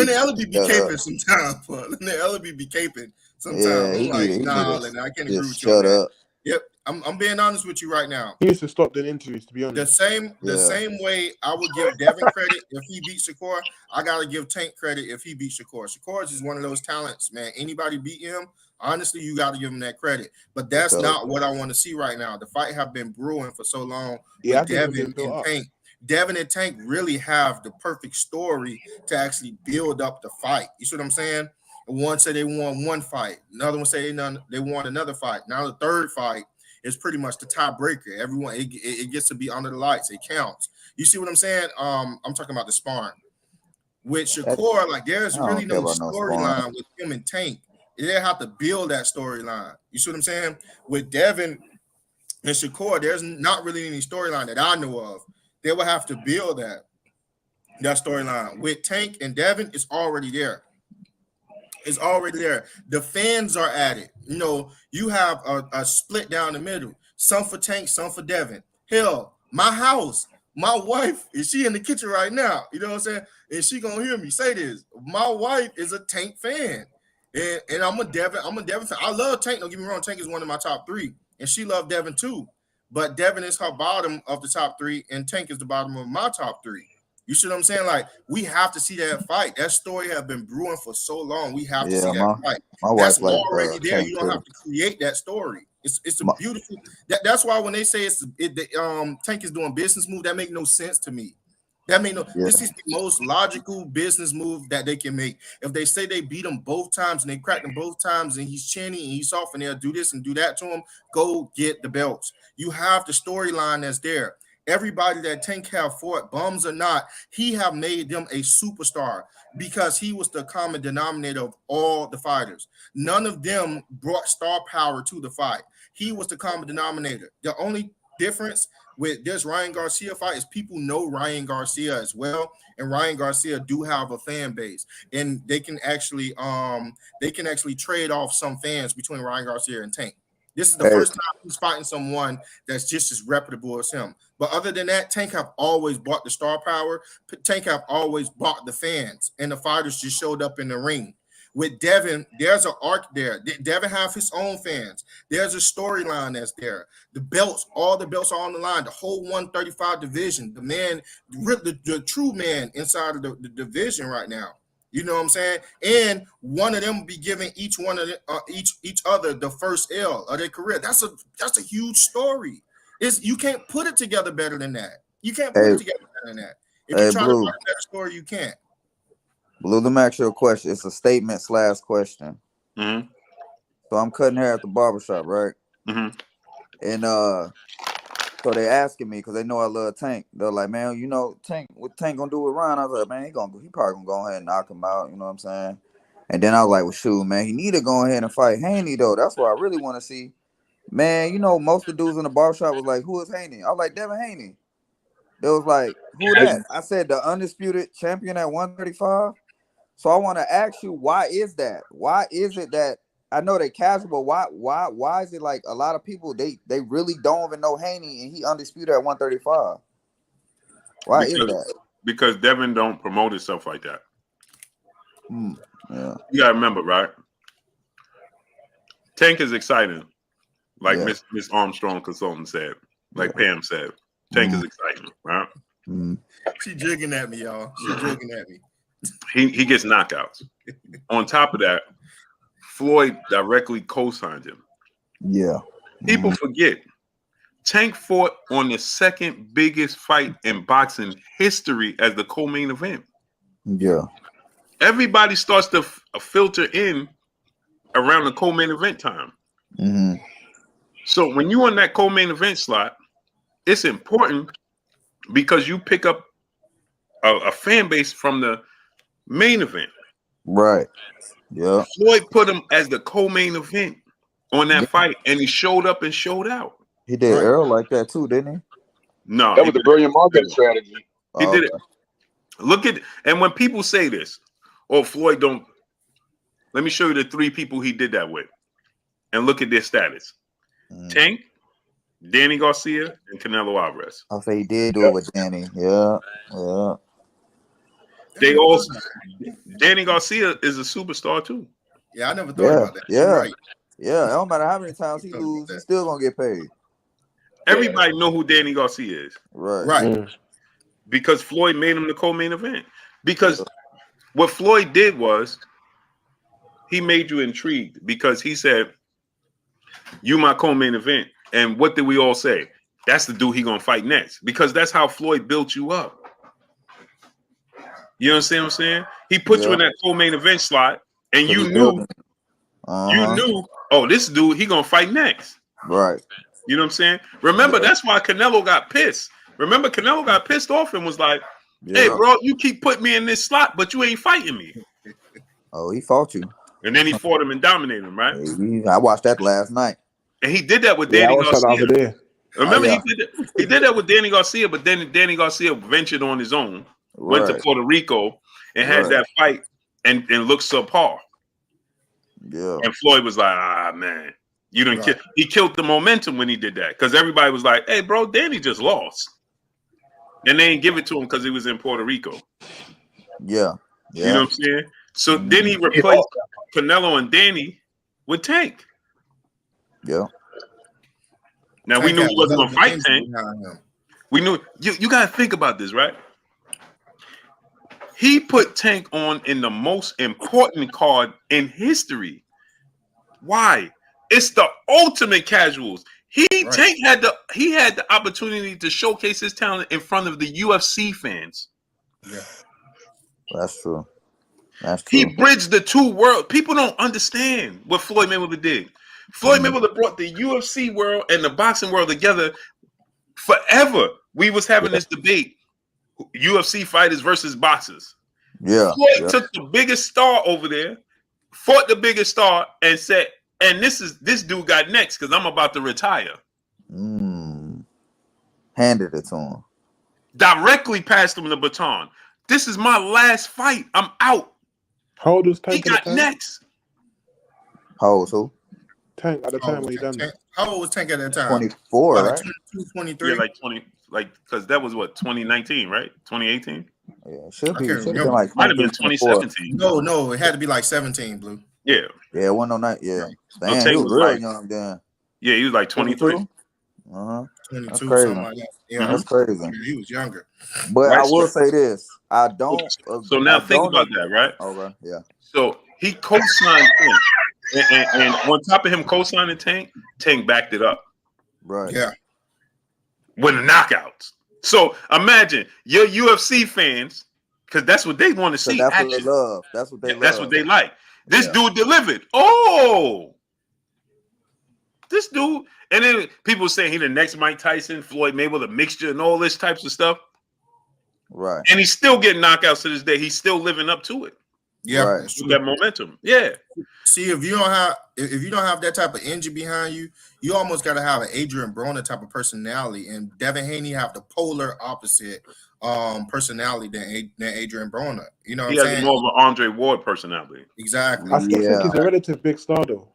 Ellerbe be caping sometimes. Leonard Ellerbe be caping sometimes. Yeah, I'm like, nah, Leonard, I can't agree with you. Shut up. Yep, I'm being honest with you right now. He needs to stop doing interviews, to be honest. The same way I would give Devin credit if he beat Shakur, I gotta give Tank credit if he beat Shakur. Shakur is just one of those talents, man. Anybody beat him, honestly, you got to give him that credit. But that's not what I want to see right now. The fight have been brewing for so long. Yeah, Devin and Tank. Devin and Tank really have the perfect story to actually build up the fight. You see what I'm saying? One said they won one fight. Another one said they won another fight. Now the third fight is pretty much the tiebreaker. Everyone, it gets to be under the lights. It counts. You see what I'm saying? I'm talking about the sparring. With Shakur, like there's really no storyline with him and Tank. They have to build that storyline. You see what I'm saying? With Devin and Shakur, there's not really any storyline that I know of. They will have to build that storyline. With Tank and Devin, it's already there. It's already there. The fans are at it. You know, you have a split down the middle. Some for Tank, some for Devin. Hell, my house, my wife, is she in the kitchen right now? You know what I'm saying? And she gonna hear me say this. My wife is a Tank fan. And I'm a Devin fan. I love Tank. Don't get me wrong. Tank is one of my top three. And she loved Devin too. But Devin is her bottom of the top three, and Tank is the bottom of my top three. You see what I'm saying? Like, we have to see that fight. That story has been brewing for so long. We have to see that fight. That's already there. You don't have to create that story. It's a beautiful. That's why when they say Tank is doing business move, that make no sense to me. This is the most logical business move that they can make. If they say they beat him both times and they cracked him both times and he's chinny and he's soft and they'll do this and do that to him, go get the belts. You have the storyline that's there. Everybody that Tank have fought, bums or not, he have made them a superstar because he was the common denominator of all the fighters. None of them brought star power to the fight. He was the common denominator. The only difference with this Ryan Garcia fight is people know Ryan Garcia as well, and Ryan Garcia do have a fan base, and they can actually trade off some fans between Ryan Garcia and Tank. This is the first time he's fighting someone that's just as reputable as him. But other than that, Tank have always bought the star power. Tank have always bought the fans, and the fighters just showed up in the ring. With Devin, there's an arc there. Devin have his own fans. There's a storyline that's there. The belts, all the belts are on the line. The whole 135 division, the man, the true man inside of the division right now. You know what I'm saying? And one of them will be giving each one of each other the first L of their career. That's a huge story. You can't put it together better than that. You can't put it together better than that. If you try to write a better story, you can't. Blue, let me ask you a question. It's a statement / question. Mm-hmm. So I'm cutting hair at the barbershop, right? Mm-hmm. And so they asking me because they know I love Tank. They're like, man, you know, Tank, what Tank gonna do with Ryan? I was like, man, he probably gonna go ahead and knock him out. You know what I'm saying? And then I was like, well, shoot, man, he need to go ahead and fight Haney though. That's what I really want to see. Man, you know, most of the dudes in the barbershop was like, who is Haney? I was like, Devin Haney. They was like, who that? I said, the undisputed champion at 135. So I want to ask you, why is that? Why is it that I know they casual, but why is it like a lot of people they really don't even know Haney and he undisputed at 135? Why is that? Because Devin don't promote himself like that. Yeah. You gotta remember, right? Tank is exciting, like Miss Armstrong consultant said, like Pam said. Tank is exciting, right? She jigging at me, y'all. She jigging at me. He gets knockouts. On top of that, Floyd directly co-signed him. Yeah. People forget Tank fought on the second biggest fight in boxing history as the co-main event. Yeah. Everybody starts to filter in around the co-main event time. Mm-hmm. So when you're on that co-main event slot, it's important because you pick up a fan base from the main event. Right. Yeah. Floyd put him as the co-main event on that fight, and he showed up and showed out. He did Errol like that too, didn't he? No, That was a brilliant marketing strategy. He did it. Look at, and when people say this, oh, Floyd don't, let me show you the 3 people he did that with. And look at their status. Tank, Danny Garcia, and Canelo Alvarez. I'll say he did do it with Danny. Yeah. They also, Danny Garcia is a superstar too. Yeah, I never thought about that. Yeah. Right. Yeah. It don't matter how many times he lose, he's still gonna get paid. Everybody know who Danny Garcia is. Right. Because Floyd made him the co-main event. Because what Floyd did was he made you intrigued because he said, you my co-main event. And what did we all say? That's the dude he gonna fight next. Because that's how Floyd built you up. You understand what I'm saying? He put you in that co-main event slot, and you knew, oh, this dude, he gonna fight next. Right. You know what I'm saying? Remember, that's why Canelo got pissed. Remember, Canelo got pissed off and was like, hey, bro, you keep putting me in this slot, but you ain't fighting me. Oh, he fought you. And then he fought him and dominated him, right? I watched that last night. And he did that with Danny Garcia. Remember, he did that with Danny Garcia, but then Danny Garcia ventured on his own, went to Puerto Rico, and had that fight and looked subpar. Yeah. And Floyd was like, ah, man, you didn't kill. He killed the momentum when he did that because everybody was like, hey, bro, Danny just lost. And they didn't give it to him because he was in Puerto Rico. Yeah. You know what I'm saying? So then he replaced Canelo and Danny with Tank. Yeah. Now we knew he wasn't going to fight Tank. We knew you got to think about this, right? He put Tank on in the most important card in history. Why? It's the ultimate casuals. Tank had the opportunity to showcase his talent in front of the UFC fans. Yeah, that's true. That's true. He bridged the 2 worlds. People don't understand what Floyd Mayweather did. Floyd Mayweather brought the UFC world and the boxing world together forever. We was having this debate, UFC fighters versus boxers. Yeah. Floyd took the biggest star over there, fought the biggest star, and said, and this dude got next because I'm about to retire. Handed it to him. Directly passed him the baton. This is my last fight. I'm out. How old was Tank? He got next. How old was who? Tank at the time when he done that. How old was Tank at that time? 24, right? 22, 23? Yeah, like 20, because that was what, 2019, right? 2018? Yeah, should be like might have been 2017. No, it had to be like 17, Blue. Yeah. Yeah, it wasn't no night. Yeah. Damn, Tank he was real like, young then. Yeah, he was like 23. 22, that's crazy. Something like that. Yeah, That's crazy. Yeah, he was younger. But I will say this. I don't. So now think about that, right? Okay, yeah. So he co-signed Tank. And on top of him co-signing Tank backed it up. Right. Yeah. With the knockouts. So imagine your UFC fans, because that's what they want to see. That's what they love. That's what they love. That's what they like. This dude delivered. Oh, this dude. And then people saying he the next Mike Tyson, Floyd Mayweather mixture and all this types of stuff. Right. And he's still getting knockouts to this day. He's still living up to it. Yeah, right. With that momentum. Yeah. See, if you don't have that type of engine behind you, you almost got to have an Adrian Broner type of personality, and Devin Haney have the polar opposite personality than Adrian Broner. You know, what he I'm has saying? more of an Andre Ward personality. Exactly. I still think he's a relative big star though.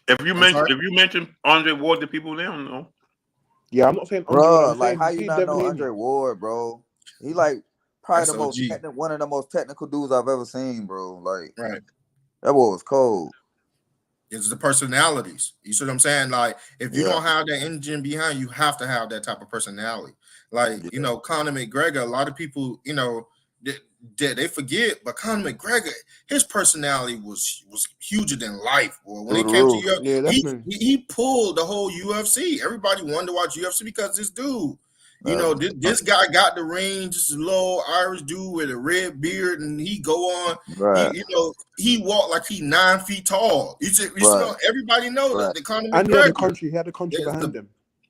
If you mention Andre Ward to people, they don't know. Yeah, I'm not saying Andre, bro. I'm Like saying how you not know Andre Ward, bro? He like probably the most one of the most technical dudes I've ever seen, bro. Like that boy was cold. It's the personalities. You see what I'm saying? Like if you don't have that engine behind you, have to have that type of personality. Like you know, Conor McGregor. A lot of people, you know, they forget, but Conor McGregor, his personality was huger than life. Boy. When it came to UFC, he pulled the whole UFC. Everybody wanted to watch UFC because this dude. You know, this guy got the ring, just a little Irish dude with a red beard, and he go on. You know, he walked like he 9 feet tall. You know, everybody knows that the Conor McGregor. And he had the country behind him.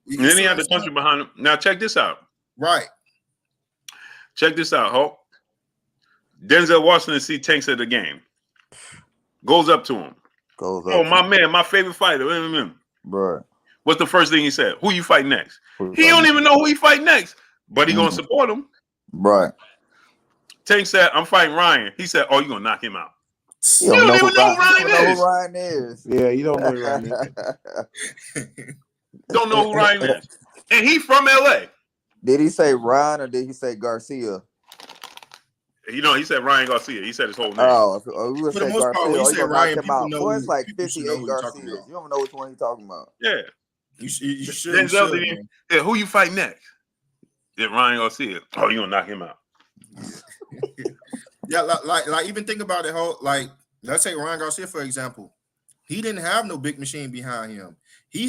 And then he had the country behind him. Now check this out. Right. Check this out, Hulk. Denzel Washington see Tanks at the game. Goes up to him. Oh, my man, my favorite fighter. Right. What's the first thing he said? Who you fight next? He don't even know who he fight next, but he gonna support him. Right. Tank said, I'm fighting Ryan. He said, oh, you gonna knock him out. You don't don't even know who Ryan is. who Ryan is. Yeah, you don't know who Ryan is. Don't know who Ryan is. And he from LA. Did he say Ryan or did he say Garcia? You know, he said Ryan Garcia. He said his whole name. Oh, we would For say the most part, Garcia. when you Oh, say you gonna Ryan, knock him people out. know Boy, it's like people should know 58 who you're talking Garcias. about. You don't know which one he's talking about. Yeah. You should. You Denzel should, didn't- yeah, who you fight next? Yeah, Ryan Garcia. Oh, you gonna knock him out. Yeah, like even think about it. Like, let's say Ryan Garcia, for example. He didn't have no big machine behind him. He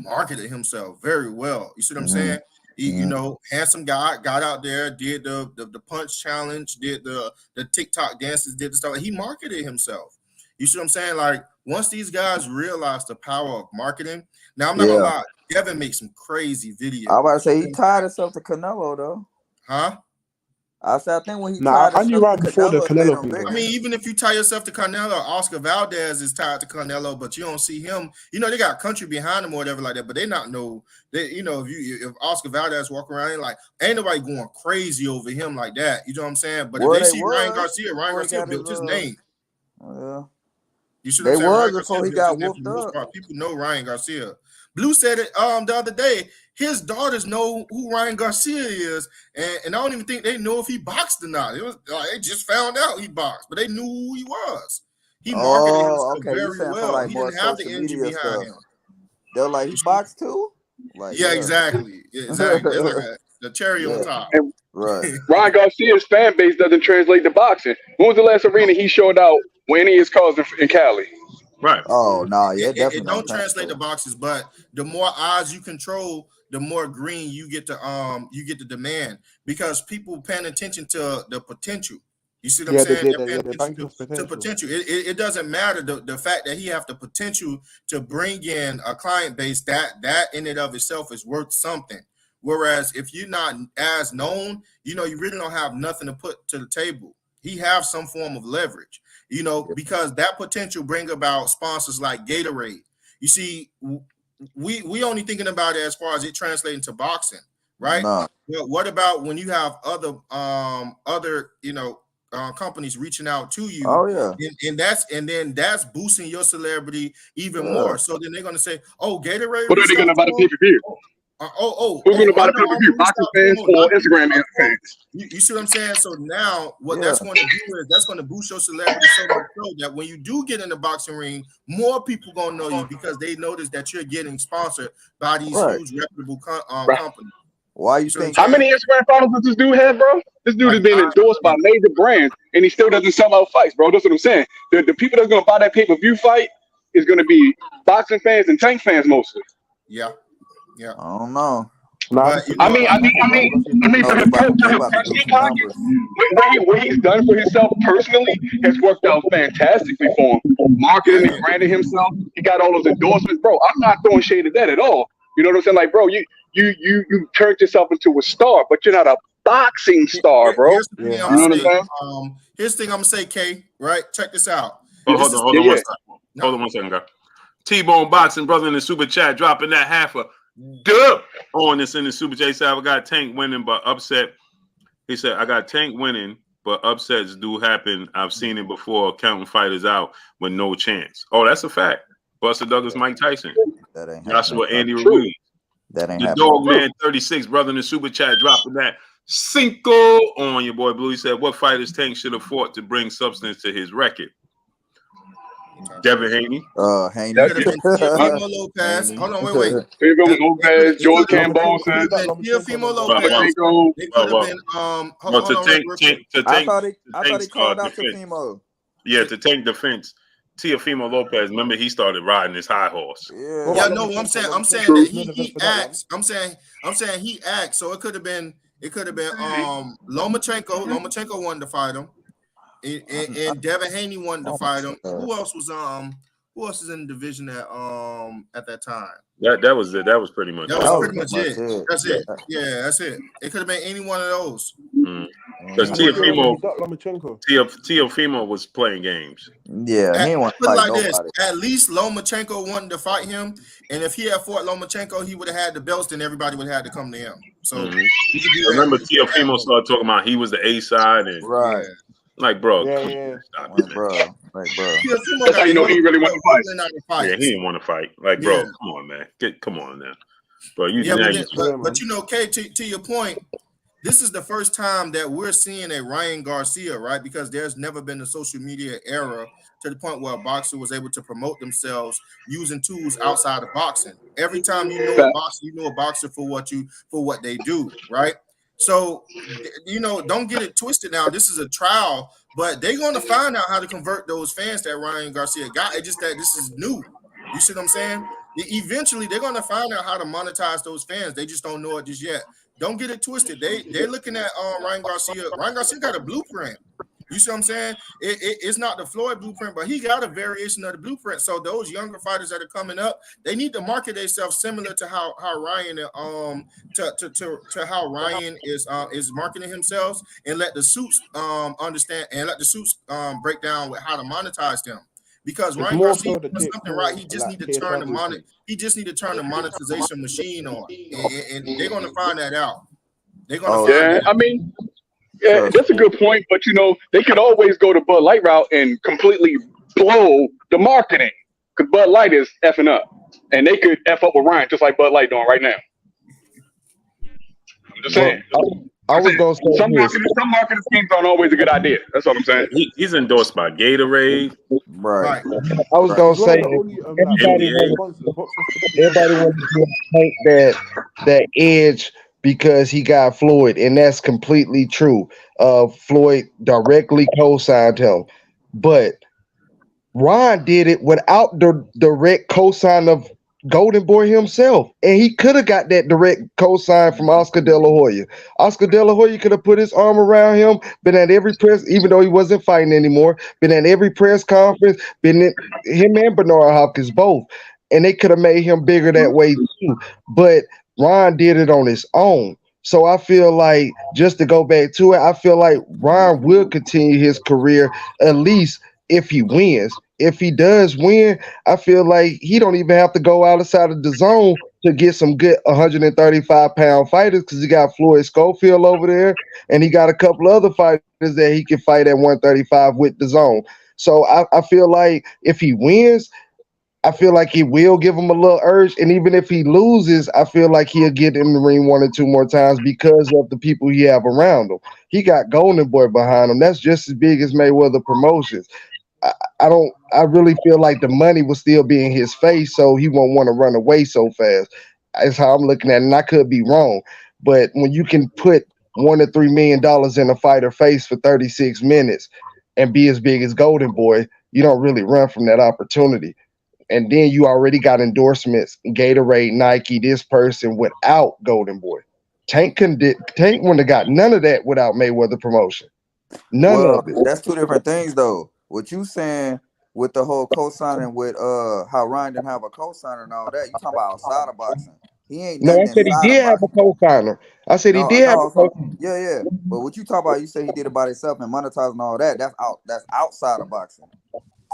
marketed himself very well. You see what I'm saying? He, you know, handsome guy, got out there, did the punch challenge, did the TikTok dances, did the stuff. He marketed himself. You see what I'm saying? Like, once these guys realize the power of marketing, now I'm not gonna lie, Devin makes some crazy videos. I was about to say he tied himself to Canelo though. Huh? I said I think when he Nah, tied I knew himself right to before the Canelo, it made Canelo him thing. bigger. I mean, even if you tie yourself to Canelo, Oscar Valdez is tied to Canelo, but you don't see him. You know, they got country behind him or whatever like that, but they not know that, you know, if Oscar Valdez walk around, like, ain't nobody going crazy over him like that. You know what I'm saying? But Well, if they they see was Ryan before he Garcia got built his his, name. You see what they I'm saying? was Ryan before Garcia he built got his name for whooped the most up. part. People know Ryan Garcia. Blue said it the other day. His daughters know who Ryan Garcia is, and I don't even think they know if he boxed or not. It was like they just found out he boxed, but they knew who he was. He marketed himself Okay, you very saying for well. like He more didn't have the social energy media behind stuff? him. They're like he boxed too. Like Yeah, exactly. Exactly. It's like the cherry on top. And right. Ryan Garcia's fan base doesn't translate to boxing. When was the last arena he showed out when any of his cars in Cali? Right. Oh no, yeah, It definitely don't translate to boxes, but the more odds you control, the more green you get to demand, because people paying attention to the potential. You see what I'm saying? They're paying attention to potential. It doesn't matter the fact that he have the potential to bring in a client base that in and of itself is worth something. Whereas if you're not as known, you know, you really don't have nothing to put to the table. He have some form of leverage, you know, because that potential bring about sponsors like Gatorade. You see, we only thinking about it as far as it translating to boxing, right? No. Well, what about when you have other you know, companies reaching out to you? Oh yeah. And then that's boosting your celebrity even more. So then they're gonna say, oh, Gatorade. What are they going to buy the pay-per-view? Who's going to buy the pay-per-view? Boxing fans or Instagram fans? You see what I'm saying? So now what that's going to do is that's going to boost your celebrity so much so that when you do get in the boxing ring, more people going to know you because they notice that you're getting sponsored by these huge reputable companies. Why you think? How many Instagram followers does this dude have, bro? This dude has been endorsed by major brands, and he still doesn't sell out fights, bro. That's what I'm saying. The people that's going to buy that pay-per-view fight is going to be boxing fans and Tank fans mostly. Yeah. I don't know. But, you know, I mean, what he's done for himself personally has worked out fantastically for him. Marketing and branding himself, he got all those endorsements, bro. I'm not throwing shade at that at all. You know what I'm saying? Like, bro, you turned yourself into a star, but you're not a boxing star, bro. Here's the thing you know what I'm saying? Here's the thing I'm gonna say, K. Right? Check this out. Hold on one second, guy. T-Bone Boxing brother in the super chat dropping that half a dub on this in the super chat. He said, I got Tank winning, but upset. He said, I got Tank winning, but upsets do happen. I've seen it before, counting fighters out with no chance. Oh, that's a fact. Buster Douglas, Mike Tyson. That ain't Joshua, happening. Andy Ruiz. That ain't the happening. Dog Man 36, brother in the super chat, dropping that Cinco on your boy Blue. He said, what fighters Tank should have fought to bring substance to his record? Devin Haney. Haney. Teofimo Lopez. Hold on, wait. Teofimo Lopez, George Cambosa. Teofimo Lopez. It could have been I thought he called out Teofimo. Yeah, to Tank defense. Teofimo Lopez, remember he started riding his high horse. Yeah, no, I'm saying that he acts. I'm saying he acts. So it could have been Lomachenko. Lomachenko wanted to fight him. And Devin Haney wanted to fight him. Who else Who else is in the division at that time? That was it. That was pretty much. That it. was pretty much it. That's it. Yeah, that's it. It could have been any one of those. Because Teofimo was playing games. Yeah, he didn't put it like nobody. this. At least Lomachenko wanted to fight him, and if he had fought Lomachenko, he would have had the belts, then everybody would have had to come to him. So he could do remember Teofimo started talking about he was the A side and right. Like, bro, stop it, bro. Like, bro. That's how you know he really want to fight. Yeah, he didn't want to fight. Like, bro, come on, man. Come on now. Bro, but you know, Kay, to your point, this is the first time that we're seeing a Ryan Garcia, right? Because there's never been a social media era to the point where a boxer was able to promote themselves using tools outside of boxing. Every time you know a boxer, you know a boxer for what they do, right? So, you know, don't get it twisted now. This is a trial, but they're going to find out how to convert those fans that Ryan Garcia got. It's just that this is new. You see what I'm saying? Eventually, they're going to find out how to monetize those fans. They just don't know it just yet. Don't get it twisted. They're looking at Ryan Garcia. Ryan Garcia got a blueprint. You see what I'm saying? It's not the Floyd blueprint, but he got a variation of the blueprint. So those younger fighters that are coming up, they need to market themselves similar to how Ryan to how Ryan is marketing himself, and let the suits understand, and let the suits break down with how to monetize them. Because Ryan Garcia does something right. He just need to turn the monetization machine on, and they're going to find that out. They're going to find that out. I mean. Yeah, that's a good point, but you know, they could always go the Bud Light route and completely blow the marketing, because Bud Light is effing up, and they could F up with Ryan just like Bud Light doing right now. I'm just saying. I was going to say some marketing schemes aren't always a good idea. That's what I'm saying. He's endorsed by Gatorade. Right. I was going to say everybody wants to take that edge because he got Floyd, and that's completely true. Floyd directly co-signed him, but Ron did it without the direct co-sign of Golden Boy himself, and he could have got that direct co-sign from Oscar De La Hoya. Oscar De La Hoya could have put his arm around him, been at every press, even though he wasn't fighting anymore, been at every press conference, been in, him and Bernard Hopkins both, and they could have made him bigger that way too. But Ron did it on his own. So I feel like, just to go back to it, I feel like Ron will continue his career, at least if he wins. If he does win, I feel like he don't even have to go outside of the zone to get some good 135-pound fighters, because he got Floyd Schofield over there, and he got a couple other fighters that he can fight at 135 with the zone. So I feel like if he wins, I feel like he will give him a little urge, and even if he loses, I feel like he'll get in the ring 1 or 2 more times because of the people he have around him. He got Golden Boy behind him. That's just as big as Mayweather Promotions. I really feel like the money will still be in his face, so he won't want to run away so fast. That's how I'm looking at it, and I could be wrong. But when you can put $1 to $3 million in a fighter face for 36 minutes and be as big as Golden Boy, you don't really run from that opportunity. And then you already got endorsements, Gatorade, Nike, this person, without Golden Boy. Tank wouldn't have got none of that without Mayweather Promotion. None of it. That's two different things, though. What you saying with the whole co-signing with how Ryan didn't have a co-signer and all that, you talking about outside of boxing. He ain't No, I said he did have a co-signer. I said he did have a co-signer. Yeah. But what you talk about, you say he did it by himself and monetizing all that. That's outside of boxing.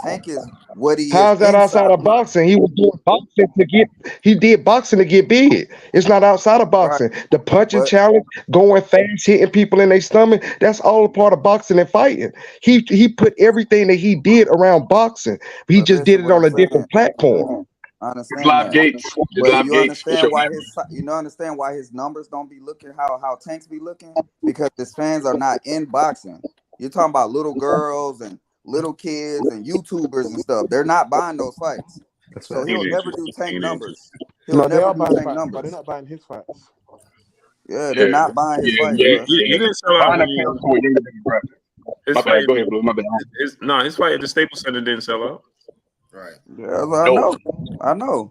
Tank is what he How's that outside of boxing? He was doing boxing did boxing to get big. It's not outside of boxing. Right. The punching challenge, going fast, hitting people in their stomach, that's all a part of boxing and fighting. He put everything that he did around boxing, but he just did it on a different platform. I understand live gates. You understand why his numbers don't be looking how Tanks be looking? Because his fans are not in boxing. You're talking about little girls and little kids and YouTubers and stuff. They're not buying those fights. So he'll never do Tank numbers. He'll never do Tank numbers. But they're not buying his fights. Yeah, they're not buying his fights. He didn't sell out. His fight at the Staples Center didn't sell out. Right. Yeah, I know.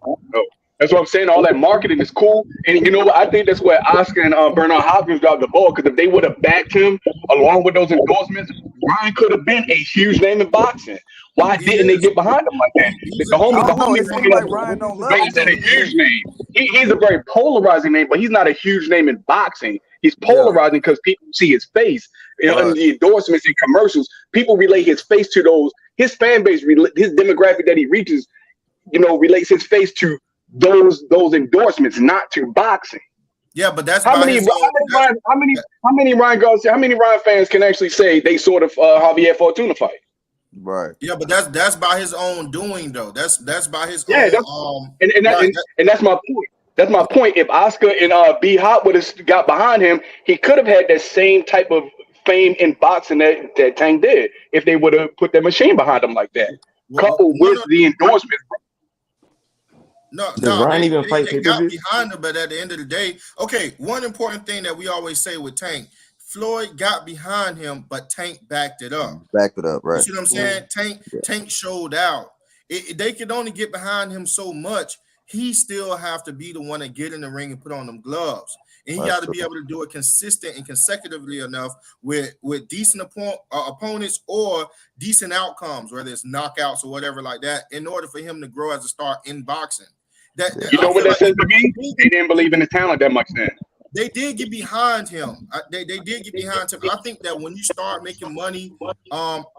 That's what I'm saying. All that marketing is cool, and you know what? I think that's where Oscar and Bernard Hopkins dropped the ball. Because if they would have backed him along with those endorsements, Ryan could have been a huge name in boxing. Why He didn't they is. get behind him like that? The I homie don't know. brought It seems it like up. Ryan don't love Like him. you said, a huge name. He's a very polarizing name, but he's not a huge name in boxing. He's polarizing because people see his face. You know, and the endorsements and commercials. People relate his face to those. His fan base, his demographic that he reaches, you know, relates his face to those endorsements, not to boxing. Yeah, but that's how many Ryan Garcia, how many Ryan fans can actually say they sort of Javier Fortuna fight? Right. Yeah, but that's by his own doing though. That's by his own. And that's my point. That's my point. If Oscar and B Hop would have got behind him, he could have had that same type of fame in boxing that Tank did if they would have put their machine behind him like that, coupled with the endorsement. Does Ryan even fight they got behind him, but at the end of the day, okay, one important thing that we always say with Tank, Floyd got behind him, but Tank backed it up. Backed it up, right? You see what I'm saying? Tank showed out. They could only get behind him so much. He still have to be the one to get in the ring and put on them gloves. And he got to be able to do it consistent and consecutively enough with decent opponents or decent outcomes, whether it's knockouts or whatever like that, in order for him to grow as a star in boxing. You know what that says to me? They didn't believe in his talent that much then. They did get behind him. They did get behind him. I think that when you start making money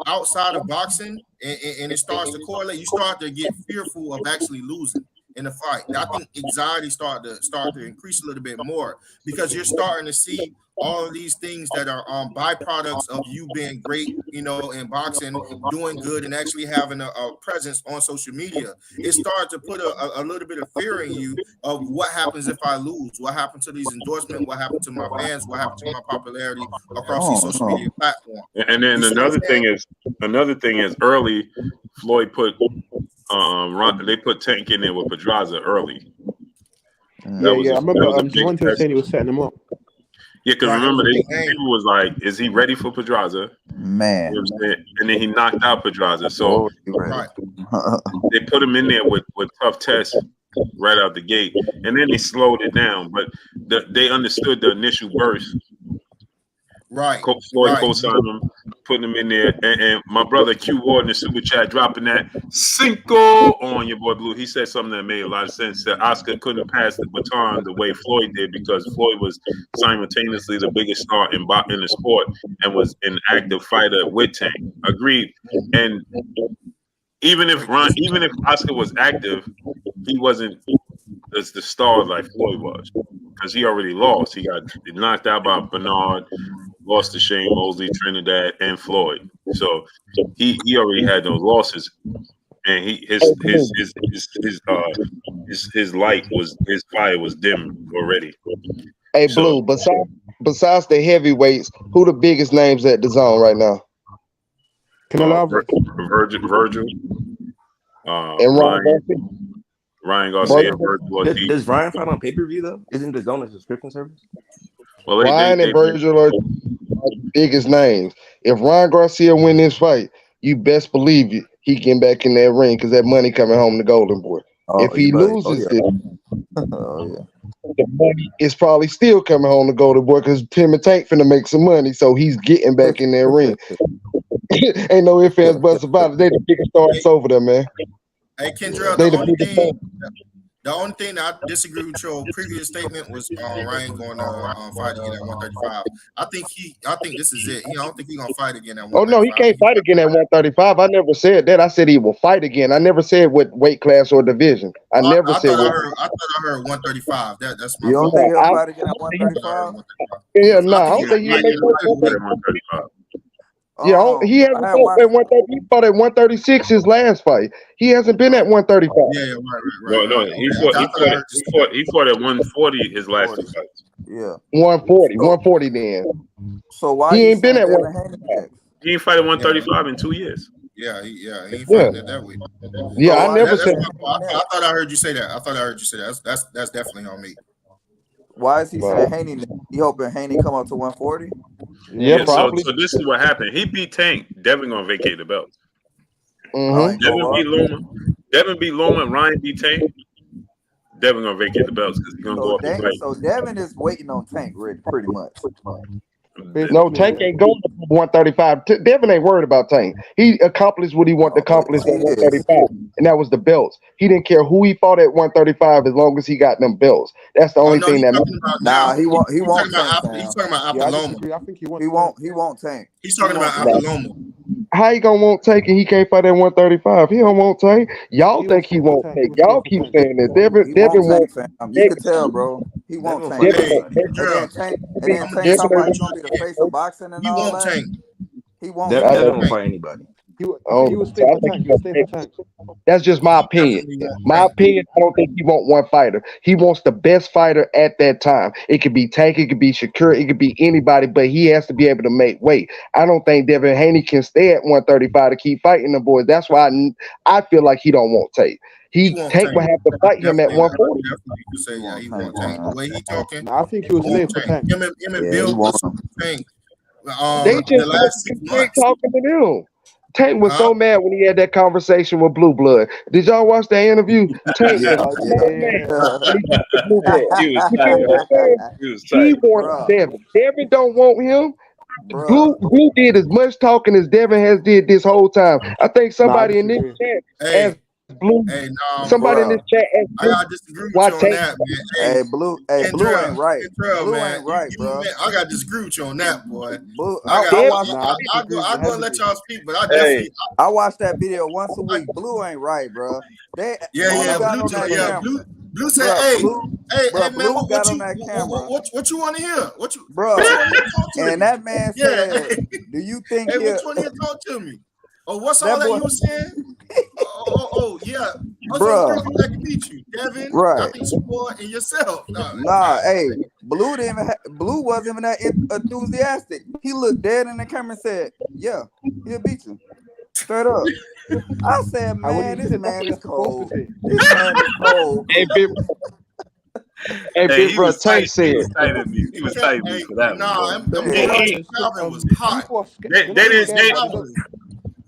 outside of boxing and it starts to correlate, you start to get fearful of actually losing in the fight. I think anxiety start to increase a little bit more because you're starting to see all of these things that are byproducts of you being great, you know, in boxing, doing good, and actually having a presence on social media. It started to put a little bit of fear in you of what happens if I lose, what happened to these endorsements, what happened to my fans, what happened to my popularity across these social media platforms. And then another thing is early, Floyd put they put Tank in there with Pedraza early. I remember Javante was saying he was setting him up. Yeah, because remember, people was like, is he ready for Pedraza? Man. You know what I'm saying? And then he knocked out Pedraza. So they put him in there with tough tests right out the gate. And then they slowed it down. But they understood the initial burst. Right. Floyd co-signed him, putting him in there. And my brother Q Ward in the super chat dropping that Cinco on your boy Blue. He said something that made a lot of sense, that Oscar couldn't pass the baton the way Floyd did because Floyd was simultaneously the biggest star in the sport and was an active fighter with Tank. Agreed. And even if Oscar was active, he wasn't the star like Floyd was because he already lost. He got knocked out by Bernard, lost to Shane Mosley, Trinidad, and Floyd. So he already had those losses, and his light was, his fire was dim already. Hey, Blue. Besides the heavyweights, who the biggest names at the zone right now? Virgil. And Ryan Garcia. Does Ryan fight on pay-per-view though? Isn't the zone a subscription service? Well, Ryan and Virgil are the biggest names. If Ryan Garcia win this fight, you best believe it, he getting back in that ring because that money coming home to Golden Boy. If he loses this, the money is probably still coming home to Golden Boy because Tim and Tank finna make some money, so he's getting back in that ring. Ain't no ifs, ands, buts about it. They the biggest stars over there, man. Hey, Kendra, the only thing that I disagree with your previous statement was Ryan going to fight again at 135. I think this is it. I don't think he's gonna fight again at 135. Oh no, he can't fight again at 135. I never said that. I said he will fight again. I never said what weight class or division. I thought I heard 135. That's my. You don't think he'll fight again at 135? Yeah, no, I don't think he'll make 135. Yeah, he hasn't fought at 130. He fought at 136 his last fight. He hasn't been at 135. Yeah, right. No, he fought at 140 his last two fights. Yeah, 140 then. So why he ain't been at 135? He ain't fight at 135 in 2 years. Yeah, he ain't fighting it that way. Yeah, I never said. I thought I heard you say that. That's definitely on me. Why is he saying Haney? He hoping Haney come up to 140? Yeah, probably. So this is what happened. He beat Tank. Devin gonna vacate the belt. Mm-hmm. Devin beat Loma. Ryan beat Tank. Devin gonna vacate the belts because he's gonna go up and fight. So Devin is waiting on Tank, pretty much. No, Tank ain't going to 135. Devin ain't worried about Tank. He accomplished what he wanted to accomplish at 135, and that was the belts. He didn't care who he fought at 135 as long as he got them belts. That's the only thing that matters. Nah, he won't. He won't Tank. He's talking about Yeah, I Apoloma. disagree. I think he won't. He won't Tank. He's talking about Apoloma. How he gonna want Tank and he can't fight at 135? He don't want Tank. Y'all He think he won't won't Tank. Tank? Y'all keep saying that. Devin won't. You can tell, bro. He won't Tank. And then Tank talking about he gonna be the face of boxing and all that. Tank. He won't. Devin won't fight anybody. He will stay for Tank. He'll stay for Tank. That's just my opinion. My opinion, I don't think he wants one fighter. He wants the best fighter at that time. It could be Tank, it could be Shakur, it could be anybody, but he has to be able to make weight. I don't think Devin Haney can stay at 135 to keep fighting the boys. That's why I feel like he don't want Tank. Tank will have to fight him at 140. You say yeah, he won't Tank. The way he talking, I think he will stay for Tank. Him and Bill was Tank. They just ain't talking to them. Tank was so mad when he had that conversation with Blue Blood. Did y'all watch that interview? Tank he wants Devin. Devin don't want him. Blue did as much talking as Devin has did this whole time. I think somebody in this chat asked Blue. Somebody in this chat asked Blue. I disagree with you on that, man. Hey, Blue ain't right. Blue ain't right, bro. I got to disagree with you on that, boy. I go and let y'all speak, but I definitely. I watch that video once a week. Blue ain't right, bro. Blue said, hey, man, what you want to hear? What you and that man said, do you think hey, what you want to hear? Talk to me. Oh, what's all that you were saying? Yeah. Bro, I can beat you, Devin. Right. I think support and yourself. Hey, Blue wasn't even that enthusiastic. He looked dead in the camera and said, "Yeah, he'll beat you." Straight up. I said, "Man, this man is cold. This man is cold." Hey, big bro, Tank said. He was tight with me for that. Calvin was hot.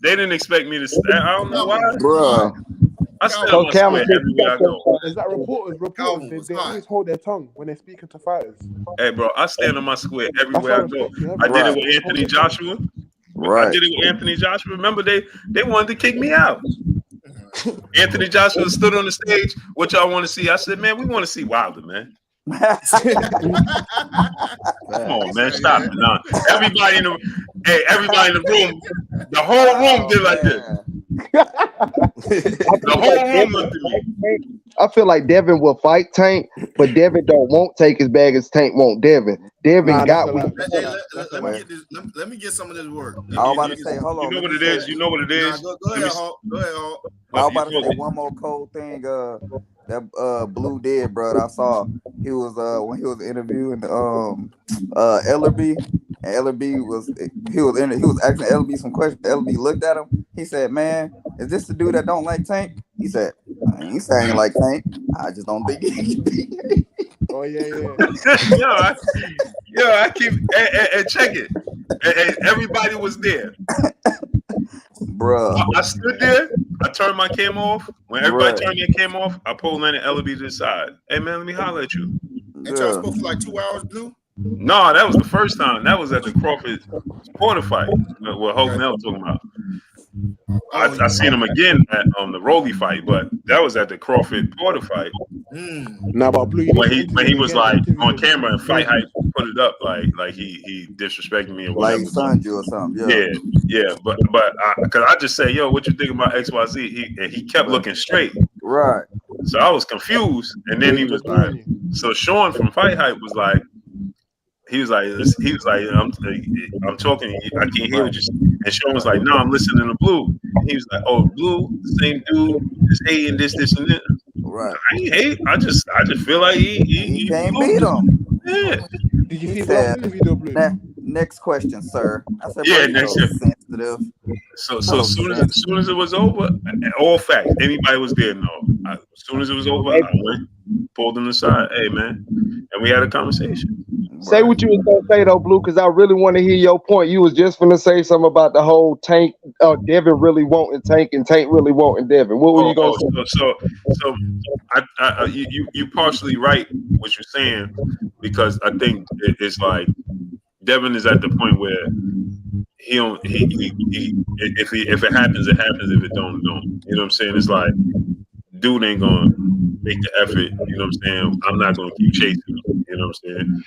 They didn't expect me to. I don't know why, bro. I still must swear everywhere I go. Is that reporters? They always hold their tongue when they're speaking to fighters. Hey, bro, I stand on my square everywhere I go. I did it with Anthony Joshua. Right. I did it with Anthony Joshua. Remember, they wanted to kick me out. Anthony Joshua stood on the stage. What y'all want to see? I said, man, we want to see Wilder, man. Come on, man, stop it. Nah. Everybody in the room, the whole room did like this. The whole room looked at me. I feel like Devin will fight Tank, but Devin don't want Tank as bad as Tank won't Devin. Devin got one. Let me get some of this work. I was about to say, hold on. You know what it is? You know what it is? Go ahead, Hawk. I was about to say one more cold thing that Blue did, bro. I saw he was when he was interviewing Ellerby, and Ellerby was asking Ellerby some questions. Ellerby looked at him. He said, "Man, is this the dude that don't like Tank?" He said, "I ain't saying like Tank. I just don't think he can be." Oh yeah. I keep and check it. And everybody was there. Bruh. I stood there. I turned my cam off. When everybody turned their cam off, I pulled Leonard Ellerby to the side. Hey man, let me holler at you. Ain't y'all spoke for like 2 hours, Blue? No, that was the first time. That was at the Crawford Porter fight. What Hogan L talking about. I seen him again at the Rolly fight, but that was at the Crawford Porter fight. Now, but Blue, when he was like on camera and Fight Hype put it up like he disrespected me or whatever. Like signed you or something. Yeah. But because I just say, yo, what you think about XYZ? He kept looking straight. Right. So I was confused, and then he was like, so Sean from Fight Hype was like. He was like, I'm talking, I can't hear what you saying. And Sean was like, no, I'm listening to Blue. He was like, oh, Blue, the same dude is hating this, and that. Right. I ain't hate. I just feel like he can't beat him. Yeah. Did you see that video, Blue? Next question, sir. I said, yeah, next question. Sensitive. So as soon as it was over, all facts. Anybody was there? No. As soon as it was over, I went, pulled him aside. Hey, man, and we had a conversation. Say what you was gonna say though, Blue, because I really want to hear your point. You was just gonna say something about the whole Tank, Devin really wanting Tank and Tank really wanting Devin. What were you gonna say? So you partially right what you're saying, because I think it's like Devin is at the point where he don't. If it happens, it happens. If it don't. You know what I'm saying? It's like dude ain't gonna make the effort. You know what I'm saying? I'm not gonna keep chasing him. You know what I'm saying?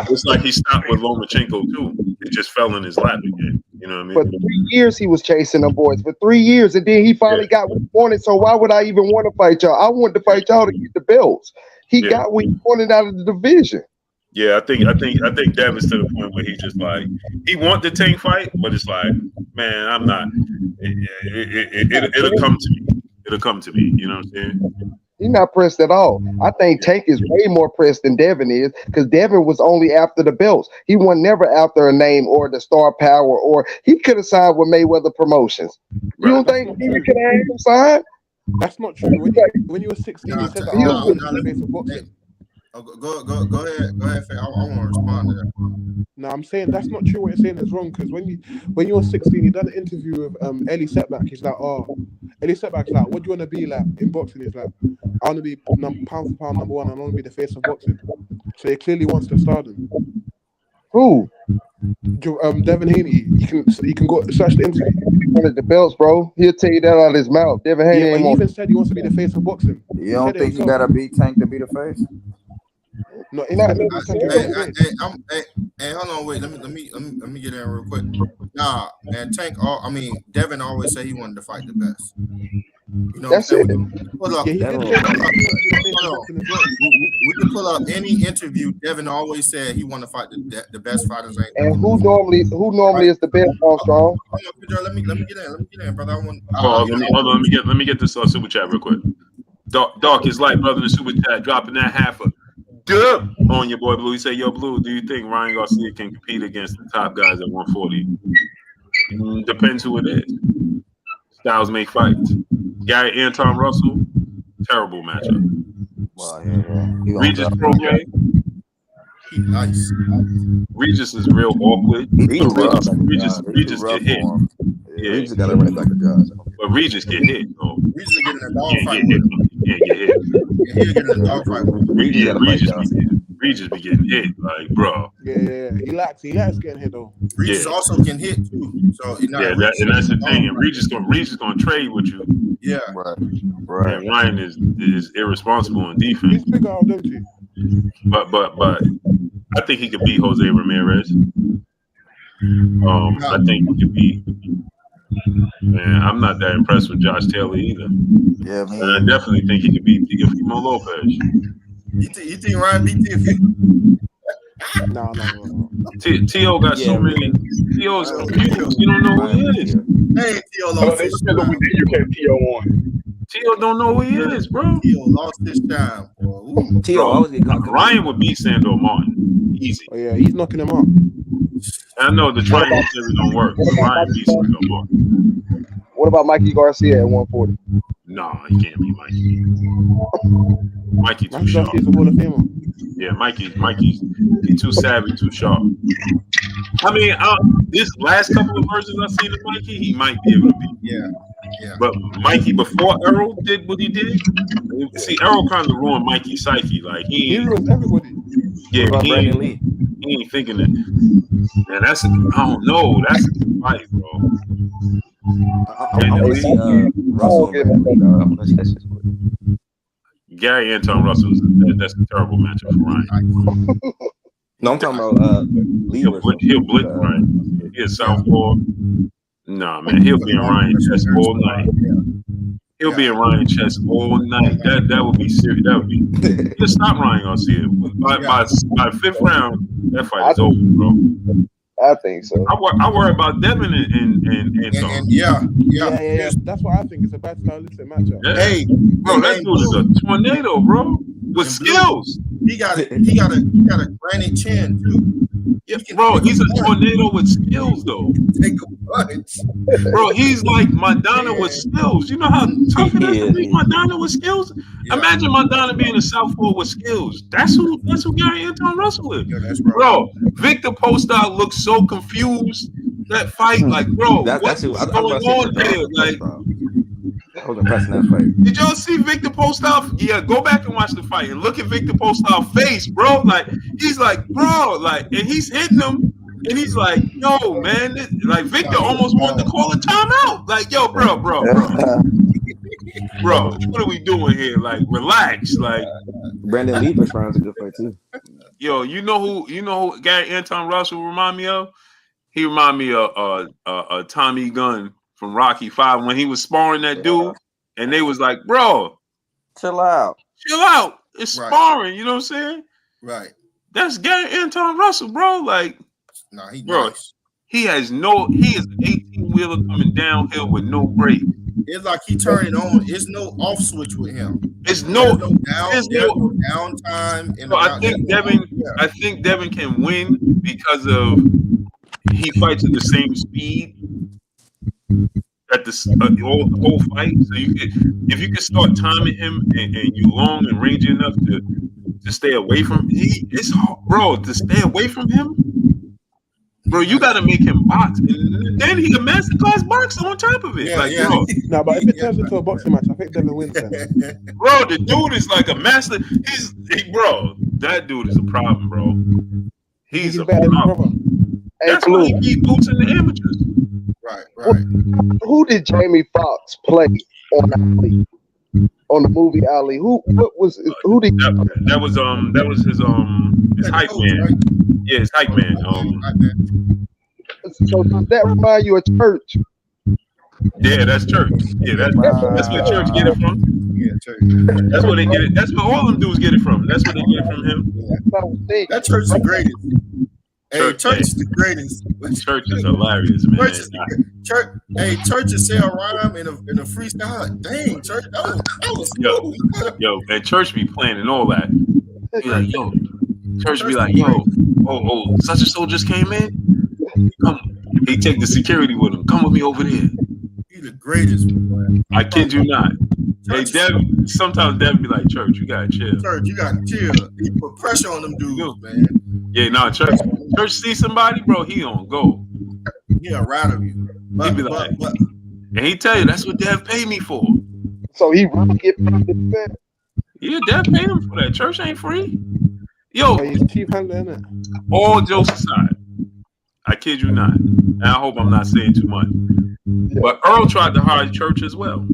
It's like he stopped with Lomachenko too. It just fell in his lap again. You know what I mean? For 3 years he was chasing them boys. For 3 years, and then he finally got what he wanted. So why would I even want to fight y'all? I wanted to fight y'all to get the belts. He got what he wanted out of the division. Yeah, I think Devin's to the point where he just like he want the Tank fight, but it's like, man, I'm not. It'll come to me. It'll come to me. You know what I'm saying? He's not pressed at all. I think Tank is way more pressed than Devin is, because Devin was only after the belts. He was never after a name or the star power, or he could have signed with Mayweather Promotions. You don't think he could have had him signed? That's not true. When you were 16, you said that. Go ahead. I want to respond to that. No, I'm saying that's not true. What you're saying is wrong, because when you were 16, you done an interview with Ellie Setback. He's like, Ellie Setback's like, what do you want to be like in boxing? He's like, I want to be pound for pound number one. I want to be the face of boxing. So he clearly wants to stardom. Who? Devin Haney. You can go search the interview. He wanted the belts, bro. He'll tell you that out of his mouth. Devin Haney he even said he wants to be the face of boxing. You don't think you gotta beat Tank to be the face? No, Hey, hold on, wait. Let me get in real quick. Nah, man, Devin always said he wanted to fight the best. You know, that's it. We can pull up any interview. Devin always said he wanted to fight the best fighters. And who normally is the best, Armstrong? Let me get in, brother. Let me get this super chat real quick. Dark is light, brother. In the super chat, dropping that half a dub on your boy Blue. He said, "Yo, Blue, do you think Ryan Garcia can compete against the top guys at 140? Depends who it is. Styles make fights. Gary Anton Russell, terrible matchup. Well, yeah. Regis Prograis, nice. Regis is real awkward. Regis get hit. Yeah, Regis got to run back to guys. But Regis get hit. So Regis is getting a dog fight. Can't get hit. He's getting a dog fight. Regis be getting hit, like, bro. Yeah. He likes getting hit though. Regis also can hit too. So and that's the thing. And Regis gonna trade with you. Yeah. Right. And Ryan is irresponsible in defense. He's bigger out, don't he? But I think he could beat Jose Ramirez. I think he could beat. Man, I'm not that impressed with Josh Taylor either. Yeah, man. And I definitely think he could beat Teofimo Lopez. You think Ryan beat Teofimo? No. T.O. got so many. T.O.'s confused. You don't know who he is. Hey, T.O. lost his time. You can't T.O. on. T.O. don't know who he is, bro. T.O. lost his time. T.O. always get caught. Ryan would beat Sandor Martin. Easy. Oh, yeah, he's knocking him out. I know the triangle theory don't work. Ryan beats Sandor Martin. What about Mikey Garcia at 140? No, he can't beat Mikey. Mikey too sharp. He's a Hall of Famer. Yeah, Mikey's too savvy, too sharp. I mean, this last couple of versions I've seen of Mikey, he might be able to beat. Yeah. But Mikey, before Errol did what he did, see, Errol kind of ruined Mikey's psyche. Like he ruined everybody. Yeah, he ain't thinking that. Man, I don't know. That's a fight, bro. I want to see Russell. Gary Anton Russell, that's a terrible matchup for Ryan. No, I'm talking about he'll blitz Ryan. He'll southpaw. Nah, man, he'll be in Ryan's chest all night. He'll be in Ryan's chest all night. That would be serious. That would be. Just stop Ryan Garcia. By fifth round, that fight is over, bro. I think so. I worry about Devin and yeah. That's what I think. It's a bad stylistic matchup. Yeah. Hey, bro, that dude is a tornado, bro, with skills. He got a granite chin too. Yeah, bro, he's a tornado with skills, though. Take a punch. Bro, he's like Madonna with skills. You know how tough it is to beat Madonna with skills? Yeah. Imagine Madonna being a southpaw with skills. That's who Gary Anton Russell is. Yeah, that's right. Bro, Victor Postol looks so confused. That fight, like, bro, what's going on there? Like, I was impressed in that fight. Did y'all see Victor Postol? Yeah, go back and watch the fight and look at Victor Postol's face, bro. Like, he's like, bro, like, and he's hitting him, And he's like, yo, man, like Victor almost wanted to call a timeout. Like, yo, bro, what are we doing here? Like, relax. Like, Brandon Lee first round's a good fight too. Yo, you know who Gary Anton Russell remind me of? He remind me of Tommy Gunn from Rocky 5 when he was sparring that dude, and they was like, bro, chill out. It's sparring, you know what I'm saying? Right. That's Gary Anton Russell, bro. Like, nah, he bro, nice. he is an 18-wheeler coming downhill with no brake. It's like he turning on. There's no off switch with him. There's no downtime. So I think Devin can win because of he fights at the same speed at the whole fight. So if you can start timing him and you long and rangy enough to stay away from it's hard, bro, to stay away from him. Bro, you got to make him box, and then he a masterclass boxer on top of it. Bro. No, but if it turns into a boxing match, I think Devin wins. Bro, the dude is like a master. Bro, that dude is a problem, bro. He's a problem. That's why he keep boots in the amateurs. Right. Who did Jamie Foxx play on Ali? On the movie Ali? Who did that was his hype man. Right? Yeah, his hype man. So does that remind you of Church? Yeah, that's Church. Yeah, that's where Church get it from. Yeah, Church. That's where they get it. That's where all them dudes get it from. That's where they get it from him. That Church is the greatest. Hey, Church is the greatest. Church is hilarious, man. Church is sell rhyme in a freestyle. Dang, Church, that was cool. Yo, and Church be playing and all that. Be like, yo, Church be like, yo, oh, such and so just came in. Come, he take the security with him. Come with me over there. He's the greatest, man. I kid you not. Hey, sometimes Devin be like, Church, you gotta chill. Church, you gotta chill. He put pressure on them dudes, man. Yeah, no, Church see somebody, bro, he on go. He'll rattle you. He be like, and he tell you that's what Dev paid me for. So he really get paid for that? Yeah, Dev paid him for that. Church ain't free. Yo, he's cheap handler, isn't it? All jokes aside, I kid you not. And I hope I'm not saying too much. But Earl tried to hire Church as well.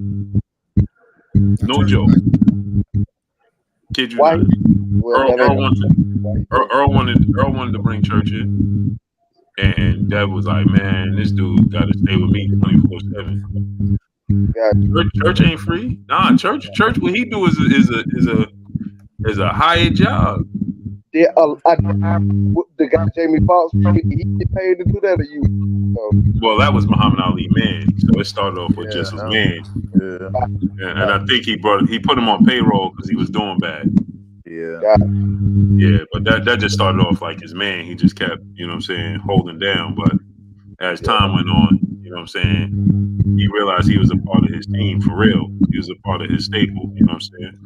No joke. Kid you not. Earl wanted to bring Church in. And Dev was like, man, this dude got to stay with me 24/7. Church ain't free. Nah, Church. What he do is a higher job. Yeah, the guy Jamie Foxx, he get paid to do that, or you? No. Well, that was Muhammad Ali, man. So it started off with just his man. Yeah. And I think he put him on payroll because he was doing bad. Yeah, but that just started off like his man. He just kept, you know what I'm saying, holding down. But as time went on, you know what I'm saying, he realized he was a part of his team for real. He was a part of his staple, you know what I'm saying?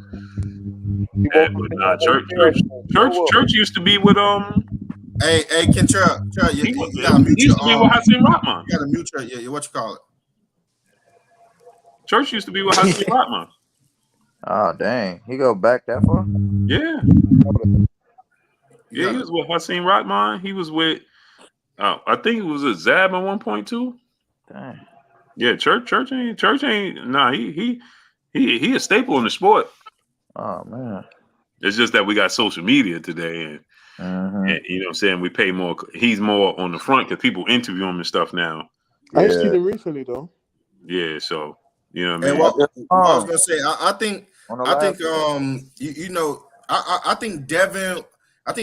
But Church used to be with Hey, Kentra, you gotta mute used to be with Hassan Rahman. You gotta mute your what you call it? Church used to be with Hassan Rahman. Oh dang, he go back that far? Yeah, he was with Hassan Rahman. He was with I think it was a Zab at one point too. Dang. Yeah, Church ain't. Nah, he a staple in the sport. Oh man, it's just that we got social media today, and you know what I'm saying, we pay more. He's more on the front because people interview him and stuff now. I just seen him recently though. Yeah, so you know what I mean. I was gonna say, I think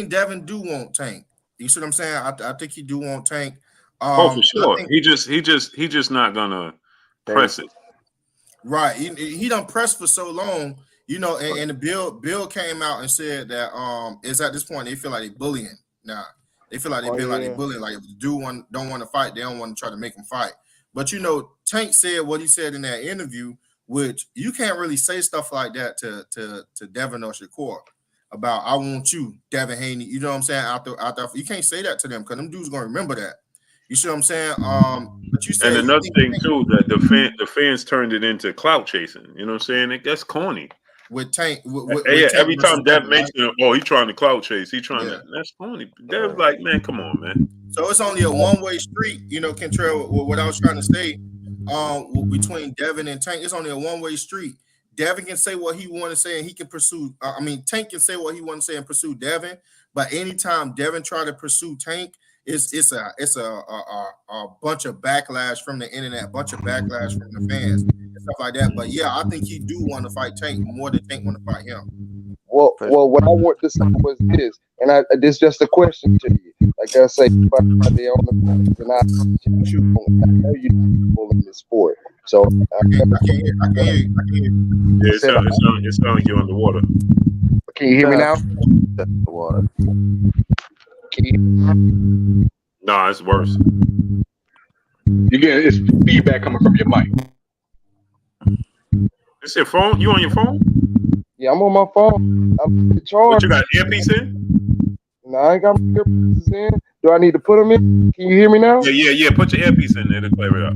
Devin do want Tank. You see what I'm saying? I think he do want Tank. For sure. He just not gonna press it. Right. He done pressed for so long, you know, and the bill came out and said that it's at this point they feel like they bullying now. They feel like they they bullying. Like if the dude don't want to fight, they don't want to try to make him fight. But you know, Tank said what he said in that interview, which you can't really say stuff like that to Devin or Shakur about I want you, Devin Haney. You know what I'm saying? Out there, you can't say that to them because them dudes gonna remember that. You see what I'm saying? But you said, and another thing too, that the fans turned it into clout chasing. You know what I'm saying? That's corny. with Tank. Yeah, Tank every versus time Dev Devin, mentions him, oh, he's trying to clout chase. He's trying yeah. to. That's funny. Dev's like, man, come on, man. So it's only a one-way street, you know, Kentrell. What I was trying to say, between Devin and Tank, it's only a one-way street. Devin can say what he want to say, and he can pursue. Tank can say what he want to say and pursue Devin. But anytime Devin try to pursue Tank, it's a bunch of backlash from the internet, a bunch of backlash from the fans and stuff like that. But yeah, I think he do want to fight Tank more than Tank want to fight him. Well, what I want to say was this, and this is just a question to you. Like I say, everybody on the and I know you in this sport, so I can't hear you. Yeah, it sounds like you're underwater. Can you hear me now? Water. Nah, it's worse. You get it's feedback coming from your mic. It's your phone. You on your phone? Yeah, I'm on my phone. I'm charged. What, you got earpiece in? No, I ain't got my earpieces in. Do I need to put them in? Can you hear me now? Yeah. Put your earpiece in there to clear it up.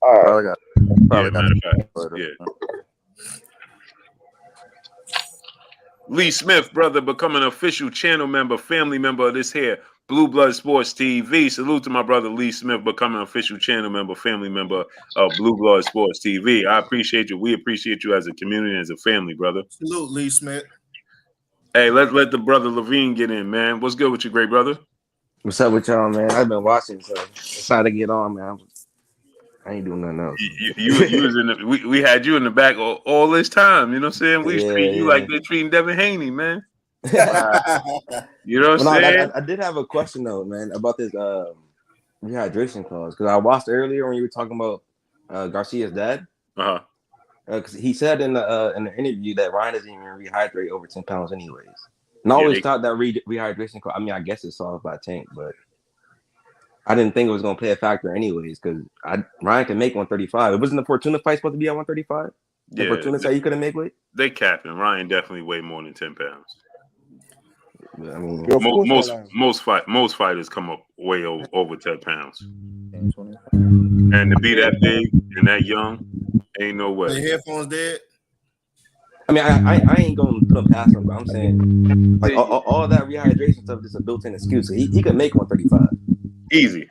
All right. Yeah, matter of fact. Yeah. Lee Smith, brother, become an official channel member, family member of this here Blue Blood Sports TV. Salute to my brother Lee Smith, becoming an official channel member, family member of Blue Blood Sports TV. I appreciate you. We appreciate you as a community and as a family, brother. Salute, Lee Smith. Hey, let the brother Levine get in, man. What's good with you, great brother? What's up with y'all, man? I've been watching, so decided to get on, man. I ain't doing nothing else. You was in the, we had you in the back all this time. You know what I'm saying? We treat you like they're treating Devin Haney, man. You know what I'm saying? I did have a question though, man, about this rehydration clause, because I watched earlier when you were talking about Garcia's dad. Because he said in the interview that Ryan doesn't even rehydrate over 10 pounds anyways. And I always thought that rehydration clause, I mean, I guess it's solved by Tank, but I didn't think it was going to play a factor anyways, because Ryan can make 135. It wasn't the Fortuna fight supposed to be at 135? The Fortuna said you couldn't make weight? They capping. Ryan definitely weighed more than 10 pounds. I mean, most fighters come up way over 10 pounds. And to be that big and that young, ain't no way. The headphones dead? I mean, I ain't going to put him past him, but I'm saying, like, all that rehydration stuff is a built-in excuse. So he could make 135. Easy.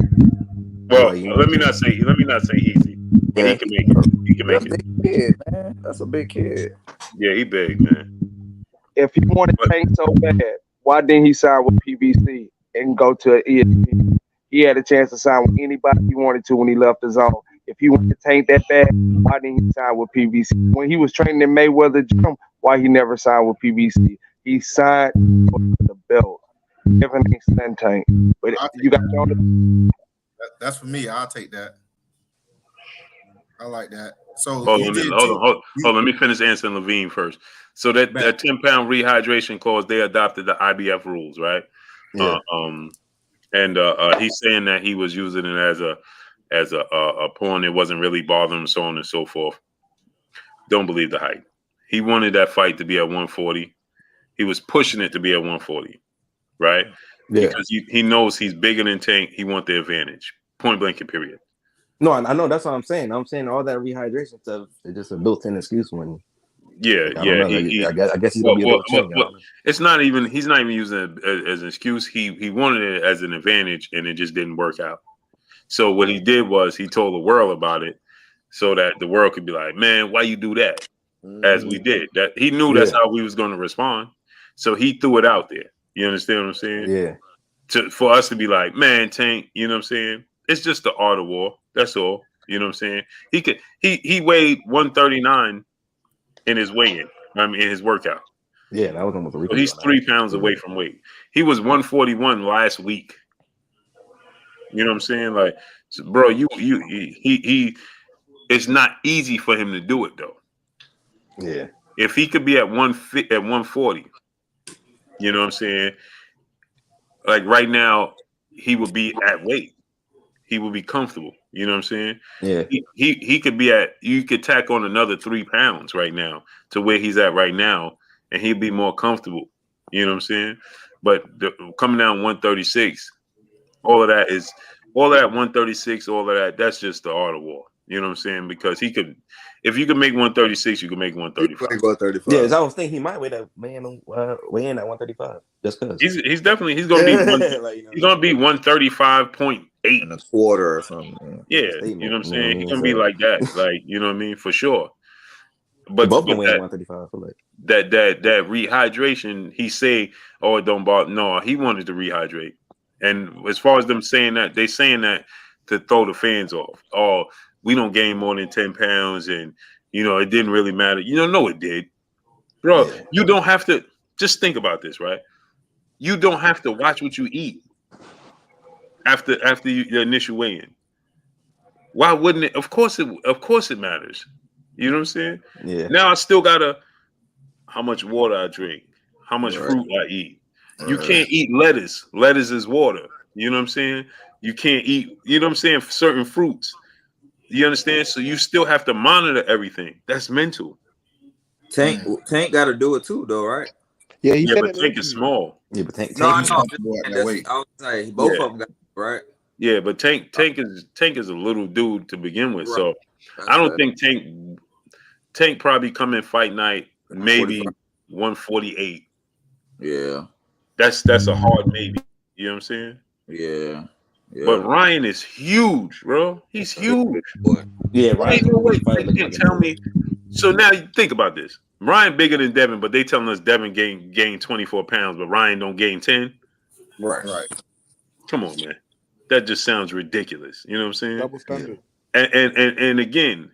Well, let me not say easy. But he can make it. He can make it. That's a big kid, man. That's a big kid. Yeah, he big, man. If he wanted Tank so bad, why didn't he sign with PBC and go to ESPN? He had a chance to sign with anybody he wanted to when he left the zone. If he wanted Tank that bad, why didn't he sign with PBC? When he was training in Mayweather gym, why he never signed with PBC? He signed for the belt. Everything signed Tank. But you got that's for me. I'll take that. I like that. So hold on. Let me finish answering Levine first. So that 10-pound rehydration clause, they adopted the IBF rules, right? Yeah. He's saying that he was using it as a pawn. It wasn't really bothering him, so on and so forth. Don't believe the hype. He wanted that fight to be at 140. He was pushing it to be at 140, right? Yeah. Because he knows he's bigger than Tank. He wants the advantage. Point blank and period. No, I know. That's what I'm saying. I'm saying all that rehydration stuff is just a built-in excuse when. Yeah. I guess he's gonna be a little chilly. It's not even. He's not even using it as an excuse. He wanted it as an advantage, and it just didn't work out. So what he did was he told the world about it, so that the world could be like, "Man, why you do that?" As we did. That he knew that's how we was going to respond. So he threw it out there. You understand what I'm saying? Yeah. For us to be like, "Man, Tank," you know what I'm saying? It's just the art of war. That's all. You know what I'm saying? He weighed 139 in his weigh-in. in his workout. Yeah, that was almost a week. So he's 3 pounds away from weight. He was 141 last week. You know what I'm saying? Like, so, bro, he it's not easy for him to do it though. Yeah. If he could be at 140, you know what I'm saying? Like right now, he would be at weight. He would be comfortable. You know what I'm saying? Yeah. He could be at. You could tack on another 3 pounds right now to where he's at right now, and he'd be more comfortable. You know what I'm saying? But coming down 136, all of that 136, all of that. That's just the art of war. You know what I'm saying? Because he could, if you could make 136, you could make 135. 135. Yeah, I was thinking he might weigh in at 135. Just because He's definitely gonna be he's gonna be 135.8 and a quarter or something. Yeah, you know what I'm saying? He's gonna be like that, like, you know what I mean, for sure. But both of them weighing that, 135. I feel like that rehydration, he say, oh, it don't bother. No, he wanted to rehydrate. And as far as them saying that, they saying that to throw the fans off. Oh, we don't gain more than 10 pounds, and you know, it didn't really matter. You know, no, it did. Bro, you don't have to just think about this, right? You don't have to watch what you eat after your initial weigh-in. Why wouldn't it? Of course it matters. You know what I'm saying? Yeah. Now I still gotta how much water I drink, how much fruit I eat. You can't eat lettuce. Lettuce is water. You know what I'm saying? You can't eat, you know what I'm saying, certain fruits. You understand? So you still have to monitor everything. That's mental. Tank got to do it too, though, right? Yeah, he said but Tank is small. Yeah, but Tank. No, I know. I was saying both of them got it, right? Yeah, but Tank is a little dude to begin with. Right. So that's I don't think Tank probably come in fight night maybe 148. Yeah. That's a hard maybe. You know what I'm saying? Yeah. But Ryan is huge, bro. He's huge. Yeah, Ryan. No way they can't tell me. So now you think about this. Ryan bigger than Devin, but they telling us Devin gained 24 pounds, but Ryan don't gain 10. Right. Come on, man. That just sounds ridiculous. You know what I'm saying? Double standard. And again,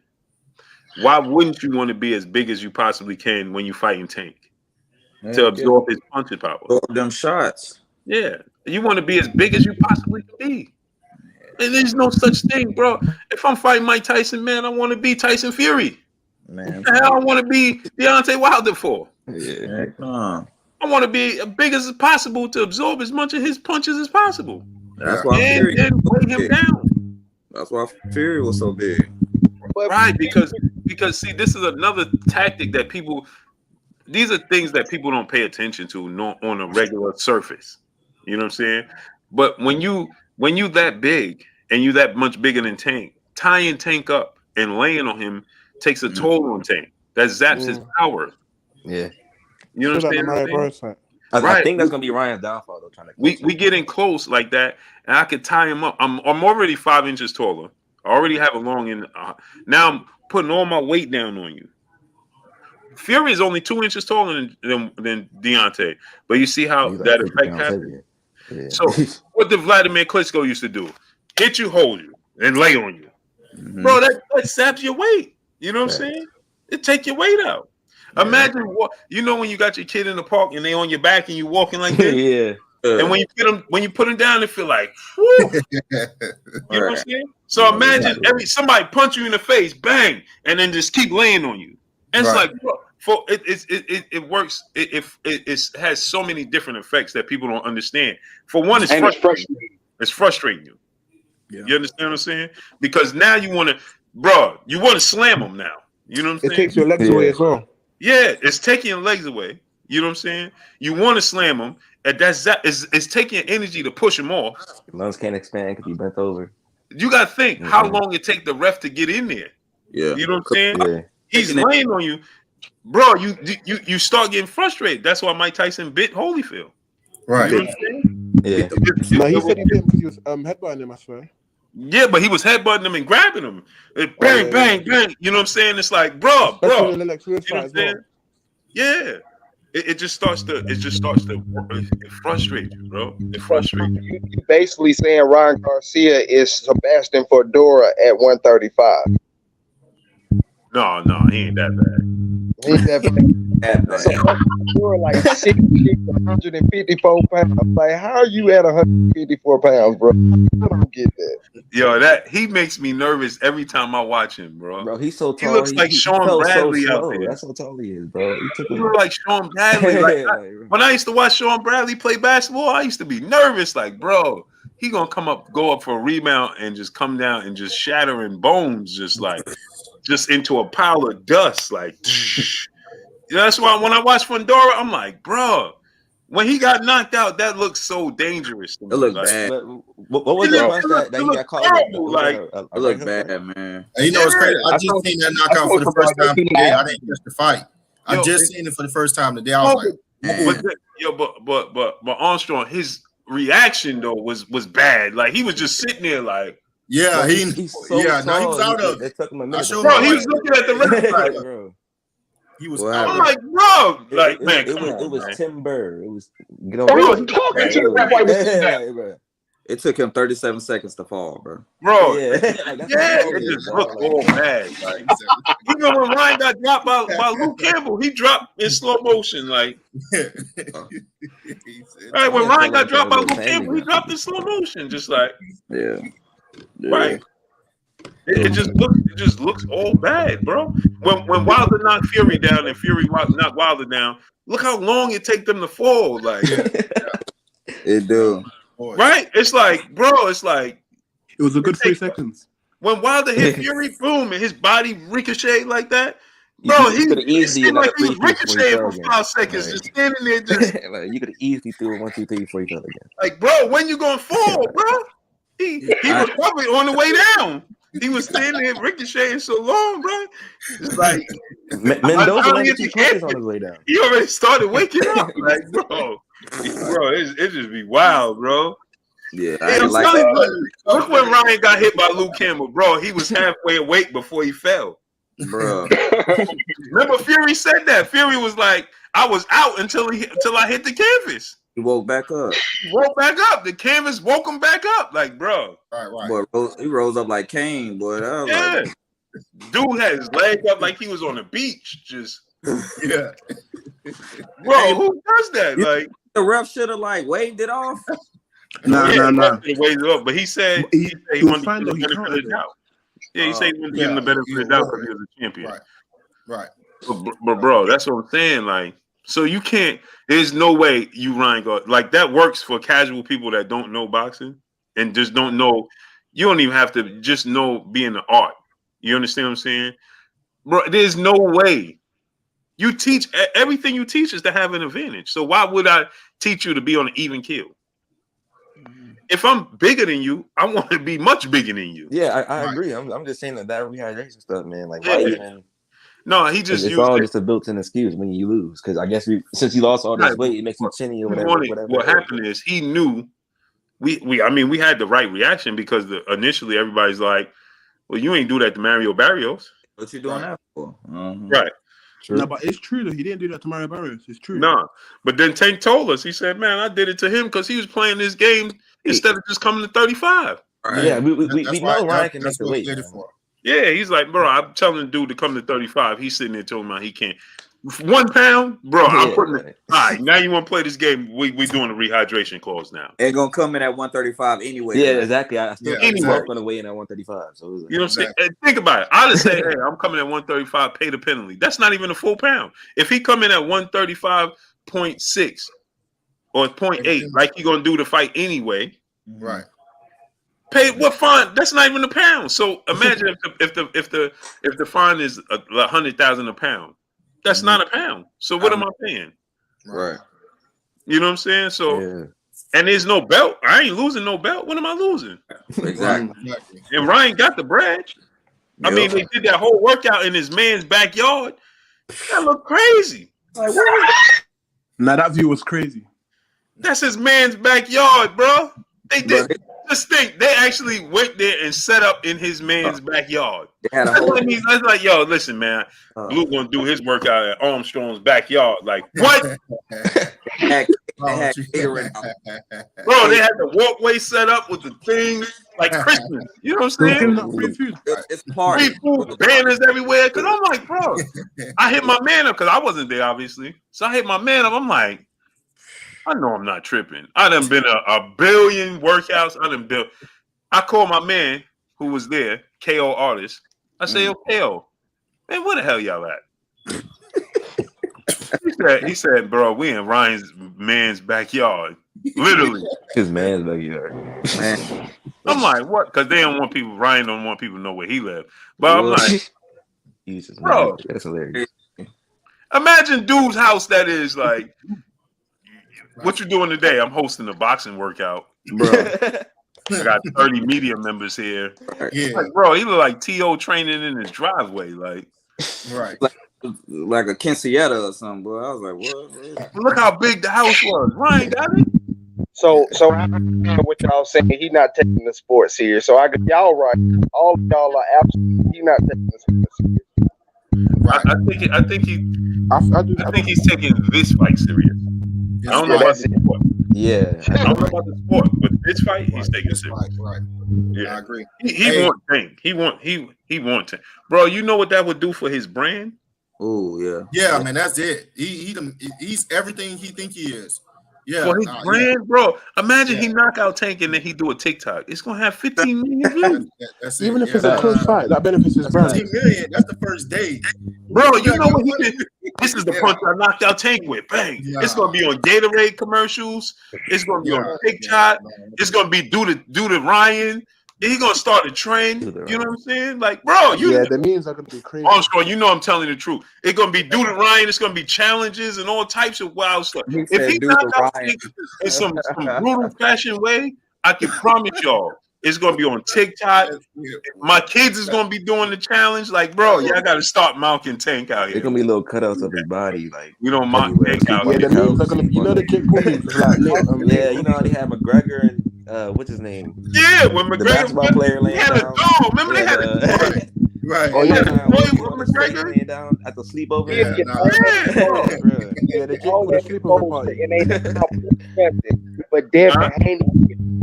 why wouldn't you want to be as big as you possibly can when you fighting Tank? To absorb his punching power. Absorb them shots. Yeah. You want to be as big as you possibly can be. And there's no such thing, bro. If I'm fighting Mike Tyson, man, I want to be Tyson Fury. Man, what the hell I want to be Deontay Wilder for? Yeah. I want to be as big as possible to absorb as much of his punches as possible. That's why Fury weigh him down. That's why Fury was so big. Right, because see, this is another tactic that these are things that people don't pay attention to on a regular surface. You know what I'm saying? But when you that big and you that much bigger than Tank, tying Tank up and laying on him takes a toll on Tank. That zaps his power. Yeah. You know what I'm saying? I think that's gonna be Ryan's downfall though. Trying to we getting close like that, and I could tie him up. I'm already 5 inches taller. I already have a long end. Now I'm putting all my weight down on you. Fury is only 2 inches taller than Deontay, but you see how that effect happened. Yeah. So what did Vladimir Klitschko used to do? Hit you, hold you, and lay on you, bro. That saps your weight. You know what I'm saying? It take your weight out. Yeah. Imagine what when you got your kid in the park and they on your back and you walking like this. Yeah. And when you put them down, they feel like, whoo. You know what I'm saying? So imagine somebody punch you in the face, bang, and then just keep laying on you. And it's like, bro, it works. It has so many different effects that people don't understand. For one, it's frustrating. It's frustrating you. Yeah. You understand what I'm saying? Because now you want to slam them now. You know what I'm saying? It takes your legs away as well. Yeah, it's taking your legs away. You know what I'm saying? You want to slam them, and it's taking energy to push them off. Lungs can't expand because he bent over. You got to think how long it take the ref to get in there. Yeah, you know what I'm saying? Yeah. He's laying on you, bro. You start getting frustrated. That's why Mike Tyson bit Holyfield. Right. You know what I'm saying? Yeah. No, he said he didn't because he was headbutting him, I swear. Yeah, but he was headbutting him and grabbing him. Bang, bang. You know what I'm saying? It's like, bro. You know what I'm saying? Yeah. It just starts to frustrate you, bro. It frustrates you. You're basically saying Ryan Garcia is Sebastian Fedora at 135. No, he ain't that bad. He ain't that bad. So you're like 154 pounds. Like, how are you at 154 pounds, bro? I don't get that. Yo, he makes me nervous every time I watch him, bro. Bro, he's so tall. He looks like Sean Bradley out there. That's how tall he is, bro. He looks like Sean Bradley. Like, when I used to watch Sean Bradley play basketball, I used to be nervous. Like, bro, he gonna go up for a rebound and just come down and just shattering bones, just into a pile of dust. Like, that's why when I watch Fundora, I'm like, bro, when he got knocked out, that looked so dangerous to me. It looked like, bad. What was the punch that he got caught with? Like, it looked bad, man. And you know, it's crazy. I just seen that knockout for the first time today. I didn't catch the fight. I just seen it for the first time today. I was but Armstrong, his reaction though was bad. Like he was just sitting there, like, yeah, he's so he was out of it. Took him a minute. Bro, he was looking at the ref, like, bro. He was. I'm like, bro, like, man, it was man. timber. It was. He was talking to the ref while he was sitting there. It took him 37 seconds to fall, bro. Bro, yeah, it just looked all bad. Like, even when Ryan got dropped by Luke Campbell, he dropped in slow motion. Like, right when Ryan got dropped by Luke Campbell, he dropped in slow motion, just like, right. It just looks all bad, bro. When Wilder knocked Fury down and Fury knocked Wilder down, look how long it take them to fall. Like, it do. Right? It's like, bro, it's like it was a good 3 seconds. When Wilder hit Fury, boom, and his body ricocheted like that. Bro, he seemed like he was ricocheting for 5 seconds, just standing there, just like, you could have easily threw 1, 2, 3 before you fell again. Like, bro, when you gonna fall, bro? He was probably on the way down. He was standing there ricocheting so long, bro. It's like Mendoza landed 2 punches on his way down. He already started waking up, like, bro, it just be wild, bro. Yeah, look when Ryan got hit by Luke Campbell, bro. He was halfway awake before he fell, bro. Remember, Fury said that. Fury was like, "I was out until I hit the canvas." He woke back up. The canvas woke him back up. Like, bro. Right. Boy, he rose up like Kane, boy. Yeah. Dude had his leg up like he was on the beach. Just yeah. Bro, who does that? Like, the ref should have like waved it off. Nah. Waved it off, but he said he wanted to give him the benefit of the doubt. Yeah, he said he wanted to give him the benefit of the doubt because he was a champion. Right. But bro, that's what I'm saying. Like, so you can't. There's no way you Ryan go like that works for casual people that don't know boxing and just don't know. You don't even have to just know being the art. You understand what I'm saying, bro? There's no way. You teach everything you teach is to have an advantage. So why would I teach you to be on an even keel? If I'm bigger than you, I want to be much bigger than you. Yeah, I agree. I'm just saying that rehydration stuff, man. Like, why even? No, he just it's all just a built-in excuse when you lose. Because I guess since you lost all this weight, it makes you chinny or whatever. What happened is he knew we had the right reaction because initially everybody's like, well, you ain't do that to Mario Barrios. What you doing that for? Right. True. No, but it's true though. He didn't do that to Mario Barrios. It's true. No, but then Tank told us. He said, "Man, I did it to him because he was playing this game instead of just coming to 35." Right. Yeah, we know Ryan can make the weight. Yeah, he's like, bro, I'm telling the dude to come to 35. He's sitting there telling me he can't. 1 pound, bro. I'm putting it. All right, now you want to play this game? We doing a rehydration clause now. They're gonna come in at 135 anyway. Yeah, exactly. I still anyway going to weigh in at 135. So like, you know what I'm saying? Think about it. I'd have said, hey, I'm coming at 135. Pay the penalty. That's not even a full pound. If he come in at 135.6 or 0.8, like he gonna do the fight anyway, right? Pay what fine? That's not even a pound. So imagine if the fine is 100,000 a pound. That's not a pound. So what am I paying? Right. You know what I'm saying? So and there's no belt. I ain't losing no belt. What am I losing? Exactly. And Ryan got the bread. I mean, they did that whole workout in his man's backyard. That looked crazy. Like what? Now that view was crazy. That's his man's backyard, bro. They did. Just think, they actually went there and set up in his man's backyard. That's like, yo, listen, man. Blue gonna do his workout at Armstrong's backyard. Like, what? Bro, they had the walkway set up with the things like Christmas. You know what I'm saying? Free food. It's party. Free food, banners everywhere. Because I'm like, bro, I hit my man up because I wasn't there, obviously. So I hit my man up. I'm like, I know I'm not tripping. I done been a billion workouts. I called my man who was there, KO artist. I say, yo, KO, man, where the hell y'all at? he said, bro, we in Ryan's man's backyard. Literally. His man's backyard. Man. I'm like, what? Because Ryan don't want people to know where he live. But I'm like, bro, that's hilarious. Imagine dude's house that is like, What you doing today? I'm hosting a boxing workout, bro. I got 30 media members here. Yeah, like, bro, he look like T.O. training in his driveway. Like, right. Like a quinceañera or something, bro. I was like, what? Look how big the house was. Ryan got it. So I know what y'all saying. He not taking the sport serious. So y'all right. All of y'all are absolutely. He not taking the sport serious. Right. I think he's taking this fight serious. I don't know about the sport. Yeah. I don't know about the sport, but this fight he's taking serious. Right. Yeah, I agree. He want Tank. He want Tank. Bro, you know what that would do for his brand? Oh yeah. Yeah, man, that's it. He's everything he think he is. Yeah, For his brand, bro. Imagine he knock out Tank and then he do a TikTok. It's gonna have 15 million views. That's Even it. if it's a close fight, that benefits his brand. 15 million. That's the first day, Bro, you know what he did? This is the punch I knocked out Tank with. Bang! It's gonna be on Gatorade commercials. It's gonna be on TikTok. It's gonna be due to Ryan. He's gonna start a trend. You know what I'm saying? Like, bro, the memes are gonna be crazy. Armstrong, you know I'm telling the truth. It's gonna be due to Ryan. It's gonna be challenges and all types of wild stuff. If he knock out Tank in some brutal fashion way, I can promise y'all. It's gonna be on TikTok. My kids is gonna be doing the challenge. Like, bro, y'all gotta start mounting Tank out here. It's gonna be little cutouts of his body, like we don't mock Tank out here. The memes are gonna be, you know, the Jake Paul memes. Like, yeah, you know how they have McGregor and what's his name? Yeah, when McGregor the basketball player laying had down. a dog. Remember they had a dog. Right. Oh yeah, McGregor laying down at the sleepover. The Jake Paul sleepover party. But Devin Haney,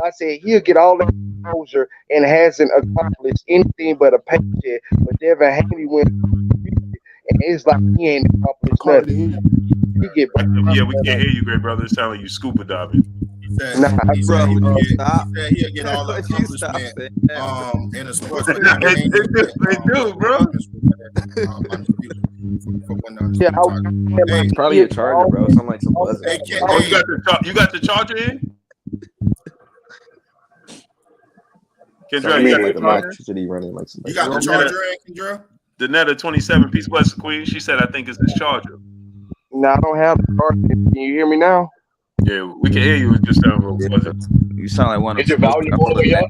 I said he'll get all the exposure and hasn't accomplished anything but a paycheck. But Devin Haney went, and it's like he ain't accomplished nothing. We can't hear you, great brother. It sounds like you scuba diving. He said he'll get all the accomplishment in a sports. They do, bro. Yeah, probably a charger, bro. Something like some buzzer. You got the charger in? Kendra, you got the charger in, Kendra? The Netta 27-piece Western Queen. She said, I think it's this charger. No, I don't have the charger. Can you hear me now? Yeah, we can hear you. It just sounds real fuzzy. You sound like one of Is your volume all the way up?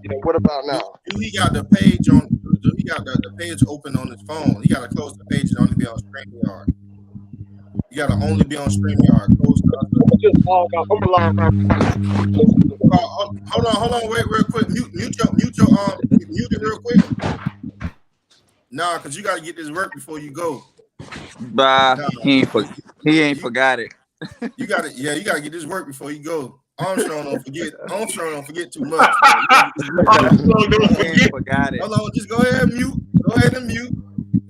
Yeah, what about now? He got the page on. He got the page open on his phone. He got to close the page and only be on StreamYard. You got to only be on StreamYard. Close Hold on, wait, real quick. Mute it real quick. Nah, because you got to get this work before you go. He ain't forgot it. You got to get this work before you go. Armstrong don't forget too much. Armstrong don't forgot it. Hold on, just go ahead and mute.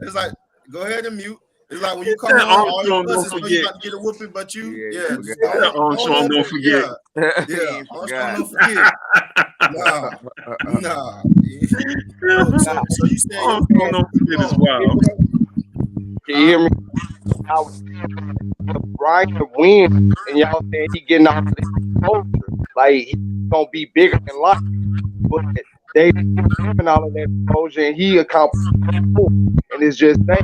It's like go ahead and mute. It's like when you come on, all your buses, you got to get a whooping, but you, Armstrong don't forget. Yeah, Armstrong don't forget. Nah. So you say Armstrong don't forget as well. Can you hear me? Ryan win, and y'all saying he getting all this exposure, like he's gonna be bigger than life, but they giving all of that exposure, and he accomplished more. And it's just that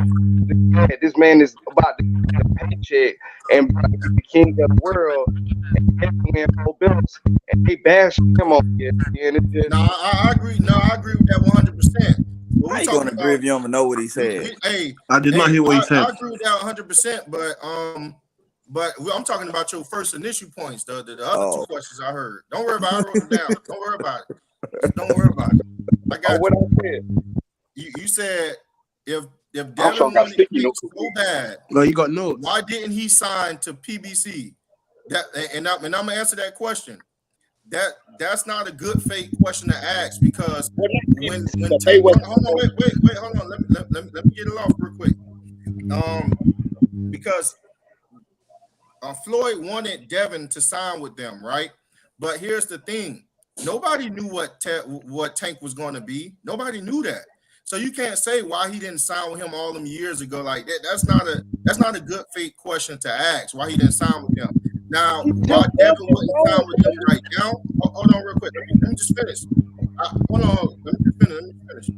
this man is about to get a paycheck and about to be the king of the world, and win 4 belts, and they bash him on it. And it's just I agree. No, I agree with that 100%. How you gonna agree if you don't even know what he said? I did not hear what he said. I agree with that 100%, but I'm talking about your first initial points, the other two questions I heard. Don't worry about it. I wrote them down. Don't worry about it. I got what I said. You said if Devin wanted to so bad, well, you got notes. Why didn't he sign to PBC? And I'm gonna answer that question. That's not a good faith question to ask, because when Tank, hold on, wait, hold on. Let me get it off real quick. Because Floyd wanted Devin to sign with them, right? But here's the thing: nobody knew what Tank was going to be. Nobody knew that. So you can't say why he didn't sign with him all them years ago. Like that. That's not a good faith question to ask. Why he didn't sign with them. Now, why Devin wouldn't sign with them right now? Hold on, real quick. Let me just finish. Hold on. Let me finish.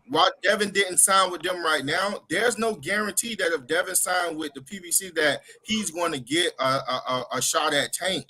Why Devin didn't sign with them right now, there's no guarantee that if Devin signed with the PBC that he's going to get a shot at Tank.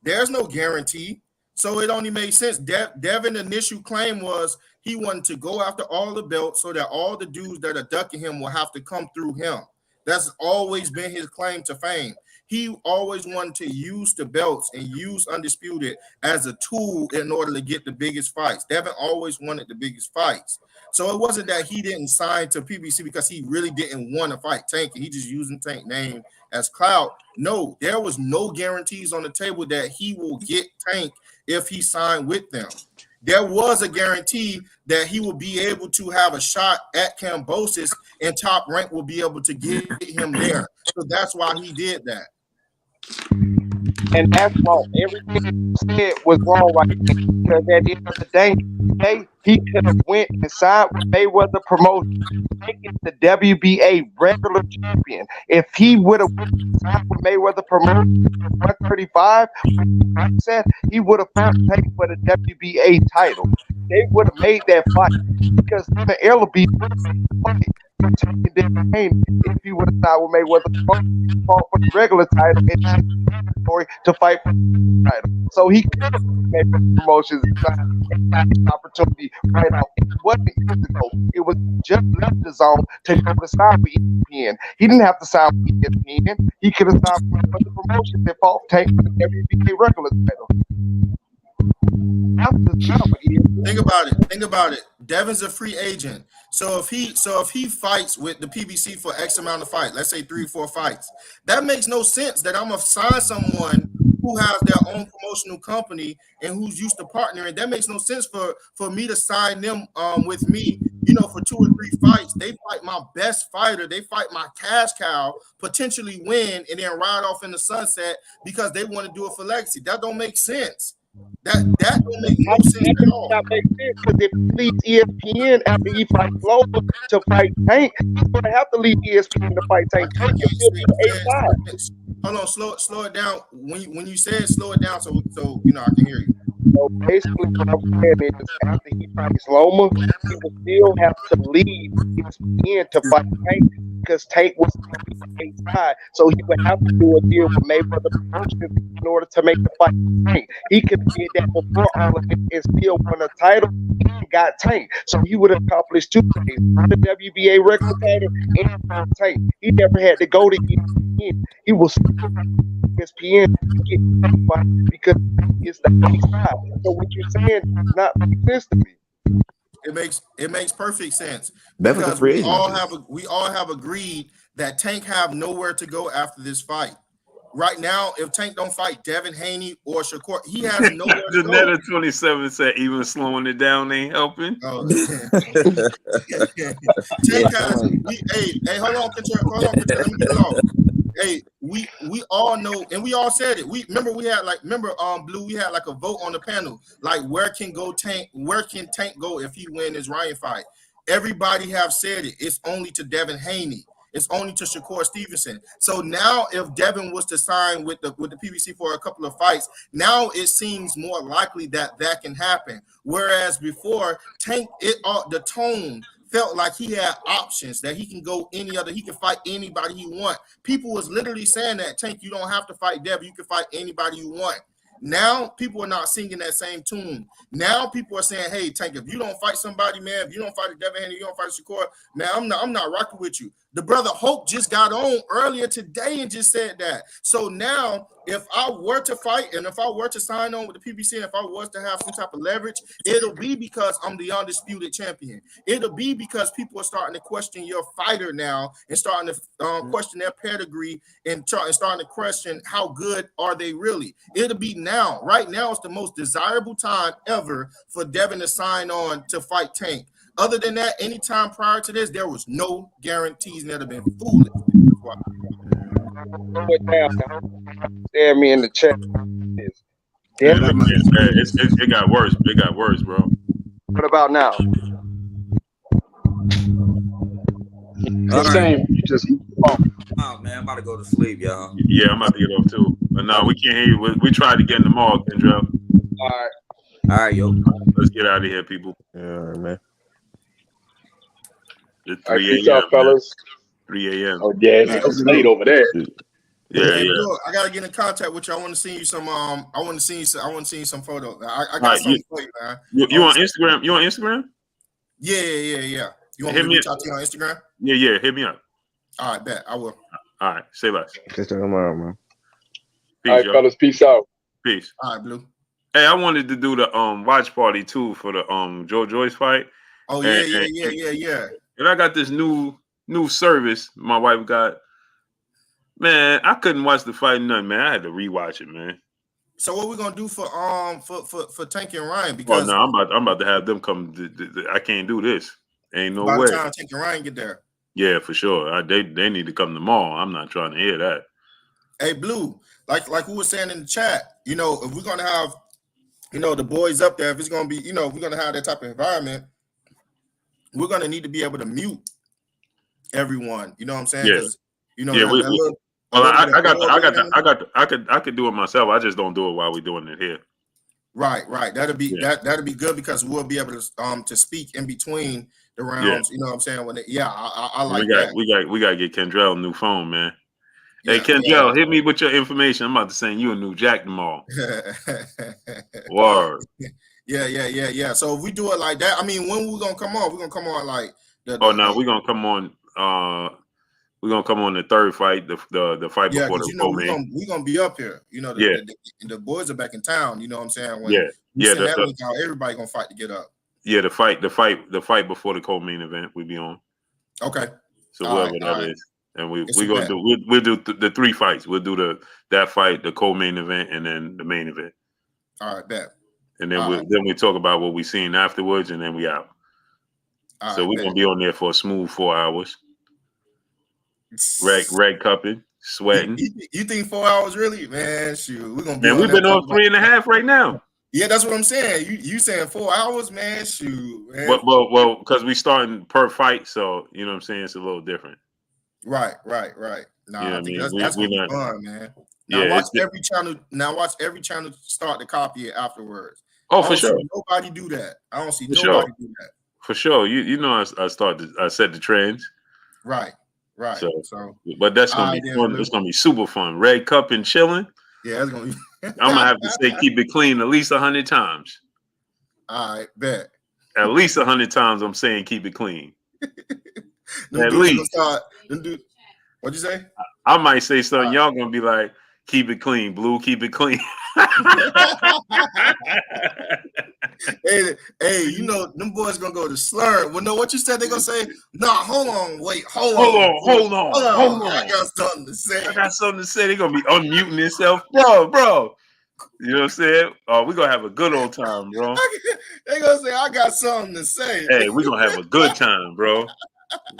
There's no guarantee. So it only made sense. Devin's initial claim was he wanted to go after all the belts so that all the dudes that are ducking him will have to come through him. That's always been his claim to fame. He always wanted to use the belts and use Undisputed as a tool in order to get the biggest fights. Devin always wanted the biggest fights. So it wasn't that he didn't sign to PBC because he really didn't want to fight Tank. He just using Tank name as clout. No, there was no guarantees on the table that he will get Tank if he signed with them. There was a guarantee that he will be able to have a shot at Cambosis and Top Rank will be able to get him there. So that's why he did that. And that's wrong. Everything he said was wrong right there. Because at the end of the day, he could have went and signed with Mayweather promotion, making the WBA regular champion. If he would have signed with Mayweather promotion 135, he would have paid for the WBA title. They would have made that fight because the Errol be if he would have signed with Mayweather fought for the regular title and to fight for the title. So he could have made promotions and got the opportunity right out. It wasn't years ago. It was just left the zone to go to sign with ESPN. He didn't have to sign with ESPN. He could have signed for the promotions that fought Tank for the WBA regular title. Think about it. Devin's a free agent. So if he fights with the PBC for X amount of fights, let's say 3 or 4 fights, that makes no sense that I'm gonna sign someone who has their own promotional company and who's used to partnering. That makes no sense for me to sign them with me, for 2 or 3 fights. They fight my best fighter, they fight my cash cow, potentially win, and then ride off in the sunset because they want to do it for legacy. That don't make sense. That don't make no sense at all. That makes sense because if he leaves ESPN after he fights Global to fight Tank, he's gonna have to leave ESPN to fight Tank. Hold on, slow it down. When you said slow it down, so I can hear you. So basically, what I'm saying is after he fights Loma, he will still have to leave ESPN to fight Tank because Tank was inside. So he would have to do a deal with Mayweather Promotions in order to make the fight Tank. He could have did that before all of it and still won a title and got Tank. So he would have accomplished 2 things: the WBA regular title and Tank. He never had to go to ESPN. He was ESPN to get the because it's the outside. So what you're saying does not make sense to me. It makes perfect sense That was because a we all have agreed that Tank have nowhere to go after this fight. Right now, if Tank don't fight Devin Haney or Shakur, he has nowhere to go. Janetta 27 said even slowing it down ain't helping. Oh, Tank has, hey, hold on, let me get it off. Hey, we all know, and we all said it. Blue, we had like a vote on the panel, like where can Tank go if he win his Ryan fight? Everybody have said it. It's only to Devin Haney. It's only to Shakur Stevenson. So now, if Devin was to sign with the PBC for a couple of fights, now it seems more likely that can happen. Whereas before, Tank, the tone felt like he had options, that he can he can fight anybody he want. People was literally saying that, Tank, you don't have to fight Devin, you can fight anybody you want. Now people are not singing that same tune. Now people are saying, hey, Tank, if you don't fight somebody, man, if you don't fight a Devin Haney, you don't fight a Shakur, man, I'm not rocking with you. The brother Hope just got on earlier today and just said that. So now, if I were to fight and if I were to sign on with the PBC, and if I was to have some type of leverage, it'll be because I'm the undisputed champion. It'll be because people are starting to question your fighter now and starting to question their pedigree and starting to question how good are they really. It'll be now. Right now is the most desirable time ever for Devin to sign on to fight Tank. Other than that, any time prior to this, there was no guarantees, and that'd have been foolish. Share me in the chat. It got worse. It got worse, bro. What about now? The same. Oh man, I'm about to go to sleep, y'all. Yeah, I'm about to get off too. But no, we can't hear you. We tried to get in the mall, Kendra. All right, yo. Let's get out of here, people. Yeah, man. It's All right, 3 peace a.m., out, man. fellas. 3 a.m. Oh, yeah, Hey, it's Blue. late over there. Yeah, Hey, yeah. Blue, I gotta get in contact with you. I want to see you some. I want to see you some photos. I All got right, something for you, man. you on Instagram? You on Instagram? Yeah. You want Hit me to me reach out to you on Instagram? Yeah. Hit me up. All right, bet I will. All right, say less. Just tomorrow, man. Peace, All right, y'all. fellas, peace out. Peace. All right, Blue. Hey, I wanted to do the watch party too for the Joe Joyce fight. Oh yeah. And I got this new service my wife got. Man, I couldn't watch the fight none, man. I had to rewatch it, man. So what we gonna do for Tank and Ryan? Oh Because no, I'm about to have them come. I can't do this. Ain't no by way. the time Tank and Ryan get there. Yeah, for sure. They need to come tomorrow. I'm not trying to hear that. Hey, Blue, like we were saying in the chat, you know, if we're gonna have, you know, the boys up there, if it's gonna be, you know, if we're gonna have that type of environment, we're gonna need to be able to mute everyone. You know what I'm saying? Because you know, I could do it myself. I just don't do it while we're doing it here. Right. That'll be good because we'll be able to speak in between the rounds. You know what I'm saying? When I like that. We got to get Kendrell a new phone, man. Yeah, hey, Kendrell, hit me with your information. I'm about to send you a new jack tomorrow. Word. Yeah. So if we do it like that, I mean, when we're gonna come on? We're gonna come on like we're gonna come on. We're gonna come on the third fight, the fight before the co-main. We're gonna be up here. You know, the boys are back in town. You know what I'm saying? When you send that link out, everybody gonna fight to get up. Yeah, the fight before the co-main event we be on. Okay. So whoever that is, and we'll do the three fights. We'll do that fight, the co-main event, and then the main event. All right, bet. And then we talk about what we seen afterwards, and then we out. So we're gonna be on there for a smooth 4 hours. Red cupping, sweating. You think 4 hours really? Man, shoot. We're gonna be we've been on 3.5 right now. Yeah, that's what I'm saying. You saying 4 hours, man? Shoot, man. Well, because we starting per fight, so you know what I'm saying, it's a little different. Right. Nah, I think that's gonna be fun, man. Now watch every channel start to copy it afterwards. Oh, for sure. Nobody do that. I don't see nobody do that. For sure. You know I set the trends. Right. So but that's gonna be fun. It's gonna be super fun. Red cup and chilling. Yeah, it's gonna be I'm gonna have to say keep it clean at least 100 times. All right, bet. At least 100 times I'm saying keep it clean. At least. What'd you say? I might say something. Y'all gonna be like, keep it clean, Blue, keep it clean. hey, you know, them boys gonna go to slur. Well, no, what you said they gonna say? No, hold on. I got something to say. They gonna be unmuting themselves, bro. You know what I'm saying? Oh, we're gonna have a good old time, bro. They gonna say I got something to say. Hey, we're gonna have a good time, bro.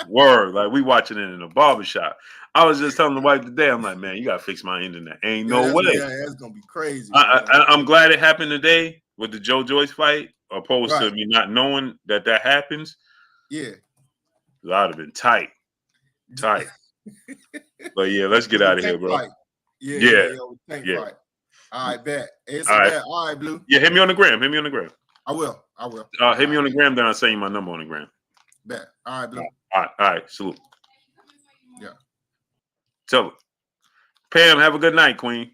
Word, like we watching it in a barbershop. I was just telling the wife today, I'm like, man, you gotta fix my internet. Ain't no way. Yeah, that's gonna be crazy. I'm glad it happened today with the Joe Joyce fight, opposed to me not knowing that happens. Yeah, I'd have been tight. But yeah, let's get out of here, bro. Yeah. All right, bet. All right, Blue. Yeah, hit me on the gram. I will. Hit me on the gram, then I'll send you my number on the gram. Bet. All right, Blue. All right. Salute. Yeah. So, Pam, have a good night, Queen.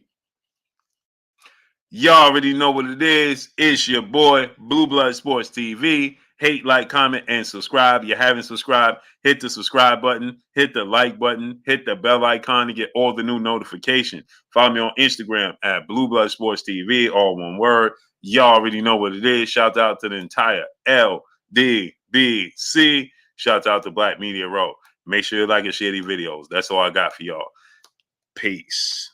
Y'all already know what it is. It's your boy, Blue Blood Sports TV. Hate, like, comment, and subscribe. You haven't subscribed, hit the subscribe button, hit the like button, hit the bell icon to get all the new notifications. Follow me on Instagram at Blue Blood Sports TV, all one word. Y'all already know what it is. Shout out to the entire LDBC. Shout out to Black Media Row. Make sure you like and share these videos. That's all I got for y'all. Peace.